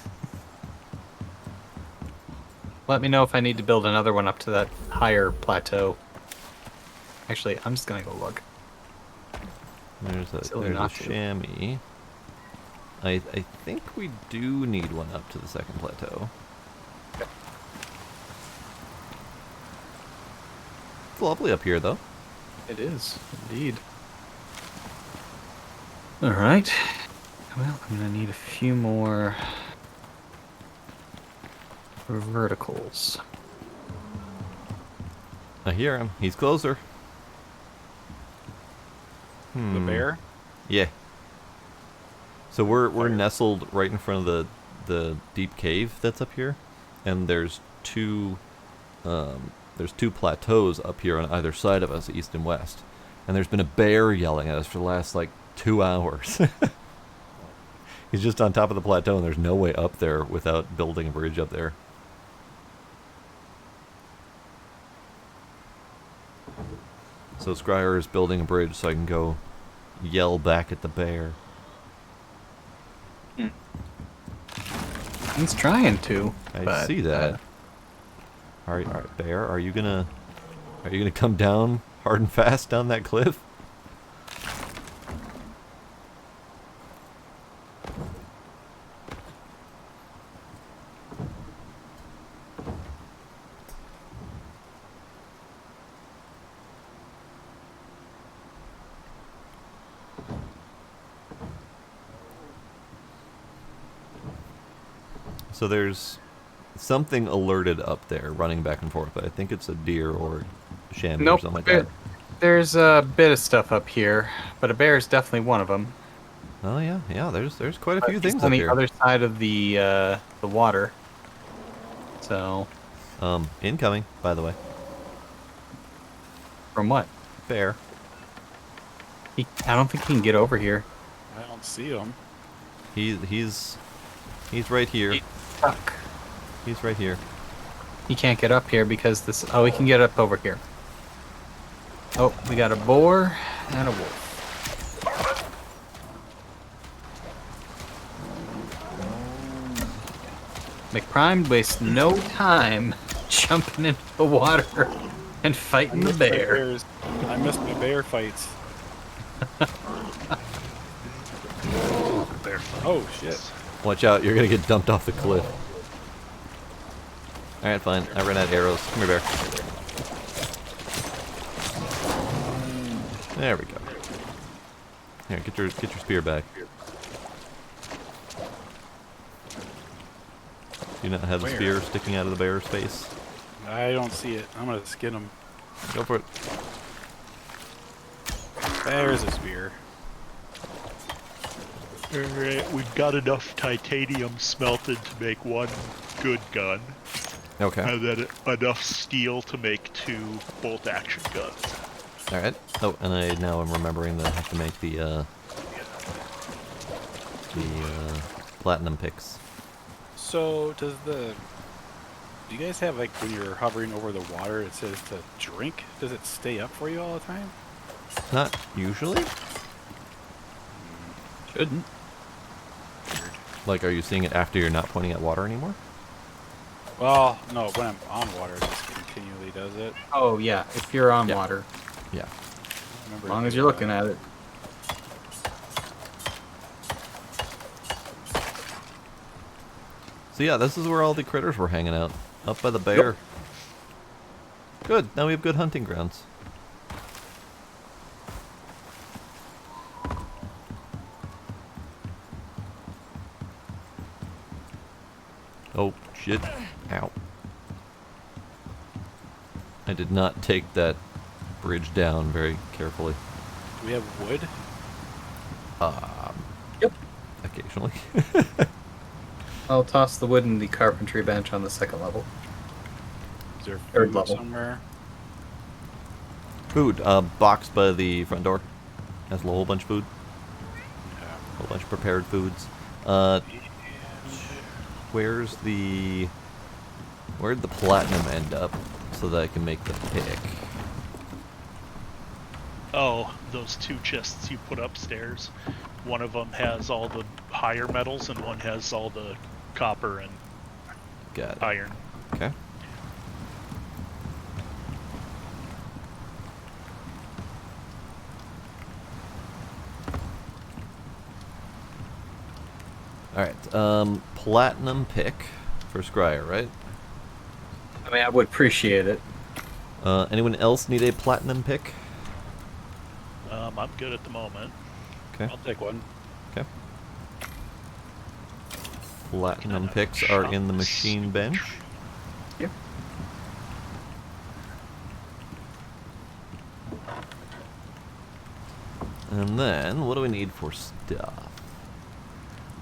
Let me know if I need to build another one up to that higher plateau. Actually, I'm just gonna go look. There's a, Silly there's a not to. chamois. I think we do need one up to the 2nd plateau. It's lovely up here, though. It is, indeed. Alright. Well, I'm gonna need a few more verticals. I hear him. He's closer. The bear? Yeah. So we're Fire. nestled right in front of the deep cave that's up here, and there's two plateaus up here on either side of us, east and west. And there's been a bear yelling at us for the last like 2 hours. He's just on top of the plateau, and there's no way up there without building a bridge up there. So Scryer is building a bridge so I can go yell back at the bear. He's trying to. I but, see that. All right, bear, are you gonna come down hard and fast down that cliff? So there's something alerted up there running back and forth, but I think it's a deer or a chamois or Nope. something like that. There's a bit of stuff up here, but a bear is definitely one of them. Oh yeah, yeah. There's quite a few He's things on up the here. other side of the water. So, Incoming, by the way. from what? Bear. I don't think he can get over here. I don't see him. He's right here. He's stuck. He's right here. He can't get up here because this. Oh, he can get up over here. Oh, we got a boar and a wolf. McPrime wastes no time jumping into the water and fighting the bear. I missed my bear fights. Bear fight. Oh shit! Watch out, you're gonna get dumped off the cliff. Alright, fine. I ran out of arrows. Come here, bear. There we go. Here, get your spear back. Do you not have the Where? spear sticking out of the bear's face? I don't see it. I'm gonna skin him. Go for it. There's a spear. Alright, we've got enough titanium smelted to make one good gun, Okay. and then enough steel to make 2 bolt-action guns. Alright. Oh, and now I'm remembering that I have to make the platinum picks. So do you guys have, like, when you're hovering over the water, it says to drink? Does it stay up for you all the time? Not usually. Shouldn't. Weird. Like, are you seeing it after you're not pointing at water anymore? Well, no, when I'm on water, it just continually does it. Oh yeah, if you're on Yeah. water, Yeah. as long as you're looking at it. So yeah, this is where all the critters were hanging out. Up by the bear. Good, now we have good hunting grounds. Oh, shit. Ow. I did not take that bridge down very carefully. Do we have wood? Yep. Occasionally. I'll toss the wood in the carpentry bench on the second level. Is there Third food level. somewhere? Food, box by the front door. Has a whole bunch of food. Yeah. A whole bunch of prepared foods. Where'd the platinum end up so that I can make the pick? Oh, those 2 chests you put upstairs. One of them has all the higher metals, and one has all the copper and Got it. iron. Okay. Alright, platinum pick for Scryer, right? I mean, I would appreciate it. Anyone else need a platinum pick? I'm good at the moment. Okay. I'll take one. Okay. Platinum picks are in the machine bench. Yep. And then, what do we need for stuff?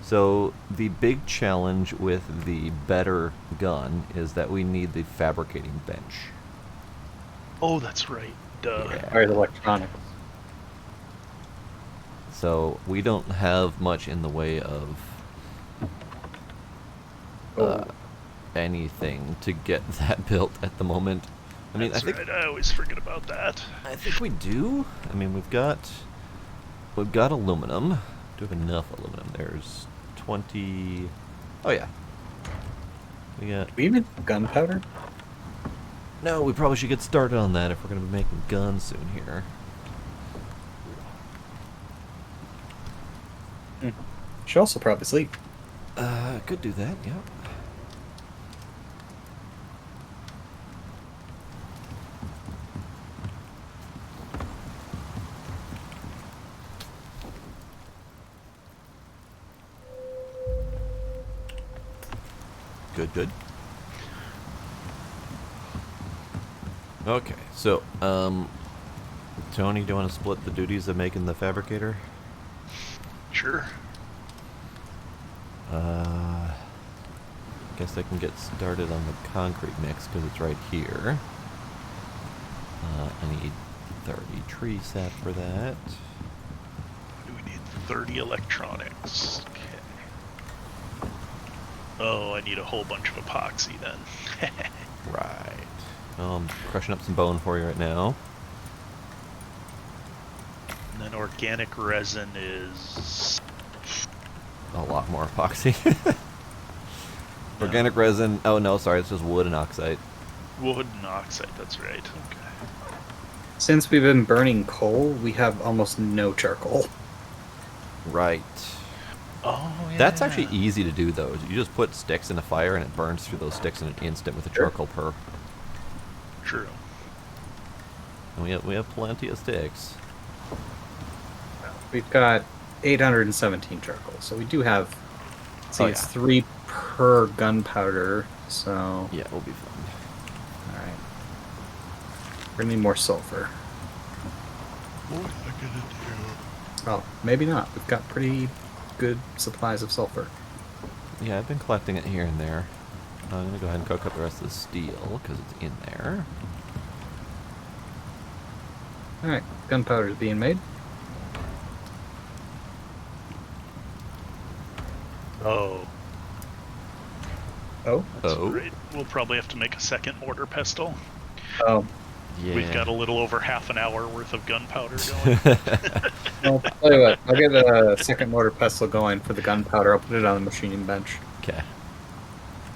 So, the big challenge with the better gun is that we need the fabricating bench. Oh, that's right. Duh. Yeah. Or the electronics. So, we don't have much in the way of anything to get that built at the moment. I mean, That's I think right. I always forget about that. I think we do. I mean, we've got aluminum. Do we have enough aluminum? There's 20. Oh yeah. We got. Do we even have gunpowder? No, we probably should get started on that if we're going to be making guns soon here. Should also probably sleep. Could do that. Yeah. Good. Okay, so, Tony, do you want to split the duties of making the fabricator? Sure. Guess I can get started on the concrete mix because it's right here. I need 30 tree sap for that. Do we need 30 electronics? Okay. Oh, I need a whole bunch of epoxy then. Right. I'm crushing up some bone for you right now. And then organic resin is... A lot more epoxy. Organic resin. Oh no, sorry, it's just wood and oxide. Wood and oxide, that's right. Okay. Since we've been burning coal, we have almost no charcoal. Right. Oh, yeah. That's actually easy to do though. You just put sticks in a fire and it burns through those sticks in an instant with a charcoal purr. True. And we have plenty of sticks. We've got 817 charcoal, so we do have. See, it's 3 per gunpowder, so. Yeah, we'll be fine. All right. We're gonna need more sulfur. What am I gonna do? Well, maybe not. We've got pretty good supplies of sulfur. Yeah, I've been collecting it here and there. I'm gonna go ahead and cook up the rest of the steel because it's in there. All right, gunpowder is being made. Oh. Oh. That's right. We'll probably have to make a second mortar pestle. Oh. Yeah. We've got a little over half an hour worth of gunpowder going. Well, I'll tell you what. I'll get a second mortar pestle going for the gunpowder. I'll put it on the machining bench. Okay.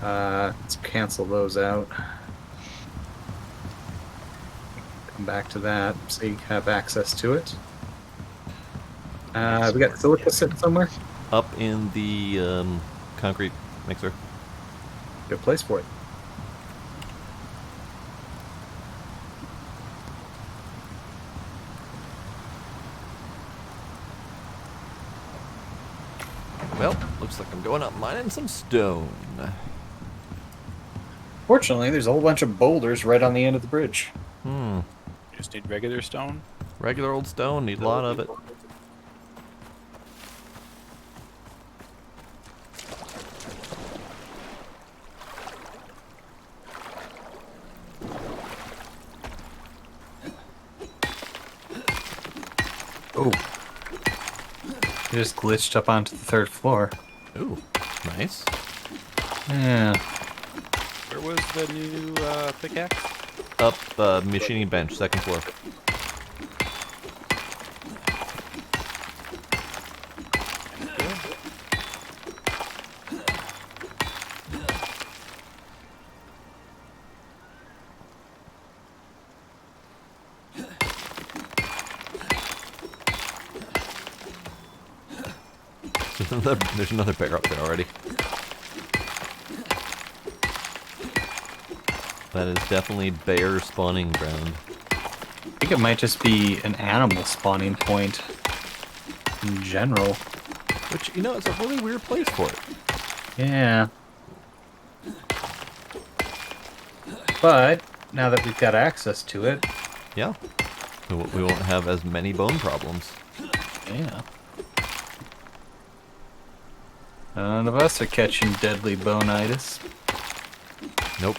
Let's cancel those out. Come back to that so you have access to it. We got silica sitting somewhere. Up in the concrete mixer. Good place for it. Well, looks like I'm going up mining some stone. Fortunately, there's a whole bunch of boulders right on the end of the bridge. You just need regular stone? Regular old stone, need a lot of it. Oh. You just glitched up onto the 3rd floor. Ooh, nice. Yeah. Where was the new pickaxe? Up machining bench, 2nd floor. There's another bear up there already. That is definitely bear spawning ground. I think it might just be an animal spawning point in general. Which, you know, it's a really weird place for it. Yeah. But now that we've got access to it. Yeah. We won't have as many bone problems. Yeah. None of us are catching deadly bonitis. Nope.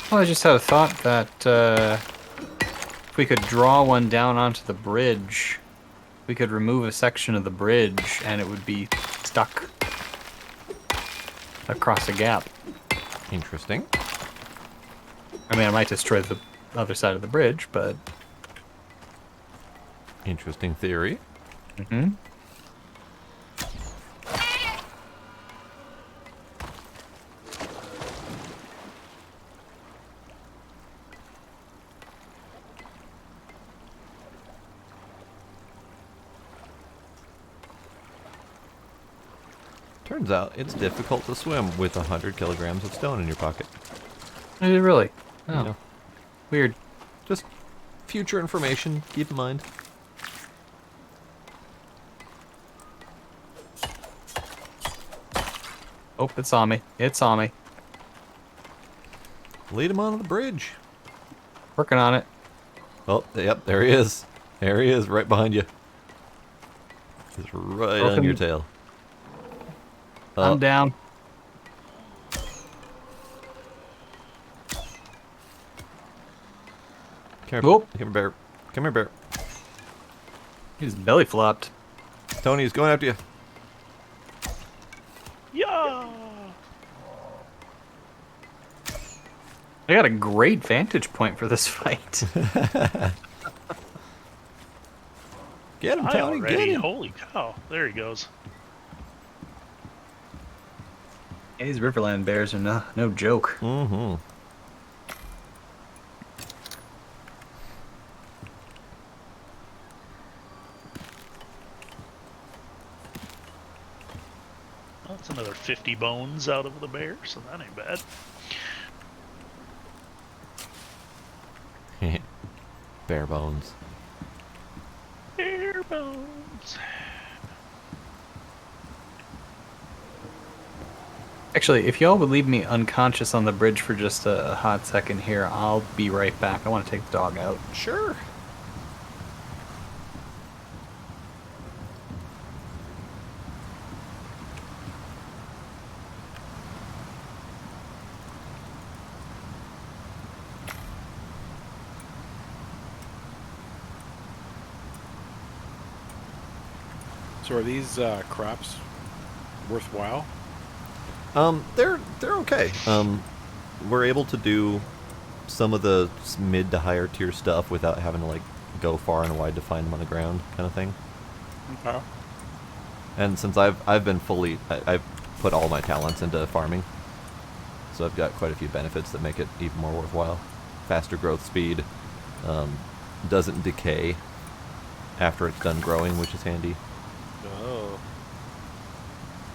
Well, I just had a thought that if we could draw one down onto the bridge, we could remove a section of the bridge and it would be stuck across a gap. Interesting. I mean, I might destroy the other side of the bridge, but... Interesting theory. Mm-hmm. Turns out it's difficult to swim with 100 kilograms of stone in your pocket. Is it really? Oh, Yeah. weird. Just future information, keep in mind. Oh, it's on me. It's on me. Lead him onto the bridge. Working on it. Oh, yep, there he is. There he is, right behind you. He's right on your tail. I'm down. Come here, Whoop. come here, bear. Come here, bear. He's belly flopped. Tony, he's going after you. Yeah. I got a great vantage point for this fight. Get him, I Tony, already. get him. Holy cow! There he goes. Yeah, these Riverland bears are no joke. Mm-hmm. Well, that's another 50 bones out of the bear, so that ain't bad. Bare bones. Bear bones. Actually, if y'all would leave me unconscious on the bridge for just a hot second here, I'll be right back. I want to take the dog out. Sure. So are these crops worthwhile? They're okay. We're able to do some of the mid to higher tier stuff without having to like go far and wide to find them on the ground, kind of thing. Okay. And since I've been fully, I've put all my talents into farming, so I've got quite a few benefits that make it even more worthwhile. Faster growth speed, doesn't decay after it's done growing, which is handy. Oh.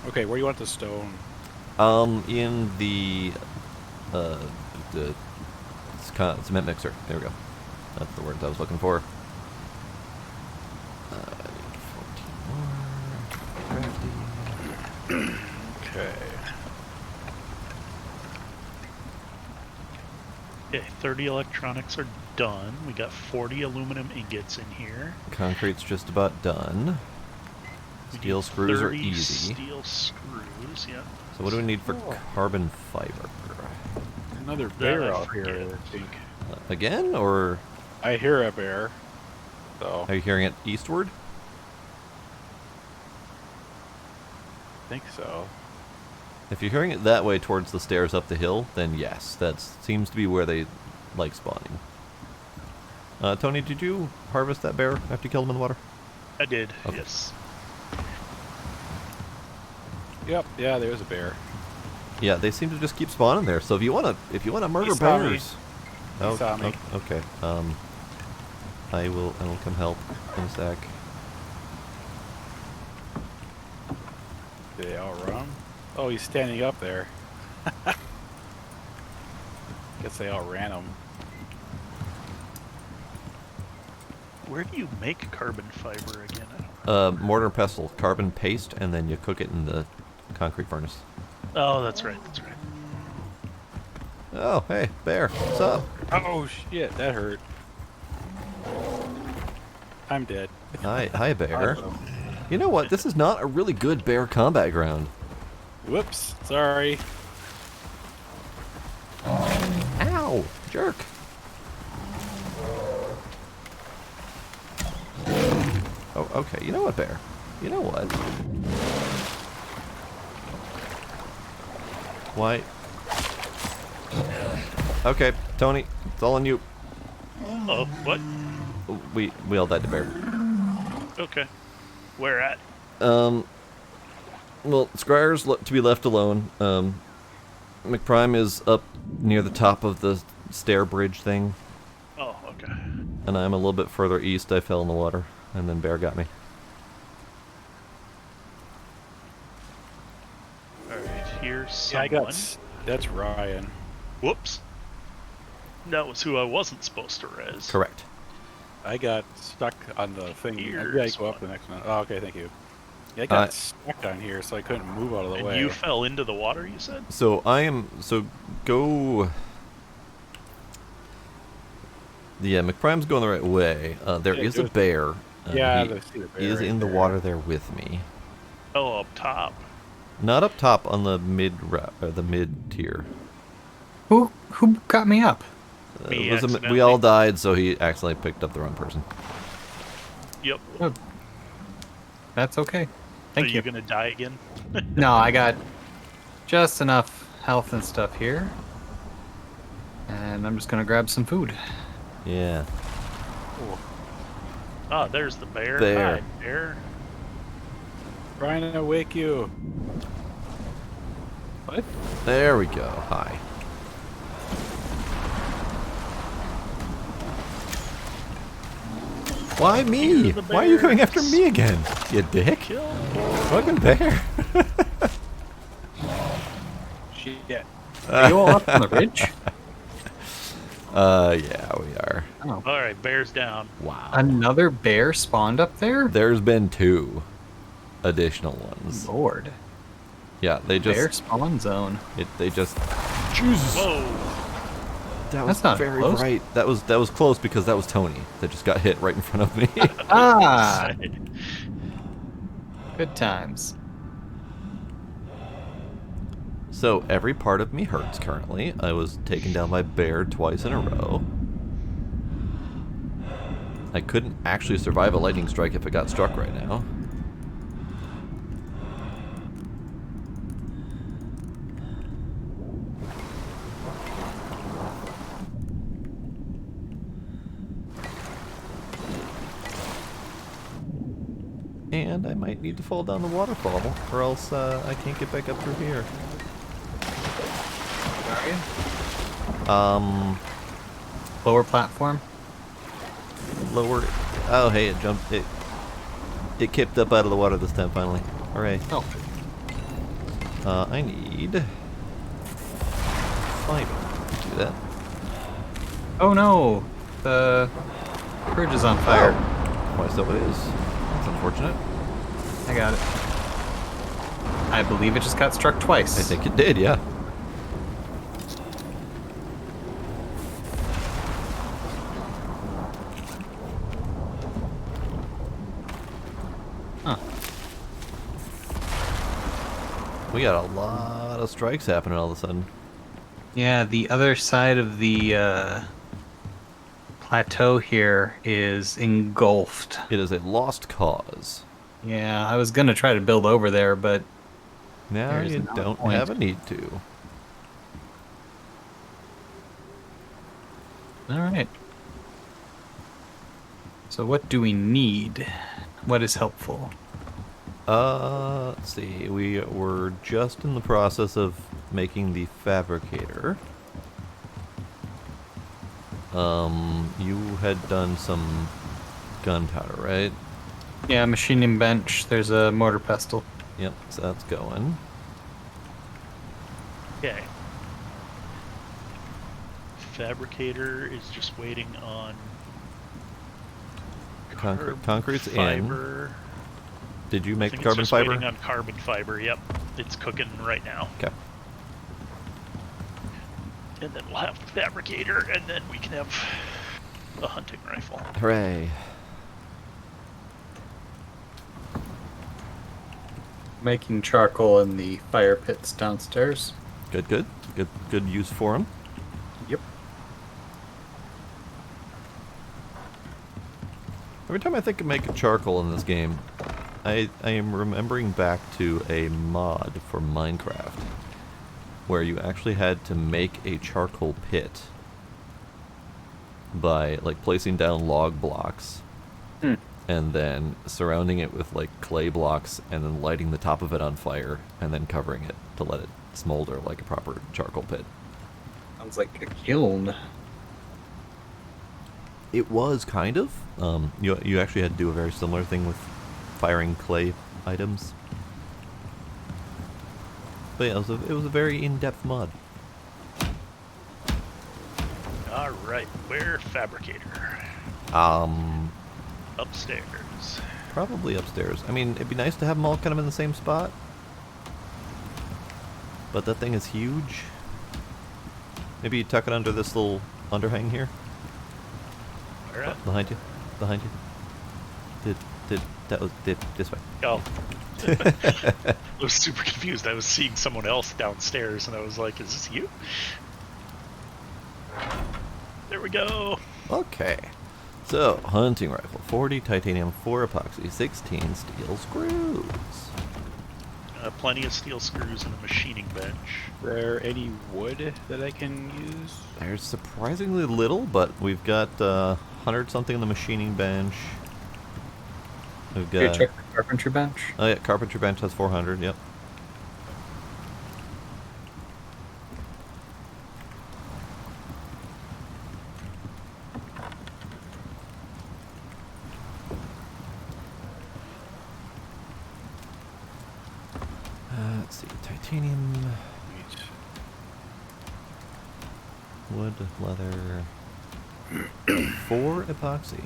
Okay, where do you want the stone? In the cement mixer. There we go. That's the words I was looking for. I need 14 more. Okay. Okay, 30 electronics are done. We got 40 aluminum ingots in here. Concrete's just about done. We Steel need screws are 30 easy. Steel screws, yeah. So what do we need for carbon fiber? Another bear I out forget. here, I think. Again, or I hear a bear. So, are you hearing it eastward? I think so. If you're hearing it that way towards the stairs up the hill, then yes, that seems to be where they like spawning. Tony, did you harvest that bear after you killed him in the water? I did, Okay. yes. Yep, yeah, there's a bear. Yeah, they seem to just keep spawning there. So if you wanna murder He saw me. bears, He saw me. okay. I will come help in a sec. Did they all run? Oh, he's standing up there. Guess they all ran him. Where do you make carbon fiber again? I don't Mortar and pestle, carbon paste, and then you cook it in the concrete furnace. Oh, that's right, that's right. Oh, hey, bear, what's up? Oh shit, that hurt. I'm dead. Hi, bear. You know what? This is not a really good bear combat ground. Whoops, sorry. Ow, jerk. Oh, okay. You know what, bear? You know what? Why? Okay, Tony, it's all on you. Oh, what? We all died to bear. Okay. Where at? Well, Scryer's to be left alone. McPrime is up near the top of the stair bridge thing, Oh, okay. and I'm a little bit further east. I fell in the water, and then bear got me. hear Yeah, someone. That's Ryan. Whoops. That was who I wasn't supposed to res. Correct. I got stuck on the thing. I Here's gotta go up one. the next one. Oh, okay, thank you. Yeah, I got stuck on here, so I couldn't move out of the And way. you fell into the water, you said? So go. Yeah, McPrime's going the right way. There Yeah, is a bear. yeah, He I see the bear is right in the there. water there with me. Oh, up top. Not up top on the mid tier. Who got me up? Me We accidentally. all died, so he accidentally picked up the wrong person. Yep. Oh, that's okay. Thank Are you. you gonna die again? No, I got just enough health and stuff here. And I'm just gonna grab some food. Yeah. Oh, there's the bear. Bear. Hi, bear. Trying to wake you. What? There we go. Hi. Why me? Here's the Why are you going after bears. me again? You dick. Kill. Fucking bear. Shit. Are you all up on the ridge? Yeah, we are. Oh. All right, bear's down. Wow. Another bear spawned up there? There's been 2 additional ones. Lord. Yeah, they Bear just spawn zone. they just Jesus. Whoa. That was That's not very close. bright. That was close because that was Tony that just got hit right in front of me. Ah! Good times. So every part of me hurts currently. I was taken down by bear twice in a row. I couldn't actually survive a lightning strike if it got struck right now. And I might need to fall down the waterfall, or else I can't get back up through here. Lower platform? Lower. Oh, hey, it jumped. It kicked up out of the water this time, finally. Hooray. Oh. I need fiber to do that. Oh no! The bridge is on fire. Why, so it is. That's unfortunate. I got it. I believe it just got struck twice. I think it did, yeah. Huh. We got a lot of strikes happening all of a sudden. Yeah, the other side of the plateau here is engulfed. It is a lost cause. Yeah, I was gonna try to build over there, but Now There's you no don't point. have a need to. alright. So what do we need? What is helpful? Let's see. We were just in the process of making the fabricator. You had done some gunpowder, right? Yeah, machining bench. There's a mortar pestle. Yep, so that's going. Okay. Fabricator is just waiting on Concrete's in. fiber. Did you I make think carbon it's just fiber? waiting on carbon fiber. Yep, it's cooking right now. Okay. And then we'll have the fabricator, and then we can have a hunting rifle. Hooray. Making charcoal in the fire pits downstairs. Good use for them. Yep. Every time I think of making charcoal in this game, I am remembering back to a mod for Minecraft where you actually had to make a charcoal pit by like placing down log blocks and then surrounding it with like clay blocks and then lighting the top of it on fire and then covering it to let it smolder like a proper charcoal pit. Sounds like a kiln. It was kind of. You actually had to do a very similar thing with firing clay items. But yeah, it was a very in-depth mod. All right, where fabricator? Upstairs. Probably upstairs. I mean, it'd be nice to have them all kind of in the same spot. But that thing is huge. Maybe you tuck it under this little underhang here. Where at? Behind you. Behind you. Did this way. Oh. I was super confused. I was seeing someone else downstairs, and I was like, is this you? There we go. Okay. So, hunting rifle. 40 titanium, 4 epoxy, 16 steel screws. Plenty of steel screws and a machining bench. Is there any wood that I can use? There's surprisingly little, but we've got 100 something on the machining bench. We've Here, got... check the carpentry bench. Oh yeah, carpentry bench has 400, yep. Let's see, titanium, wood, leather, 4 epoxy.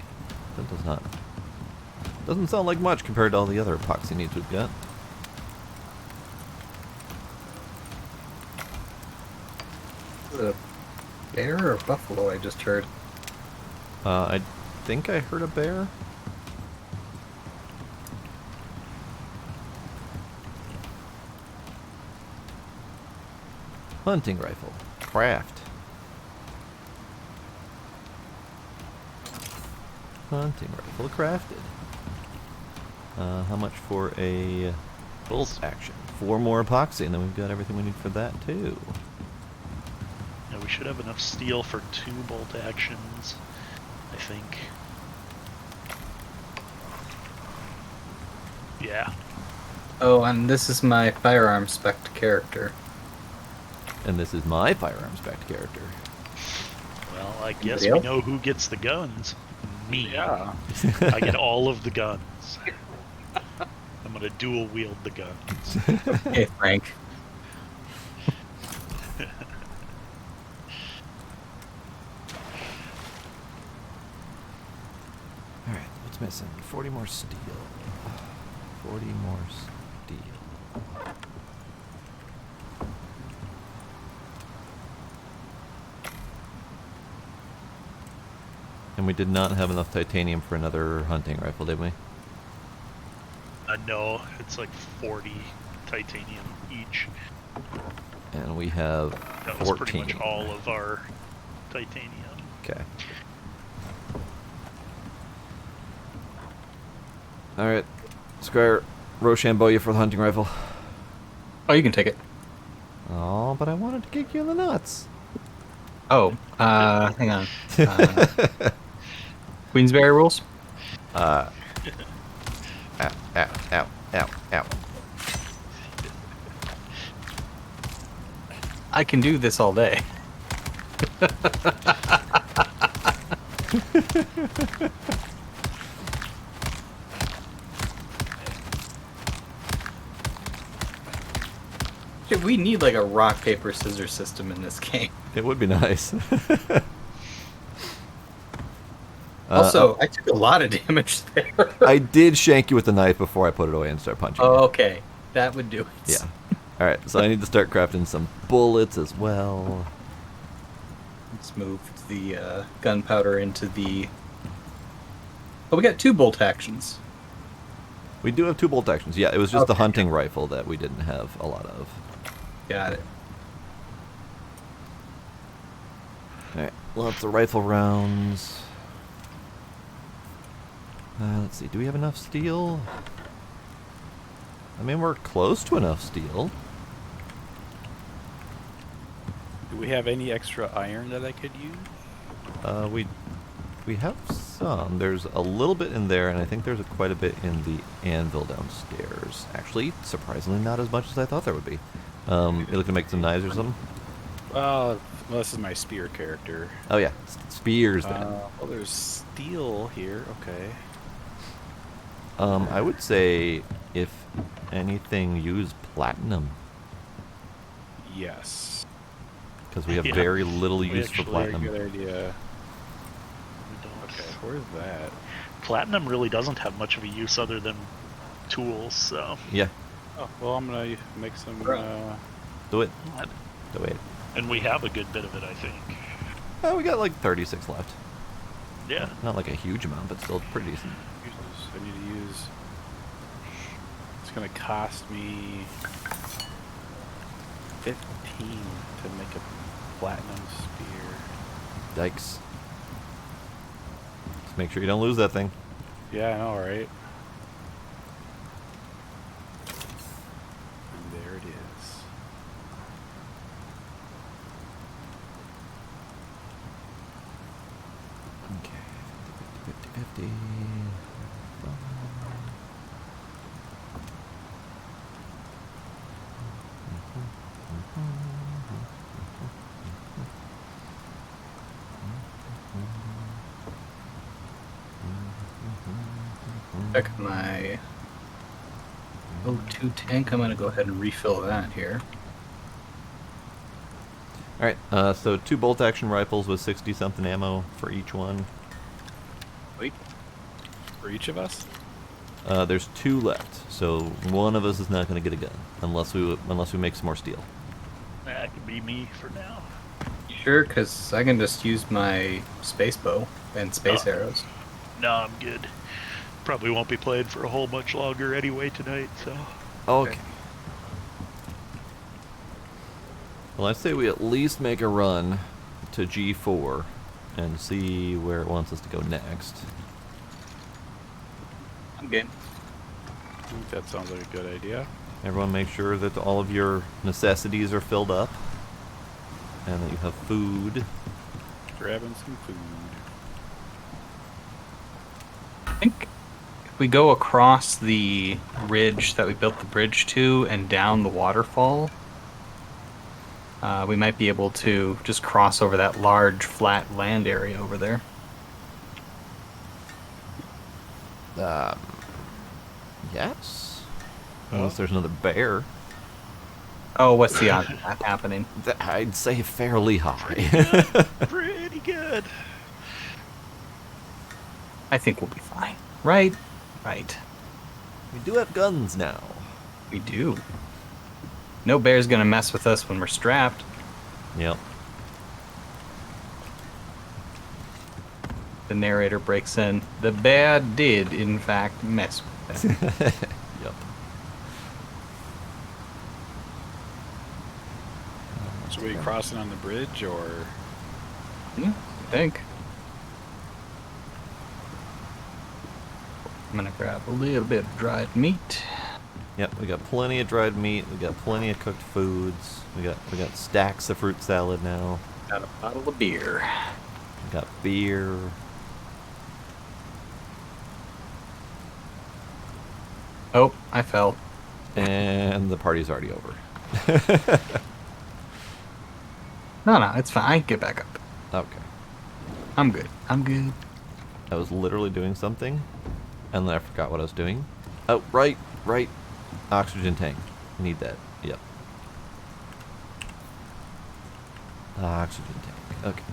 That doesn't sound like much compared to all the other epoxy needs we've got. A bear or buffalo I just heard? I think I heard a bear. Hunting rifle. Craft. Hunting rifle crafted. How much for a bolt action? 4 more epoxy, and then we've got everything we need for that too. Yeah, we should have enough steel for 2 bolt actions, I think. Yeah. Oh, and this is my firearm spec character. And this is my firearm spec character. Well, I guess Anybody we else? know who gets the guns. Me. Yeah. I get all of the guns. I'm gonna dual wield the guns. Hey, Frank. Alright, what's missing? 40 more steel. 40 more steel. And we did not have enough titanium for another hunting rifle, did we? No, it's like 40 titanium each. And we have That 14. was pretty much all of our titanium. Okay. Alright. Squire, Rochambeau you for the hunting rifle. Oh, you can take it. Oh, but I wanted to kick you in the nuts. Oh, hang on. Queensberry rules? Ow, ow, ow, ow, ow. I can do this all day. Dude, we need like a rock, paper, scissors system in this game. It would be nice. Also, I took a lot of damage there. I did shank you with the knife before I put it away and start punching you. Oh, okay. That would do it. Yeah. Alright, so I need to start crafting some bullets as well. Let's move the gunpowder into the... Oh, we got 2 bolt actions. We do have 2 bolt actions. Yeah, it was just the Okay. hunting rifle that we didn't have a lot of. Got it. Alright, lots of rifle rounds. Let's see, do we have enough steel? I mean, we're close to enough steel. Do we have any extra iron that I could use? We have some. There's a little bit in there, and I think there's quite a bit in the anvil downstairs. Actually, surprisingly, not as much as I thought there would be. You looking to make some knives or something? Well, this is my spear character. Oh yeah, spears then. Well, there's steel here. Okay. I would say, if anything, use platinum. Yes. Because we have Yeah. very little We use for actually- Very platinum. good idea. We don't. Okay, where's that? Platinum really doesn't have much of a use other than tools, so. Yeah, Oh, well, I'm gonna make some. do it. Do it. And we have a good bit of it, I think. Oh, we got like 36 left. Yeah. Not like a huge amount, but still pretty decent. I need to use. It's gonna cost me 15 to make a platinum spear. Yikes. Just make sure you don't lose that thing. Yeah, I know, right? And there it is. Okay. 50-50. Check my O2 tank. I'm gonna go ahead and refill that here. Alright, so 2 bolt action rifles with 60 something ammo for each one. Wait. For each of us? There's 2 left, so one of us is not going to get a gun unless we make some more steel. That could be me for now. Sure, because I can just use my space bow and space arrows. No, I'm good. Probably won't be playing for a whole bunch longer anyway tonight, so. Okay. Well, I say we at least make a run to G4 and see where it wants us to go next. I'm game. I think that sounds like a good idea. Everyone make sure that all of your necessities are filled up and that you have food. Grabbing some food. I think if we go across the ridge that we built the bridge to and down the waterfall, we might be able to just cross over that large flat land area over there. Yes. Unless there's another bear. Oh, what's the odds of that happening? I'd say fairly high. Pretty good. I think we'll be fine. Right? Right. We do have guns now. We do. No bear's gonna mess with us when we're strapped. Yep. The narrator breaks in. The bear did, in fact, mess with them. Yep. So we crossing on the bridge, or Yeah, I think. I'm gonna grab a little bit of dried meat. Yep, we got plenty of dried meat, we got plenty of cooked foods, we got stacks of fruit salad now. Got a bottle of beer. We got beer. Oh, I fell. And the party's already over. No, it's fine. I can get back up. Okay. I'm good. I'm good. I was literally doing something, and then I forgot what I was doing. Oh, right. Oxygen tank. I need that. Yep. Oxygen tank. Okay.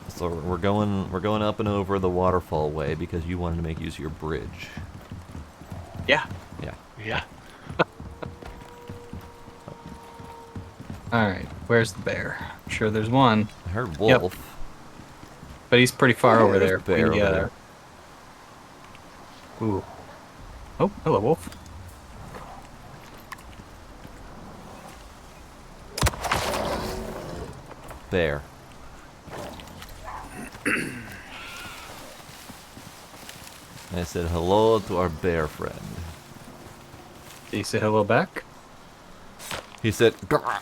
So we're going up and over the waterfall way because you wanted to make use of your bridge. Yeah. Yeah. Yeah. All right. Where's the bear? I'm sure there's one, I heard wolf. but he's pretty far Yeah, over there's there. a bear We can over get there. Ooh. Oh, hello, wolf. Bear. I said hello to our bear friend. Did you say hello back? He said, I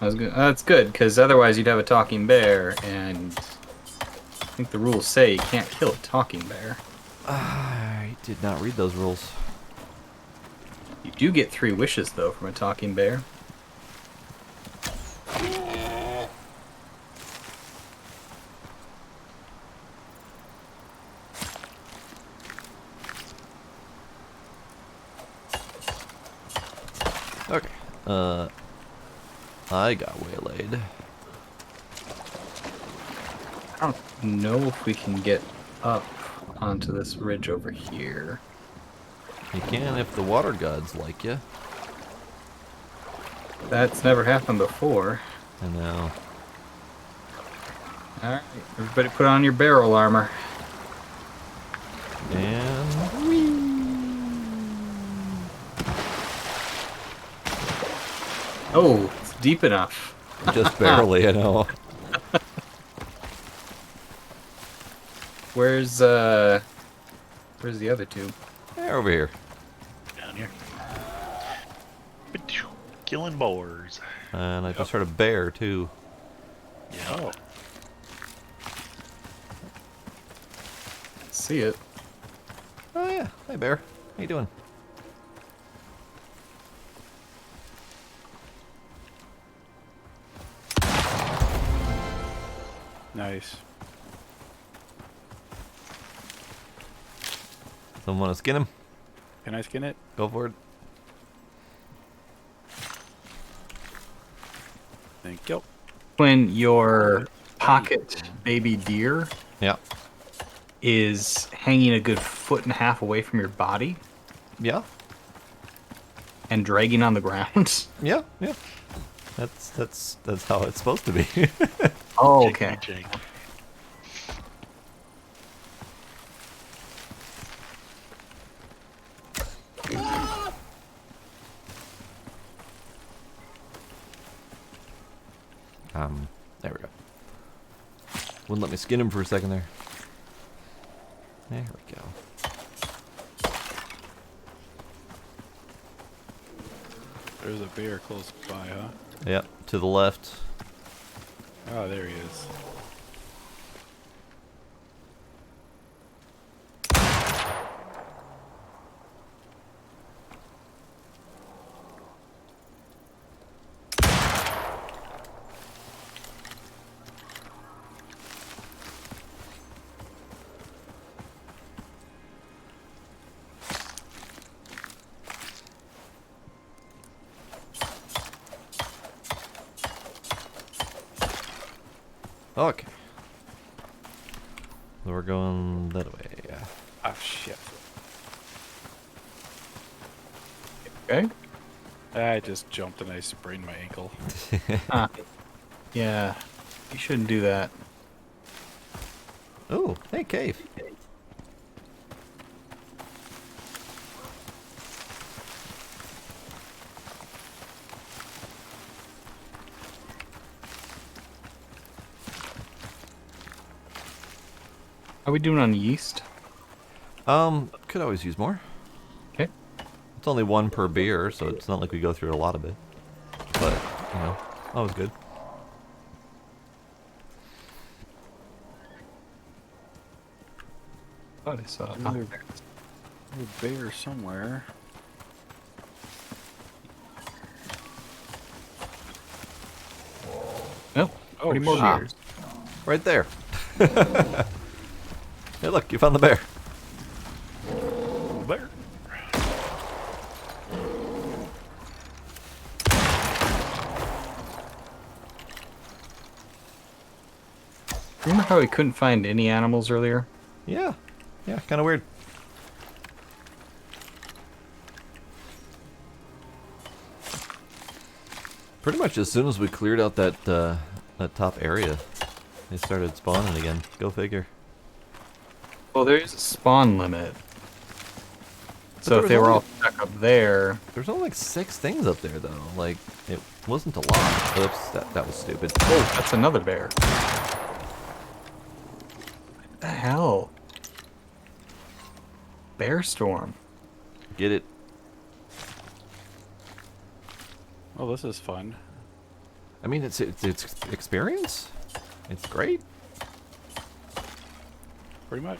was good. That's good, because otherwise you'd have a talking bear, and I think the rules say you can't kill a talking bear. I did not read those rules. You do get 3 wishes, though, from a talking bear. Okay. I got waylaid. I don't know if we can get up onto this ridge over here. You can if the water gods like you. That's never happened before. I know. Alright, everybody put on your barrel armor. And Oh, it's deep enough. just barely, I know. Where's the other two? They're over here. Down here. Killing boars. And I just heard a bear too. Yeah. Oh, See it. Oh yeah. Hey bear. How you doing? nice. Someone want to skin him? Can I skin it? Go for it. Thank you. When your pocket baby deer Yeah. is hanging a good 1.5 feet away from your body Yeah. and dragging on the ground. Yeah. Yeah. That's how it's supposed to be. Oh, okay. Jiggly jig. There we go. Wouldn't let me skin him for a second there. There we go. There's a bear close by, huh? Yep, to the left. Oh, there he is. Okay. So we're going that way. Oh, shit. Okay. I just jumped and I sprained my ankle. Ah, yeah, you shouldn't do that. Oh, hey, cave. How are we doing on yeast? Could always use more. Okay. It's only one per beer, so it's not like we go through a lot of it. But, you know, always good. Thought I saw it. There's a bear somewhere. No. Oh, Any more shit. beers? Right there. Hey, look, you found the bear. Bear. Remember how we couldn't find any animals earlier? Yeah. Yeah, kind of weird. Pretty much as soon as we cleared out that that top area, they started spawning again. Go figure. Well, there's a spawn limit. But So if there they was were only- all stuck up there, There's only like 6 things up there though. Like it wasn't a lot. Oops, that was stupid. oh, that's another bear. What the hell? Bear storm. Get it? Oh, this is fun. I mean, it's experience. It's great. Pretty much.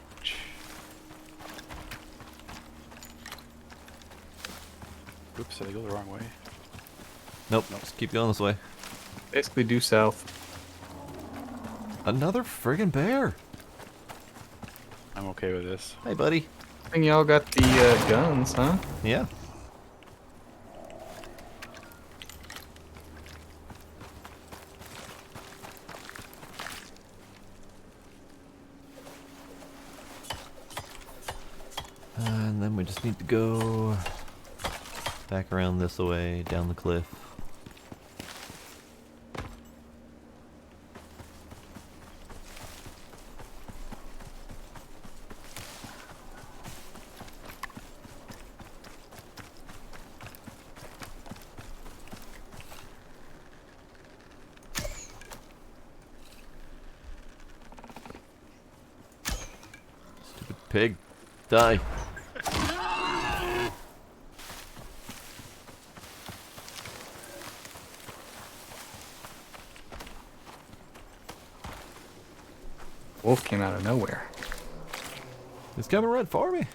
Oops, did I go the wrong way? Nope. Just keep going this way. Basically due south. Another friggin' bear. I'm okay with this. Hey, buddy. I think y'all got the guns, huh? Yeah. And then we just need to go back around this way, down the cliff. Stupid pig. Die. Wolf came out of nowhere. He's coming right for me.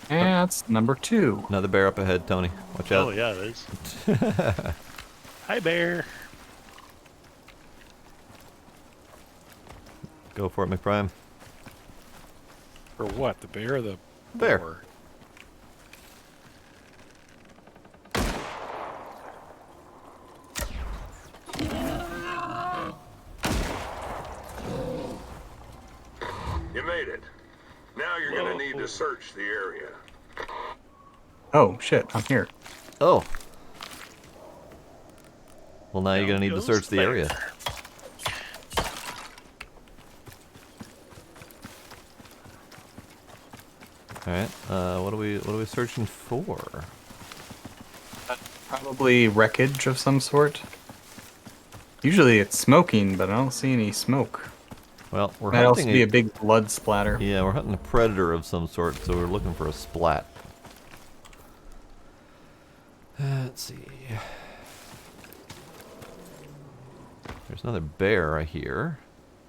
And that's number 2. Another bear up ahead, Tony. Watch out. Oh yeah, it is. Hi, bear. Go for it, McPrime. For what? The bear or the Bear. boar? You made it. Now you're gonna need to search the area. Oh, shit, I'm here. Oh. Well, now you're Down gonna need to goes search the bear. area. All right. What are we searching for? Probably wreckage of some sort. Usually it's smoking, but I don't see any smoke. Well, we're Might also hunting be a big blood splatter. Yeah, we're hunting a predator of some sort, so we're looking for a splat. Let's see. There's another bear right here.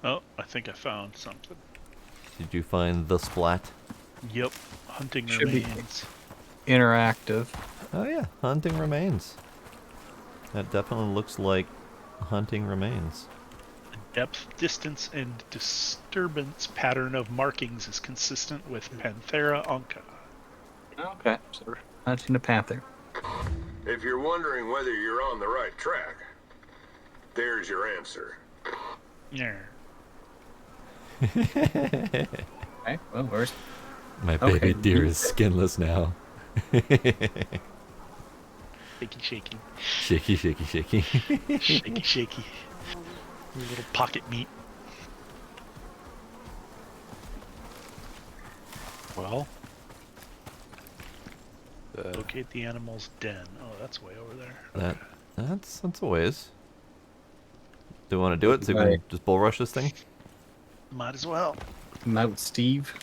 Oh, I think I found something. Did you find the splat? Yep, hunting Should be. remains. Interactive. Oh yeah, hunting remains. That definitely looks like hunting remains. Depth, distance, and disturbance pattern of markings is consistent with Panthera onca. Okay, so we're hunting a panther. If you're wondering whether you're on the right track, there's your answer. Yeah. Okay, well, where's... My Okay. baby deer is skinless now. Shaky, shaky. Shaky, shaky, shaky. Shaky, shaky. Your little pocket meat. Well, Locate the animal's den. Oh, that's way over there. That's a ways. Do we want to do it so we Right. can just bull rush this thing? Might as well. I'm out with Steve.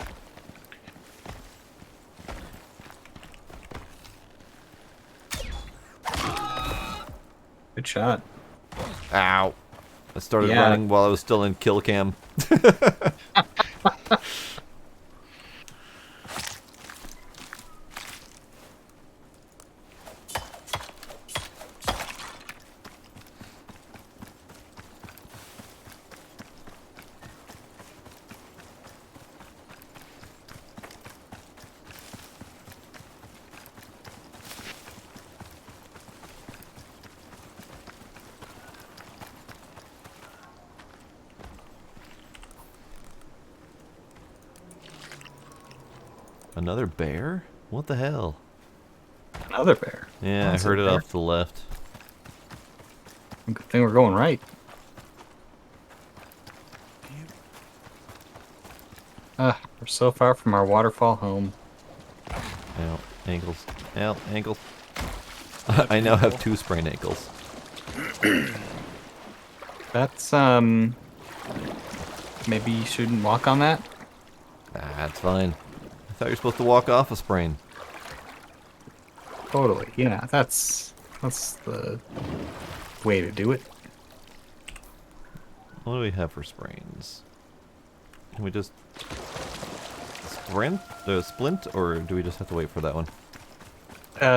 Good shot. Ow. I started Yeah. running while I was still in kill cam. Another bear? What the hell? Another bear. Yeah, I That's a heard it bear. off to the left. Good thing we're going right. We're so far from our waterfall home. Ow, ankles. Ow, ankles. I now have 2 sprained ankles. That's, maybe you shouldn't walk on that? That's fine. I thought you were supposed to walk off a sprain. Totally. Yeah, that's the way to do it. What do we have for sprains? Can we just splint, or do we just have to wait for that one?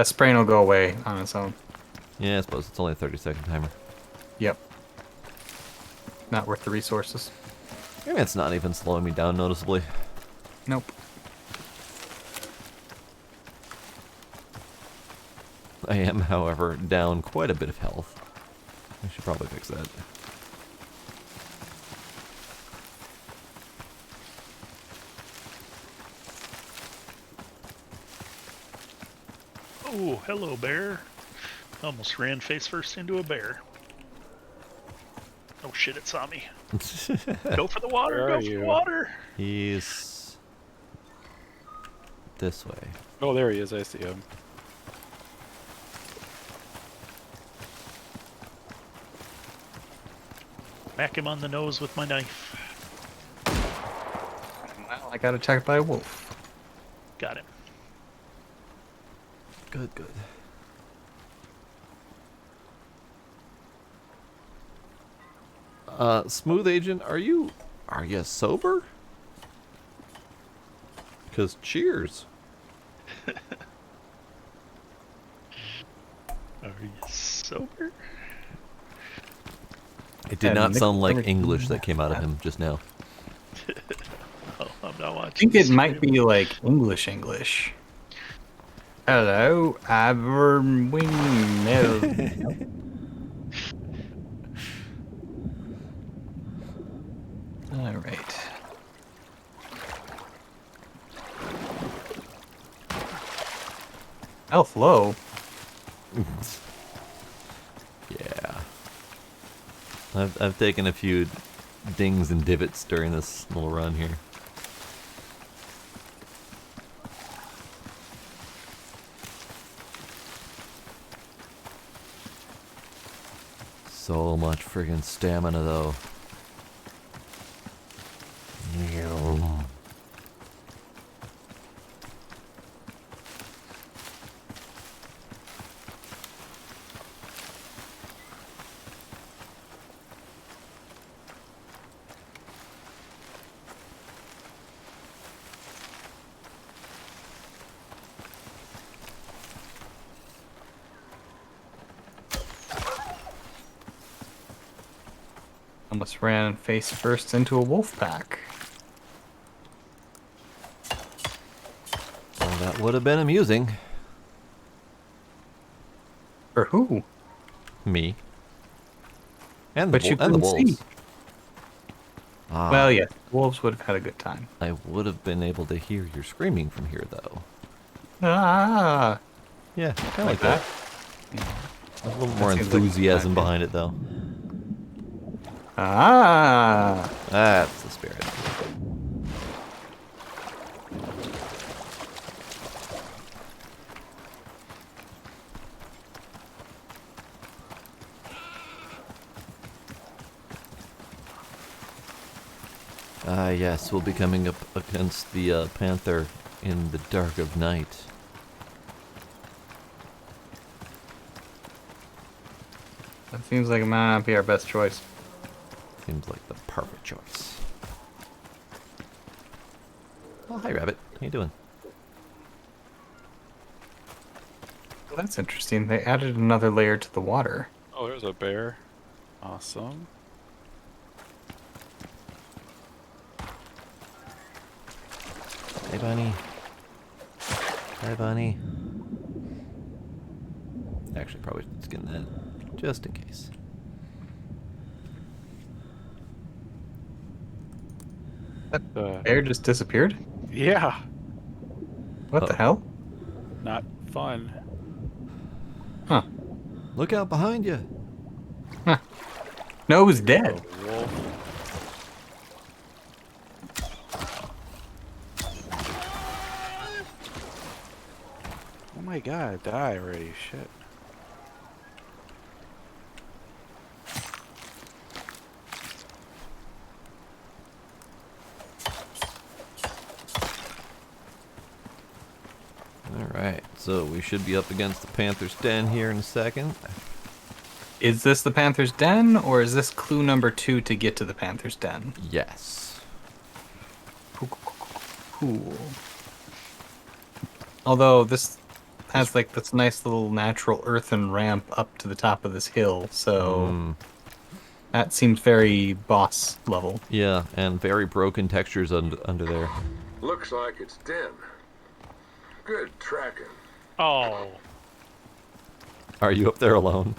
Sprain will go away on its own. Yeah, I suppose it's only a 30-second timer. Yep. Not worth the resources. Maybe it's not even slowing me down noticeably. Nope. I am, however, down quite a bit of health. I should probably fix that. Oh, hello, bear. Almost ran face first into a bear. Oh shit, it saw me. Go for the water, Where go are for the you? water. He's this way. Oh, there he is. I see him. Smack him on the nose with my knife. Well, I got attacked by a wolf. Got him. Good, good. Smooth Agent, are you sober? Because cheers. Are you sober? It did not sound like English that came out of him just now. Oh, I'm not watching. I think it the might stream. be like English. Hello, I'm windmill. All right. Health low. Yeah. I've taken a few dings and divots during this little run here. So much friggin' stamina though. Almost ran face first into a wolf pack. Well, that would have been amusing. For who? Me. And the, But you and the couldn't wolves. see. Ah, Well, yeah, wolves would have had a good time. I would have been able to hear your screaming from here, though. Ah, Yeah, kind of like that. A little more That seems like a good enthusiasm idea. behind it, though. Ah. That's the spirit. Ah, yes, we'll be coming up against the panther in the dark of night. That seems like it might not be our best choice. Seems like the perfect choice. Oh, hi, Rabbit. How you doing? Well, that's interesting. They added another layer to the water. Oh, there's a bear. Awesome. Hey, Bunny. Hi, Bunny. Actually, probably skin that, just in case. That bear just disappeared? Yeah. What the Uh-oh. hell? Not fun. Huh. Look out behind you. Huh. No, it was dead. Oh, wolf. Oh my god, die already. Shit. Alright, so we should be up against the panther's den here in a second. Is this the Panther's Den, or is this clue number 2 to get to the Panther's Den? Yes. Cool. Although this has like this nice little natural earthen ramp up to the top of this hill, so that seems very boss level. Yeah, and very broken textures under there. Looks like it's dim. Good tracking. Oh, Are you up there alone?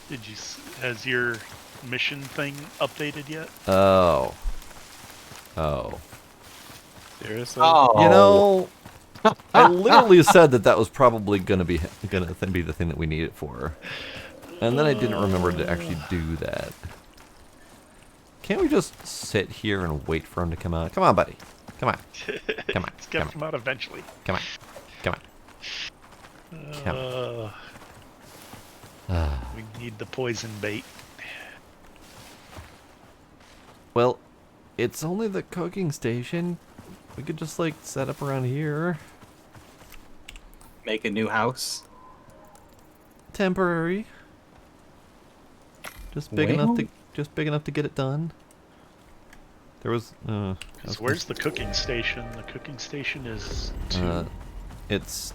did you? Has your mission thing updated yet? Oh. Oh. Seriously? Oh, You know, I literally said that was probably gonna be the thing that we need it for, and then I didn't remember to actually do that. Can't we just sit here and wait for him to come out? Come on, buddy. Come on. Come on. It's gonna Come come out eventually. Come on. Come on. Come on. We need the poison bait. Well, it's only the cooking station. We could just like set up around here. Make a new house. Temporary. Just big enough to get it done. There was Where's the cooking station? The cooking station is 2. It's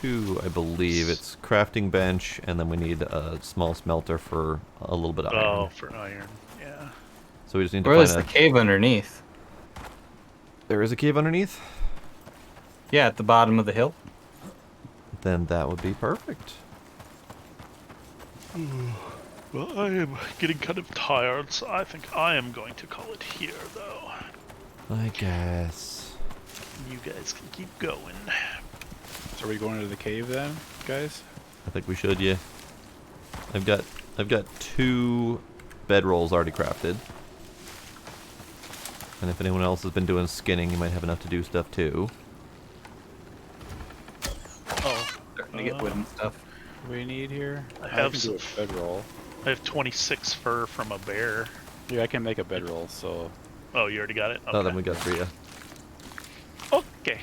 2, I believe. It's crafting bench, and then we need a small smelter for a little bit of iron. Oh, for iron. Yeah. So we just need to Where find is the cave underneath? There is a cave underneath? Yeah, at the bottom of the hill. Then that would be perfect. Well, I am getting kind of tired, so I think I am going to call it here, though. I guess. You guys can keep going. So are we going into the cave then, guys? I think we should, yeah. I've got 2 bedrolls already crafted. And if anyone else has been doing skinning, you might have enough to do stuff too. Oh. Starting to get wooden stuff. What do we need here? I have can do a bedroll. I have 26 fur from a bear. Yeah, I can make a bedroll, so... Oh, you already got it? Okay. Oh, then we got 3, yeah. Okay.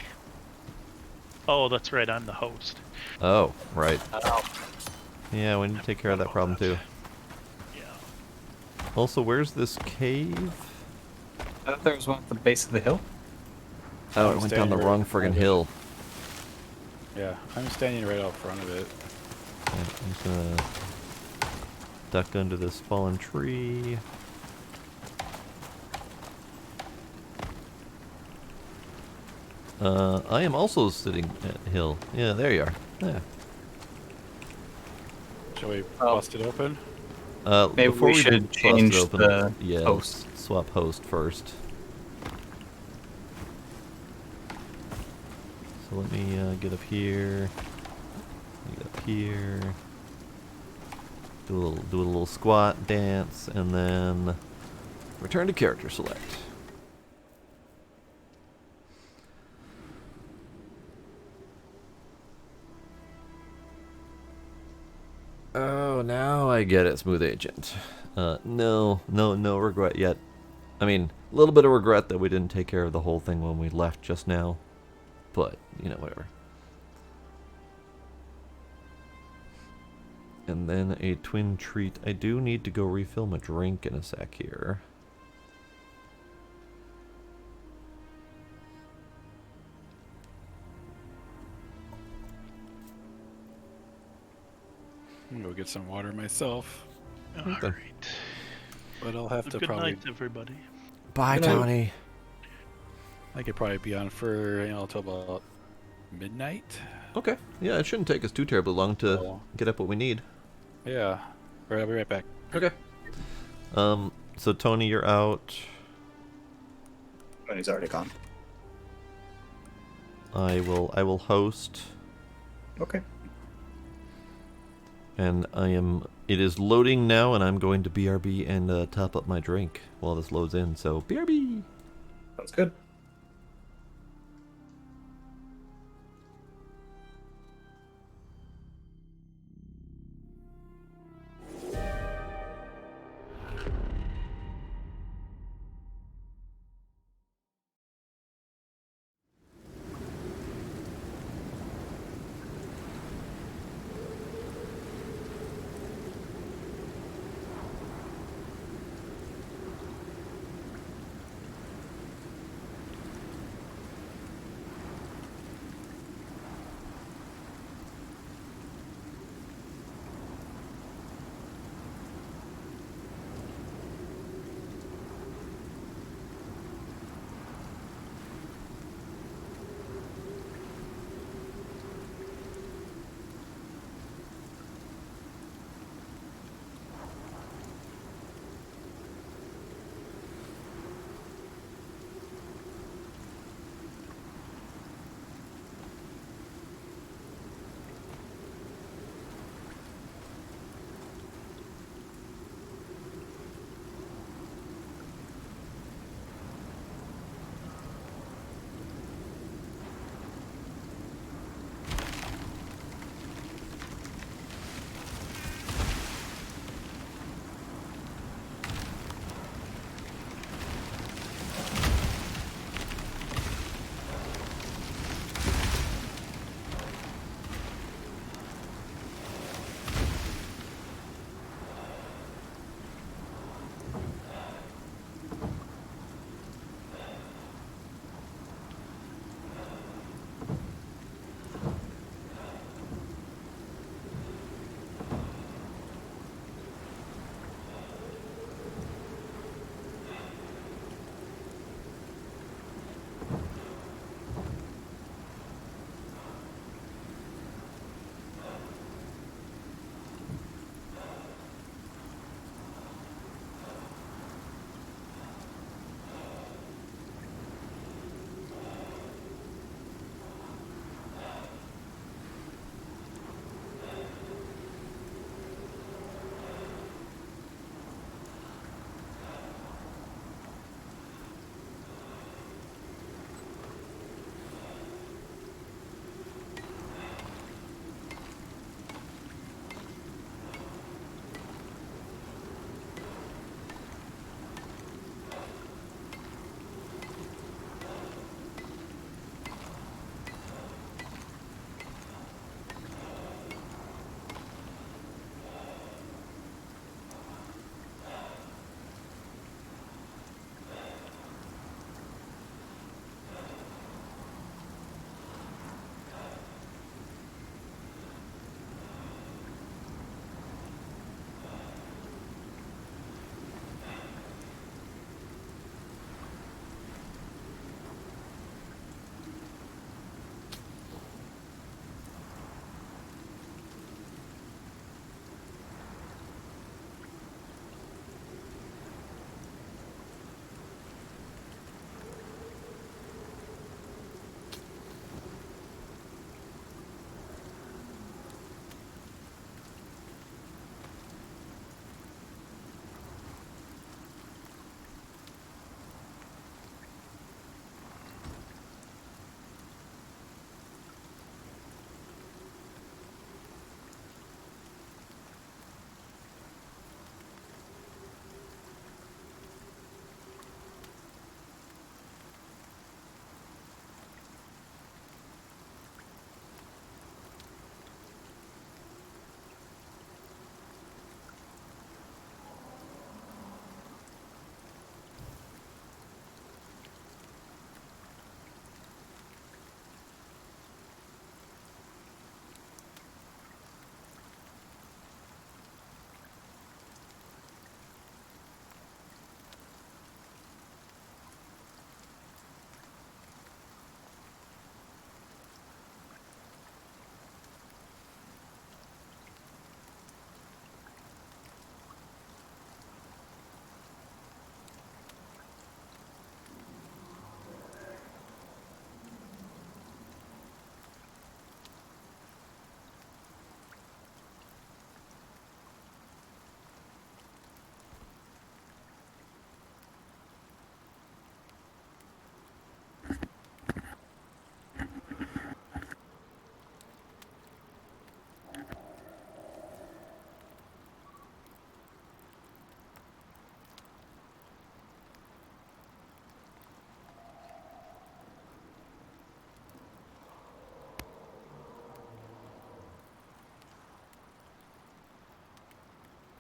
Oh, that's right, I'm the host. Oh, right. Yeah, we need to take care of that problem too. Yeah. Also, where's this cave? I thought there was one at the base of the hill. Oh, I'm it went down the standing wrong right friggin' behind it. hill. Yeah, I'm standing right out front of it. Yeah, I'm just gonna duck under this fallen tree. I am also sitting at the hill. Yeah, there you are. Yeah. Shall we bust it open? before Maybe we do should bust it change open, the yeah, host. let's swap host first. So let me get up here. Get up here. Do a little squat dance, and then return to character select. Oh, now I get it, Smooth Agent. No regret yet. I mean, a little bit of regret that we didn't take care of the whole thing when we left just now. But, you know, whatever. And then a twin treat. I do need to go refill my drink in a sec here. I'm gonna go get some water myself, Alright. but I'll have to Good probably... night, everybody. Bye, Good night. Tony. I could probably be on for, till about midnight. Okay. Yeah, it shouldn't take us too terribly long to Oh. get up what we need. Yeah. Alright, I'll be right back. Okay. So Tony, you're out. But he's already gone. I will host. Okay. And it is loading now, and I'm going to BRB and top up my drink while this loads in, so BRB! Sounds good.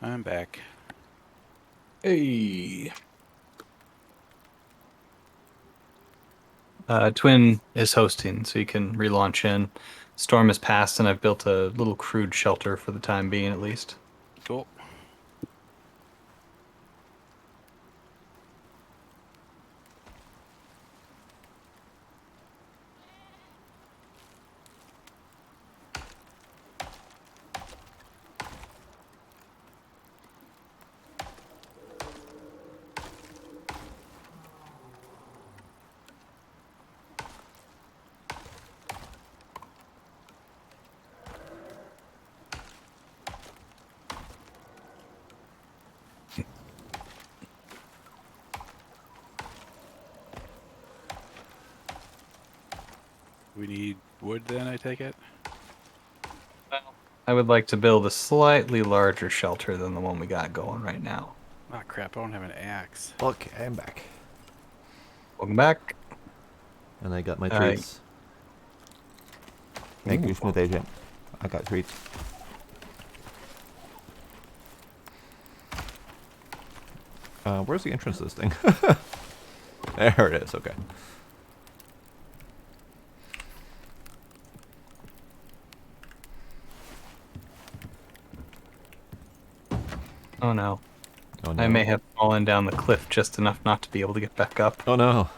I'm back. Hey. Twin is hosting, so you can relaunch in. Storm has passed, and I've built a little crude shelter for the time being, at least. Cool. We need wood then, I take it? I would like to build a slightly larger shelter than the one we got going right now. Ah, crap, I don't have an axe. Okay, I'm back. Welcome back. And I got my treats. Thank you, Ooh. Smith Agent. I got treats. Where's the entrance to this thing? There it is, okay. Oh no. Oh no. I may have fallen down the cliff just enough not to be able to get back up. Oh no.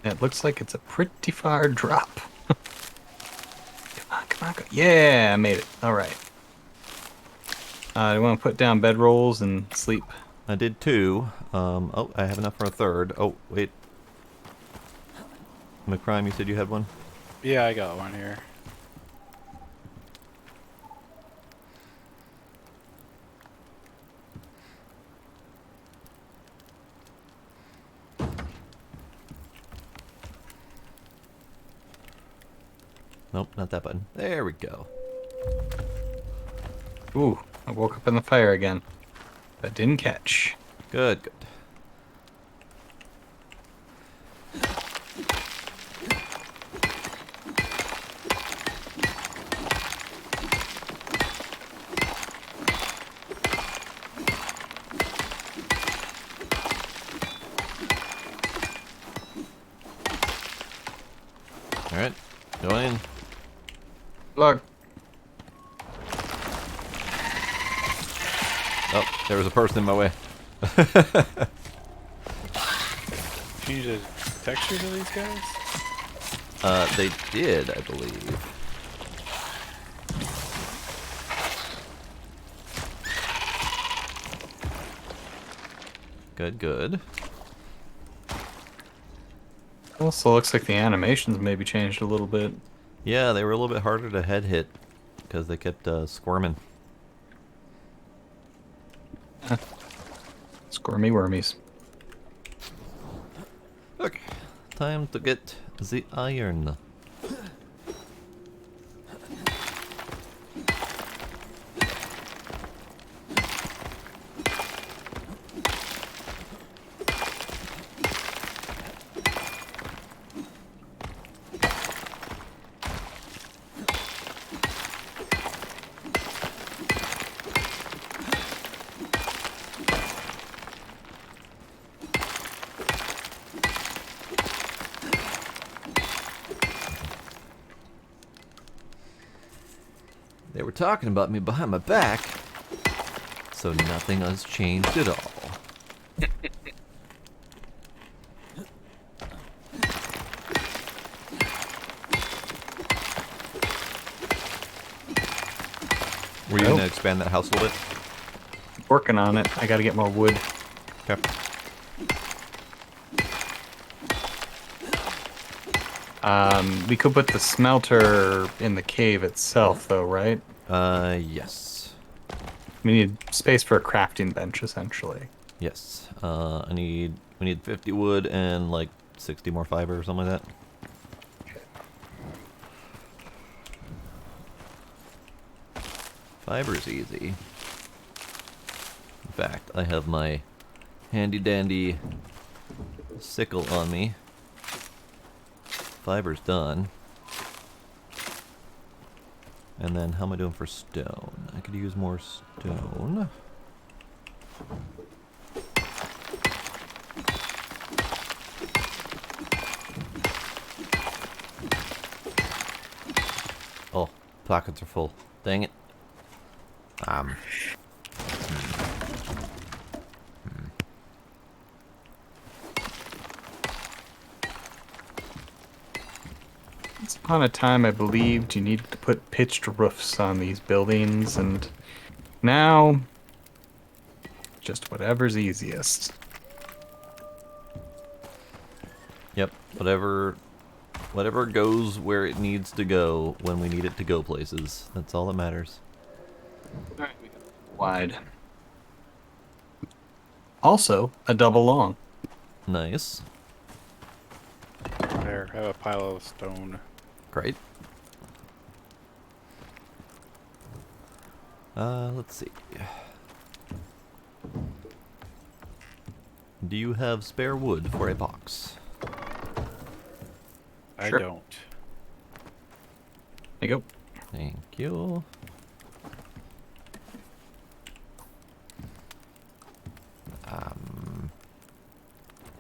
It looks like it's a pretty far drop. Come on, go. Yeah, I made it. All right. I want to put down bedrolls and sleep. I did 2. Oh, I have enough for a 3rd. Oh, wait. McCrime, you said you had one? Yeah, I got one here. Nope, not that button. There we go. Ooh, I woke up in the fire again. But didn't catch. Good, good. Alright, going in. Look. Oh, there was a person in my way. Change the textures of these guys? They did, I believe. Good, good. Also looks like the animations maybe changed a little bit. Yeah, they were a little bit harder to head hit because they kept squirming. Squirmy wormies. Okay, time to get the iron. They were talking about me behind my back, so nothing has changed at all. Were you going to expand that house a little bit? Working on it. I gotta get more wood. Okay. We could put the smelter in the cave itself, though, right? Yes. We need space for a crafting bench, essentially. Yes. We need 50 wood and like 60 more fiber or something like that. Fiber's easy. In fact, I have my handy dandy sickle on me. Fiber's done. And then how am I doing for stone? I could use more stone. Oh, pockets are full. Dang it. Once upon a time, I believed you needed to put pitched roofs on these buildings, and now, just whatever's easiest. Yep, whatever goes where it needs to go when we need it to go places. That's all that matters. Alright, we got wide. Also, a double long. Nice. There, have a pile of stone. Great. Let's see. Do you have spare wood for a box? I Sure. don't. There you go. Thank you.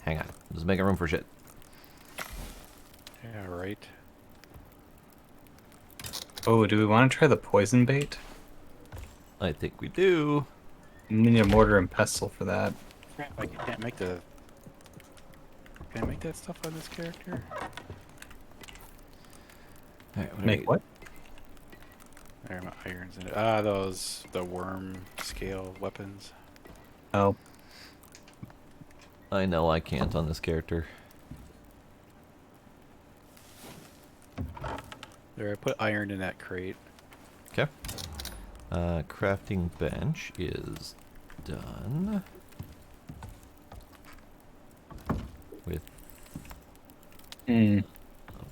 Hang on. Just making room for shit. Yeah, right. Oh, do we want to try the poison bait? I think we do. We need a mortar and pestle for that. Crap, I can't make the... Can I make that stuff on this character? Alright, what do Make we- what? There are my irons in it. Ah, those, the worm scale weapons. Oh, I know I can't on this character. There, I put iron in that crate. Okay. Crafting bench is done. With a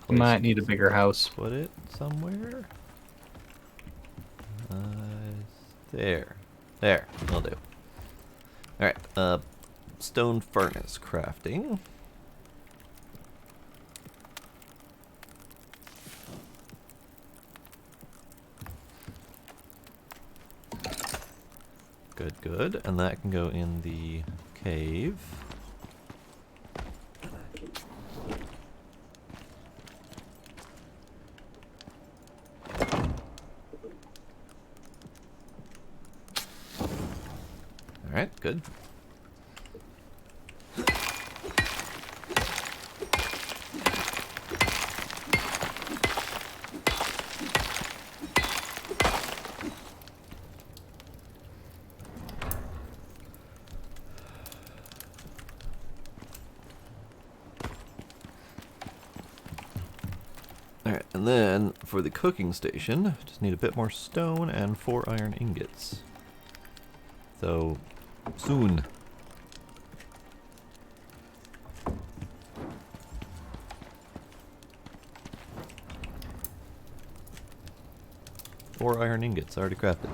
place might need a bigger house. put it somewhere. There. There. Will do. Alright, stone furnace crafting. Good, good. And that can go in the cave. Alright, good. Alright, and then for the cooking station, just need a bit more stone and 4 iron ingots. So, soon. Four iron ingots, already crafted.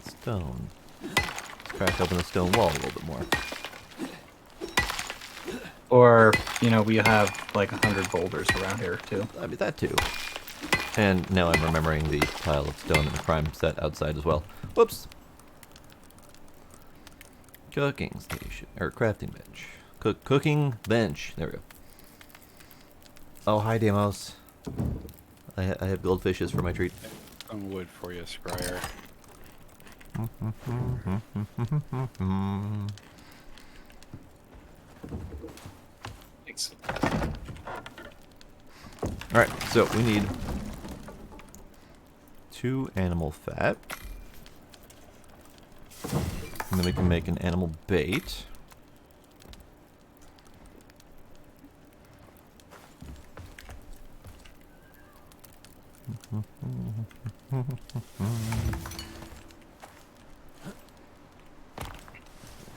Stone. Let's crack open the stone wall a little bit more. Or, you know, we have like 100 boulders around here too. I mean, that too. And now I'm remembering the pile of stone in the prime set outside as well. Whoops! Cooking station, or crafting bench. Cooking bench, there we go. Oh, hi Demos. I have goldfishes for my treat. Some wood for you, Scryer. Thanks. Alright, so we need 2 animal fat. And then we can make an animal bait.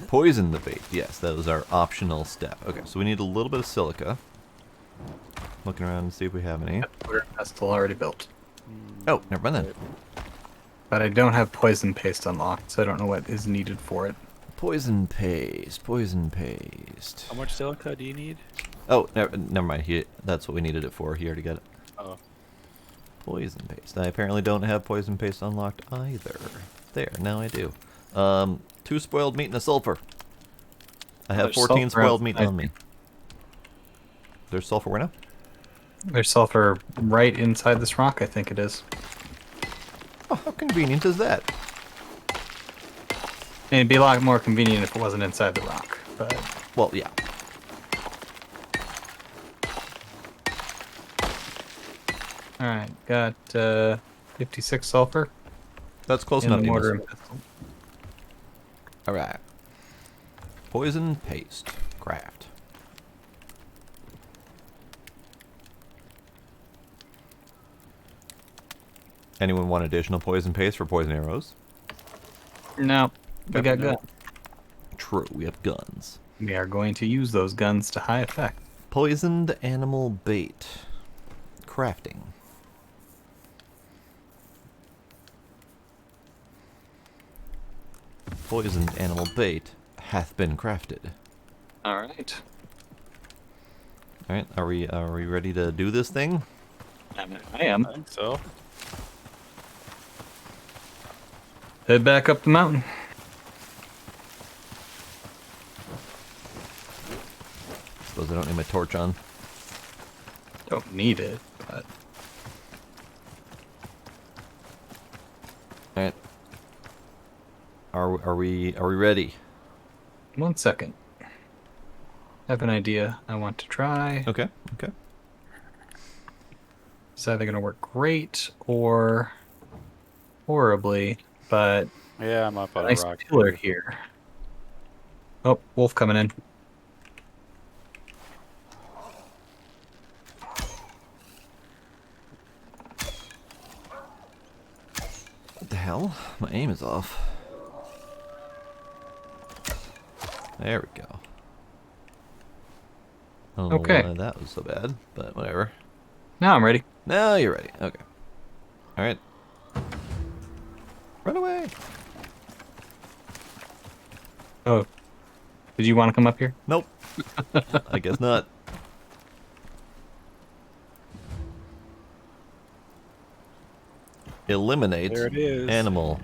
Poison the bait. Yes, that was our optional step. Okay, so we need a little bit of silica. Looking around to see if we have any. Mortar and pestle already built. Oh, never mind then. But I don't have poison paste unlocked, so I don't know what is needed for it. Poison paste. Poison paste. How much silica do you need? Oh, never mind. That's what we needed it for. He already got it. Oh. Poison paste. I apparently don't have poison paste unlocked either. There, now I do. 2 spoiled meat and a sulfur. I have There's 14 sulfur spoiled meat outside. on me. There's sulfur where now? There's sulfur right inside this rock, I think it is. Oh, how convenient is that? And it'd be a lot more convenient if it wasn't inside the rock, but... Well, yeah. Alright, got 56 sulfur That's close in enough. the mortar Demas. and pestle. Alright. Poison paste. Craft. Anyone want additional poison paste for poison arrows? No, we got No. guns. True, we have guns. We are going to use those guns to high effect. Poisoned animal bait. Crafting. Poisoned animal bait hath been crafted. Alright. Alright, are we ready to do this thing? I am. I think so. Head back up the mountain. Suppose I don't need my torch on. Don't need it, but... Alright. Are we ready? 1 second. I have an idea I want to try. Okay, okay. It's either going to work great or horribly, but Yeah, I'm up on a nice rock. pillar here. Oh, wolf coming in. What the hell? My aim is off. There we go. Oh, Okay. that was so bad, but whatever. Now I'm ready. Now you're ready. Okay. Alright. Run away! Oh, did you want to come up here? Nope. I guess not. Eliminate There it is. animal.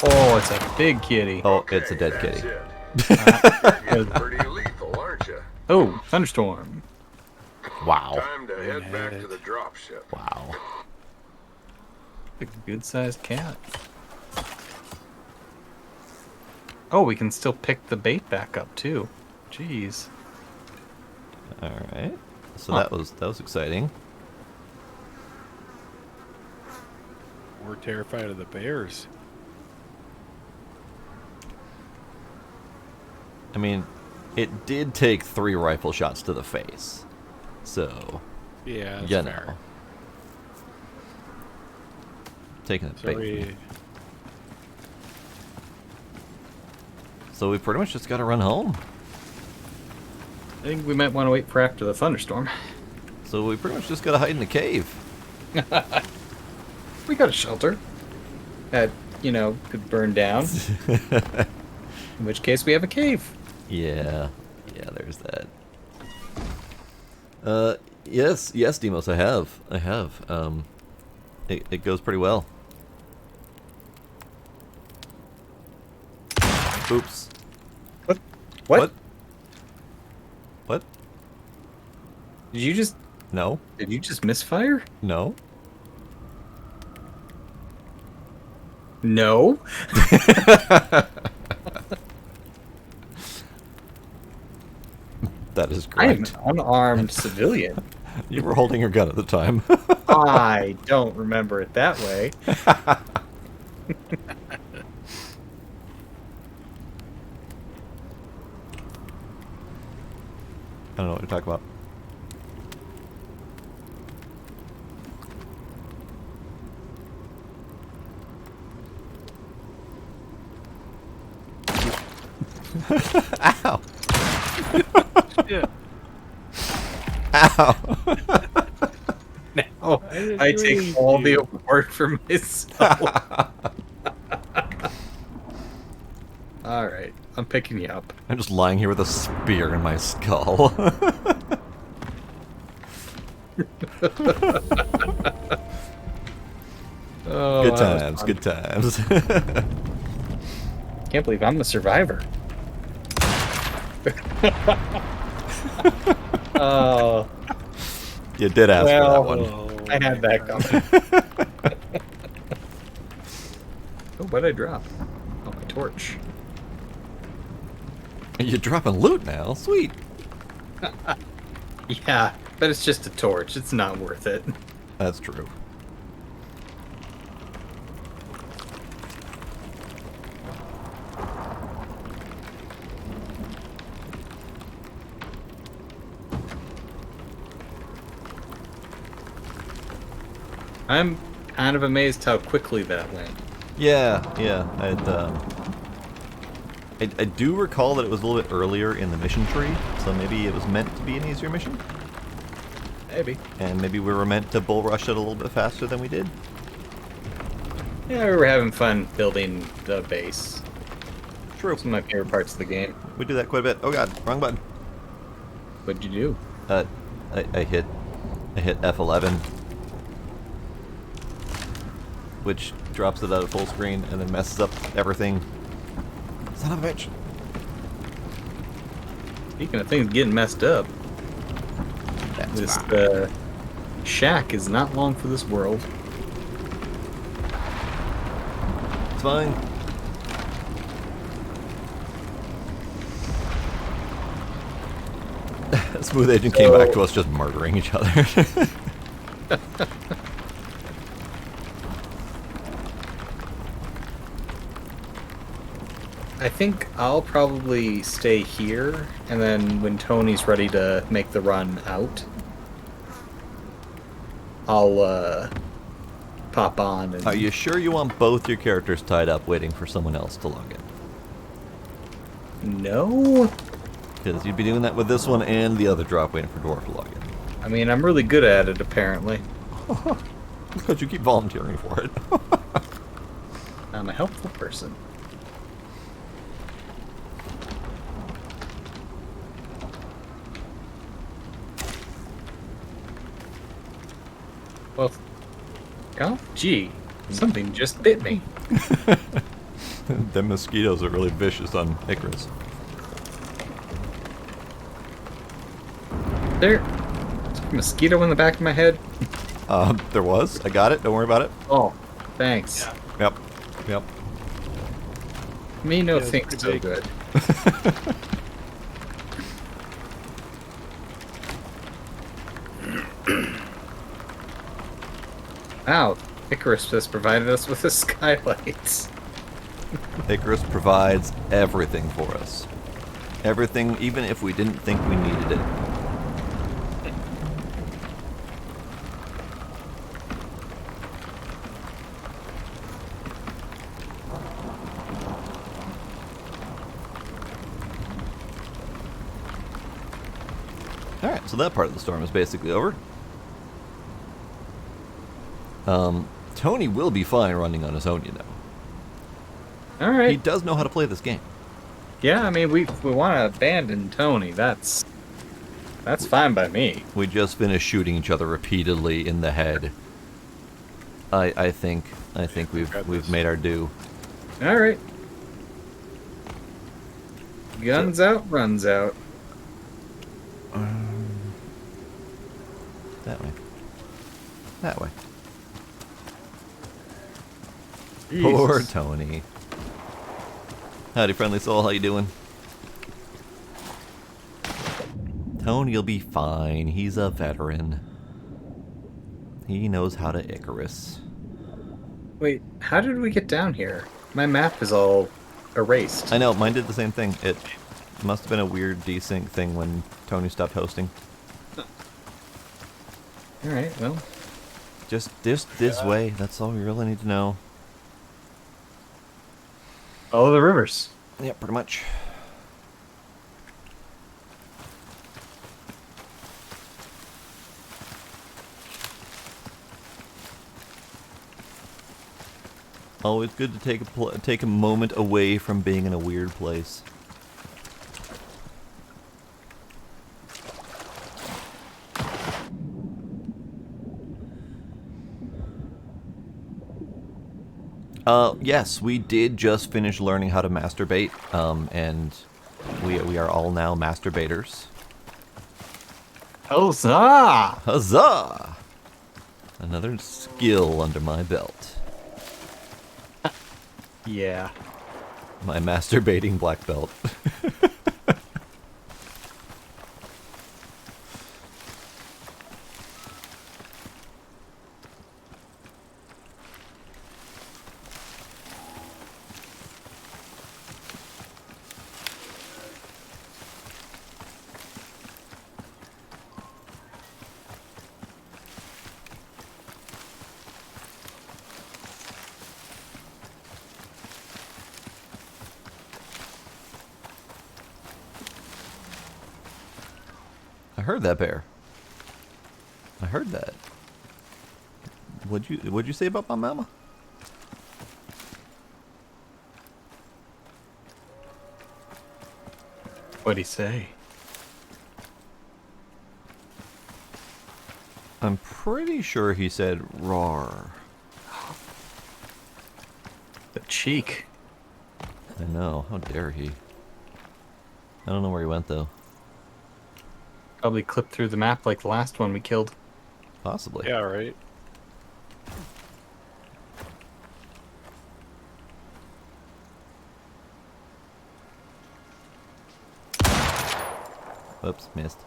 Oh, it's a big kitty. Oh, it's a dead that's kitty. it. You're getting pretty lethal, aren't you? Oh, thunderstorm. Wow. Time to head back to the dropship. Wow. A good-sized cat. Oh, we can still pick the bait back up too. Jeez. Alright. So Huh. that was exciting. We're terrified of the bears. I mean, it did take 3 rifle shots to the face. So, Yeah, that's you fair. know. Taking a bait. Sorry. So we pretty much just gotta run home. I think we might want to wait for after the thunderstorm. So we pretty much just gotta hide in the cave. We got a shelter that, you know, could burn down. In which case we have a cave. Yeah, there's that. Yes, Demos, I have. It goes pretty well. Oops. What? What? What? Did you just No, misfire? no. No. That is I am correct. an unarmed civilian. You were holding your gun at the time. I don't remember it that way. I don't know what you're talking about. Ow! Yeah. Ow! Oh, I take all the award for myself. All right, I'm picking you up. I'm just lying here with a spear in my skull. Oh, Good that was times, fun. good times. Can't believe I'm the survivor. Oh, You did ask for that one. Oh, I had that coming. Oh, what did I drop? Oh, my torch. You're dropping loot now. Sweet. Yeah, but it's just a torch. It's not worth it. That's true. I'm kind of amazed how quickly that went. Yeah. I do recall that it was a little bit earlier in the mission tree, so maybe it was meant to be an easier mission, Maybe. and maybe we were meant to bull rush it a little bit faster than we did. Yeah, we were having fun building the base. True. Some of my favorite parts of the game. We do that quite a bit. Oh god, wrong button. What'd you do? I hit F11, which drops it out of full screen and then messes up everything. Son of a bitch. Speaking of things getting messed up, That's this fine. shack is not long for this world. It's fine. Smooth Agent came back to us just murdering each other. I think I'll probably stay here, and then when Tony's ready to make the run out, I'll pop on. And Are you sure you want both your characters tied up waiting for someone else to log in? No? Because you'd be doing that with this one and the other drop waiting for Dwarf to log in. I mean, I'm really good at it, apparently. Because you keep volunteering for it. I'm a helpful person. Well, oh, gee, something just bit me. The mosquitoes are really vicious on Icarus. There's a mosquito in the back of my head. There was. I got it. Don't worry about it. Oh, thanks. Yep. Yep. Me no Yeah, it's thinks so pretty big. good. Wow, Icarus has provided us with the skylights. Icarus provides everything for us. Everything, even if we didn't think we needed it. Alright, so that part of the storm is basically over. Tony will be fine running on his own, you know. All right. He does know how to play this game. Yeah, I mean, we want to abandon Tony. That's fine by me. We just finished shooting each other repeatedly in the head. I think we've made our due. All right. Guns out, runs out. That way. That way. Jesus. Poor Tony. Howdy, friendly soul. How you doing? Tony'll be fine. He's a veteran. He knows how to Icarus. Wait, how did we get down here? My map is all erased. I know, mine did the same thing. It must have been a weird desync thing when Tony stopped hosting. All right, well, Just this way. That's all we really need to know. follow the rivers. Yeah, pretty much. Always good to take a moment away from being in a weird place. Yes, we did just finish learning how to masturbate, and we are all now masturbators. Huzzah! Huzzah! Another skill under my belt. Yeah. My masturbating black belt. I heard that, bear. I heard that. What'd you say about my mama? What'd he say? I'm pretty sure he said roar. The cheek. I know. How dare he? I don't know where he went though. Probably clipped through the map like the last one we killed. Possibly. Yeah, right. Oops, missed.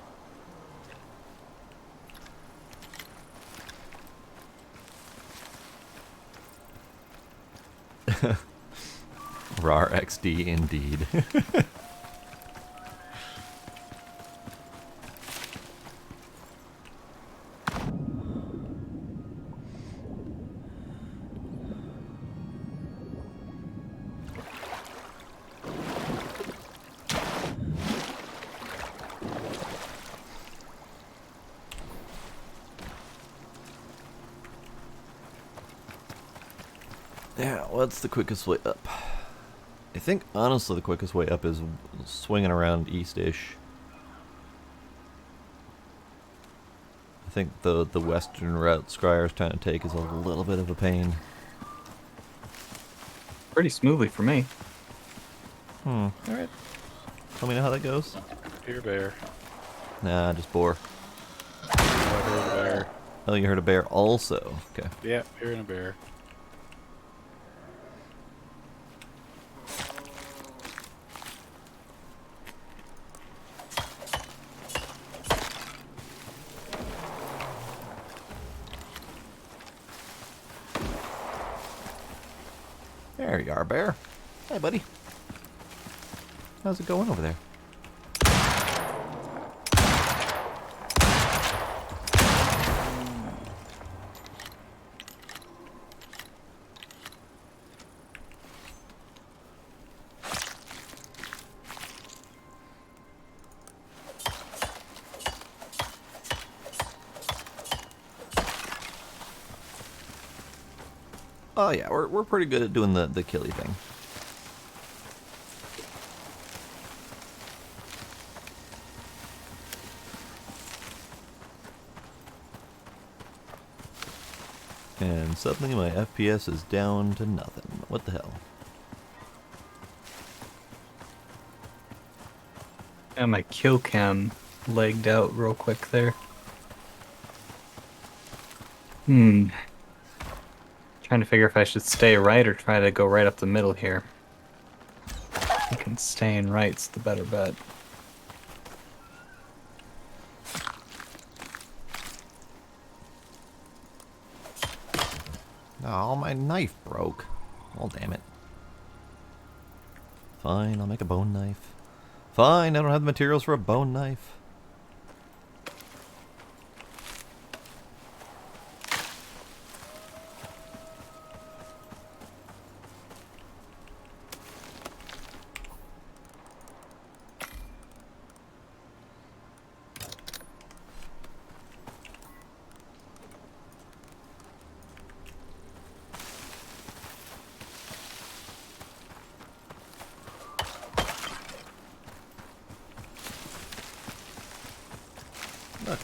RAR XD indeed. Yeah, what's the quickest way up? I think, honestly, the quickest way up is swinging around east-ish. I think the western route Scryer's trying to take is a little bit of a pain. Pretty smoothly for me. Alright. Let me know how that goes. Here, bear. Nah, just boar. I heard a bear. Oh, you heard a bear also. Okay. Yeah, hearing a bear. There you are, bear. Hey, buddy. How's it going over there? Oh yeah, we're pretty good at doing the killy thing. And suddenly my FPS is down to nothing. What the hell? And my kill cam legged out real quick there. Trying to figure if I should stay right or try to go right up the middle here. I think staying right's the better bet. Oh, my knife broke. Oh, damn it. Fine, I'll make a bone knife. Fine, I don't have the materials for a bone knife. Look.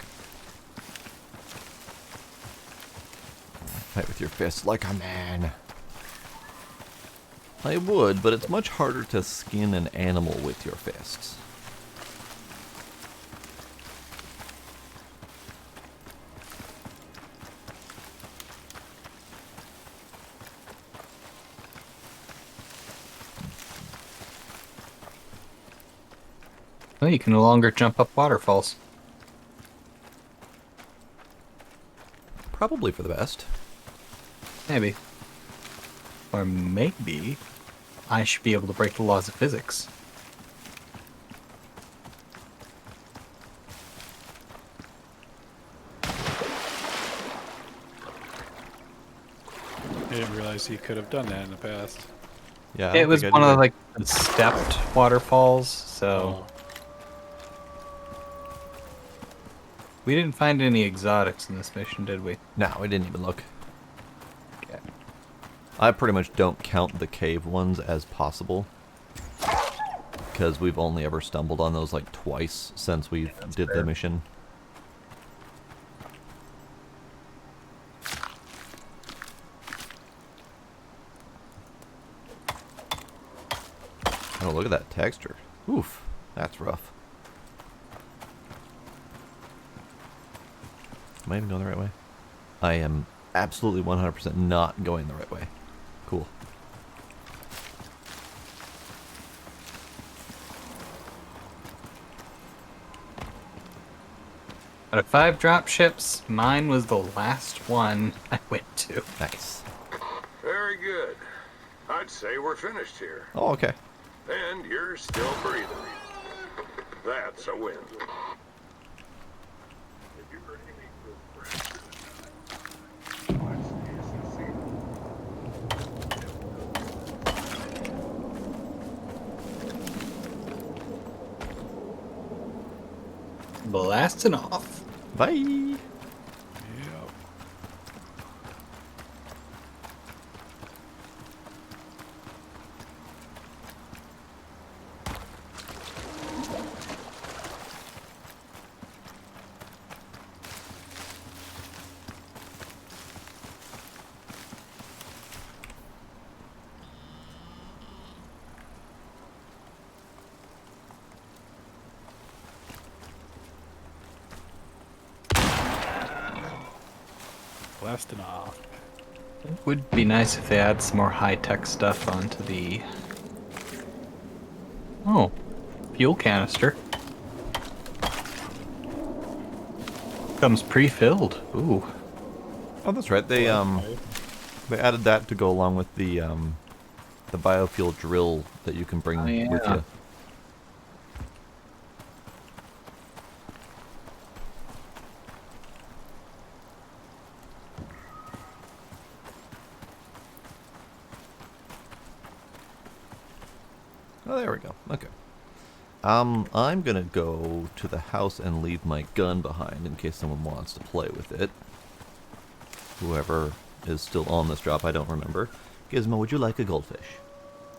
Fight with your fists like a man. I would, but it's much harder to skin an animal with your fists. Well, you can no longer jump up waterfalls. Probably for the best. Maybe. Or maybe I should be able to break the laws of physics. I didn't realize he could have done that in the past. Yeah, I It don't was think I one did of it. the stepped waterfalls, so we didn't find any exotics in this mission, did we? No, I didn't even look. Okay. I pretty much don't count the cave ones as possible. Because we've only ever stumbled on those like twice since we did the mission. Oh, look at that texture. Oof, that's rough. Am I even going the right way? I am absolutely 100% not going the right way. Cool. Out of 5 drop ships, mine was the last one I went to. Nice. Very good. I'd say we're finished here. Oh, okay. And you're still breathing. That's a win. Blasting off. Bye. yeah. Blasting off. It would be nice if they add some more high-tech stuff onto the... Oh, fuel canister. Comes pre-filled. Ooh. Oh, that's right. They added that to go along with the biofuel drill that you can bring with yeah. you. Oh, there we go. Okay. I'm gonna go to the house and leave my gun behind in case someone wants to play with it. Whoever is still on this drop, I don't remember. Gizmo, would you like a goldfish?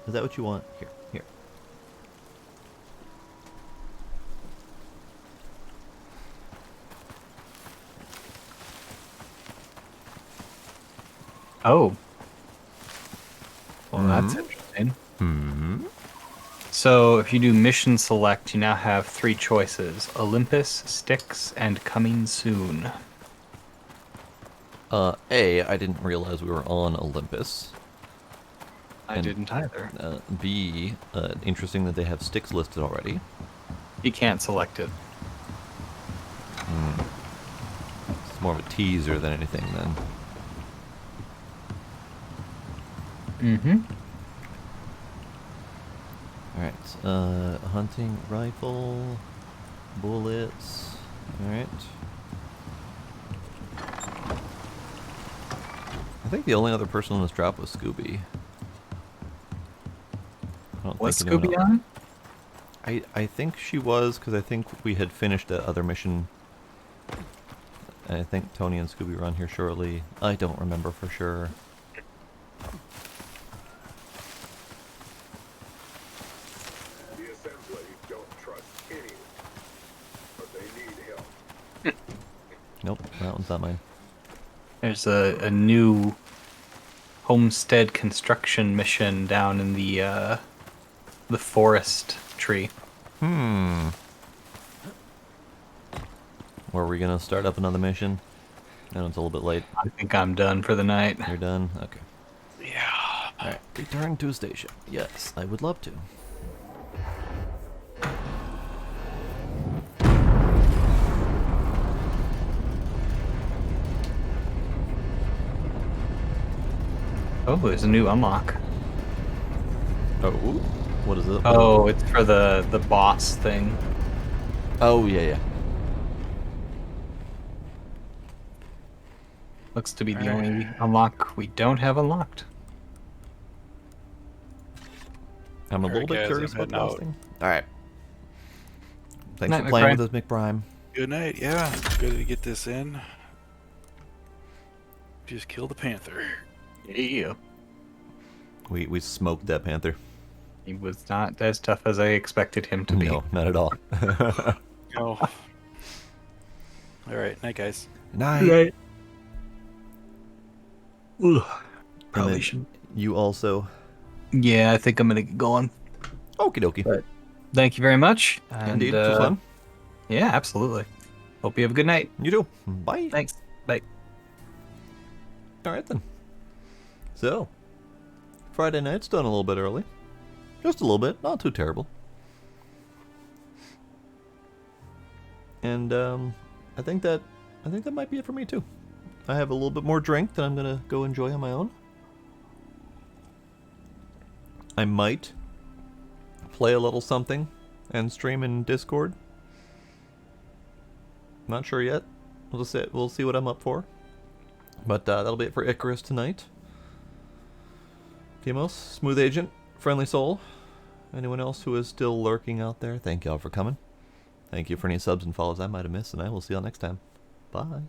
Is that what you want? Here, here. Oh. Well, that's interesting. Hmm. So, if you do mission select, you now have 3 choices. Olympus, Styx, and Coming Soon. A, I didn't realize we were on Olympus. I didn't either. B, interesting that they have Styx listed already. You can't select it. It's more of a teaser than anything then. Mm-hmm. Alright, hunting rifle, bullets, alright. I think the only other person on this drop was Scooby. I don't Was think anyone Scooby else- on? I think she was, because I think we had finished that other mission. And I think Tony and Scooby were on here shortly. I don't remember for sure. The assembly don't trust anyone, but they need help. Nope, that one's not mine. There's a new homestead construction mission down in the forest tree. Were we gonna start up another mission? I know it's a little bit late. I think I'm done for the night. You're done? Okay. Yeah. Alright. Return to station. Yes, I would love to. Oh, there's a new unlock. Oh, what is it? Oh, it's for the boss thing. Oh, yeah. Looks to be the only unlock we don't have unlocked. I'm a little Alright, bit guys, curious I'm about the heading boss out. thing. Alright. Thanks Night, for playing McBride. with us, McBrime. Good night. Yeah, good to get this in. Just kill the panther. Yeah. We smoked that panther. He was not as tough as I expected him to be. No, not at all. Oh. All right, night, guys. Night. Ugh. And Probably then should. you also. Yeah, I think I'm gonna get going. Okie dokie. But thank you very much. Indeed, it was fun. Yeah, absolutely. Hope you have a good night. You too. Bye. Thanks. Bye. Alright then. So, Friday night's done a little bit early. Just a little bit, not too terrible. And I think that might be it for me too. I have a little bit more drink that I'm gonna go enjoy on my own. I might play a little something and stream in Discord. Not sure yet. We'll see what I'm up for. But that'll be it for Icarus tonight. Timos, Smooth Agent, Friendly Soul, anyone else who is still lurking out there, thank y'all for coming. Thank you for any subs and follows I might have missed, and I will see y'all next time. Bye.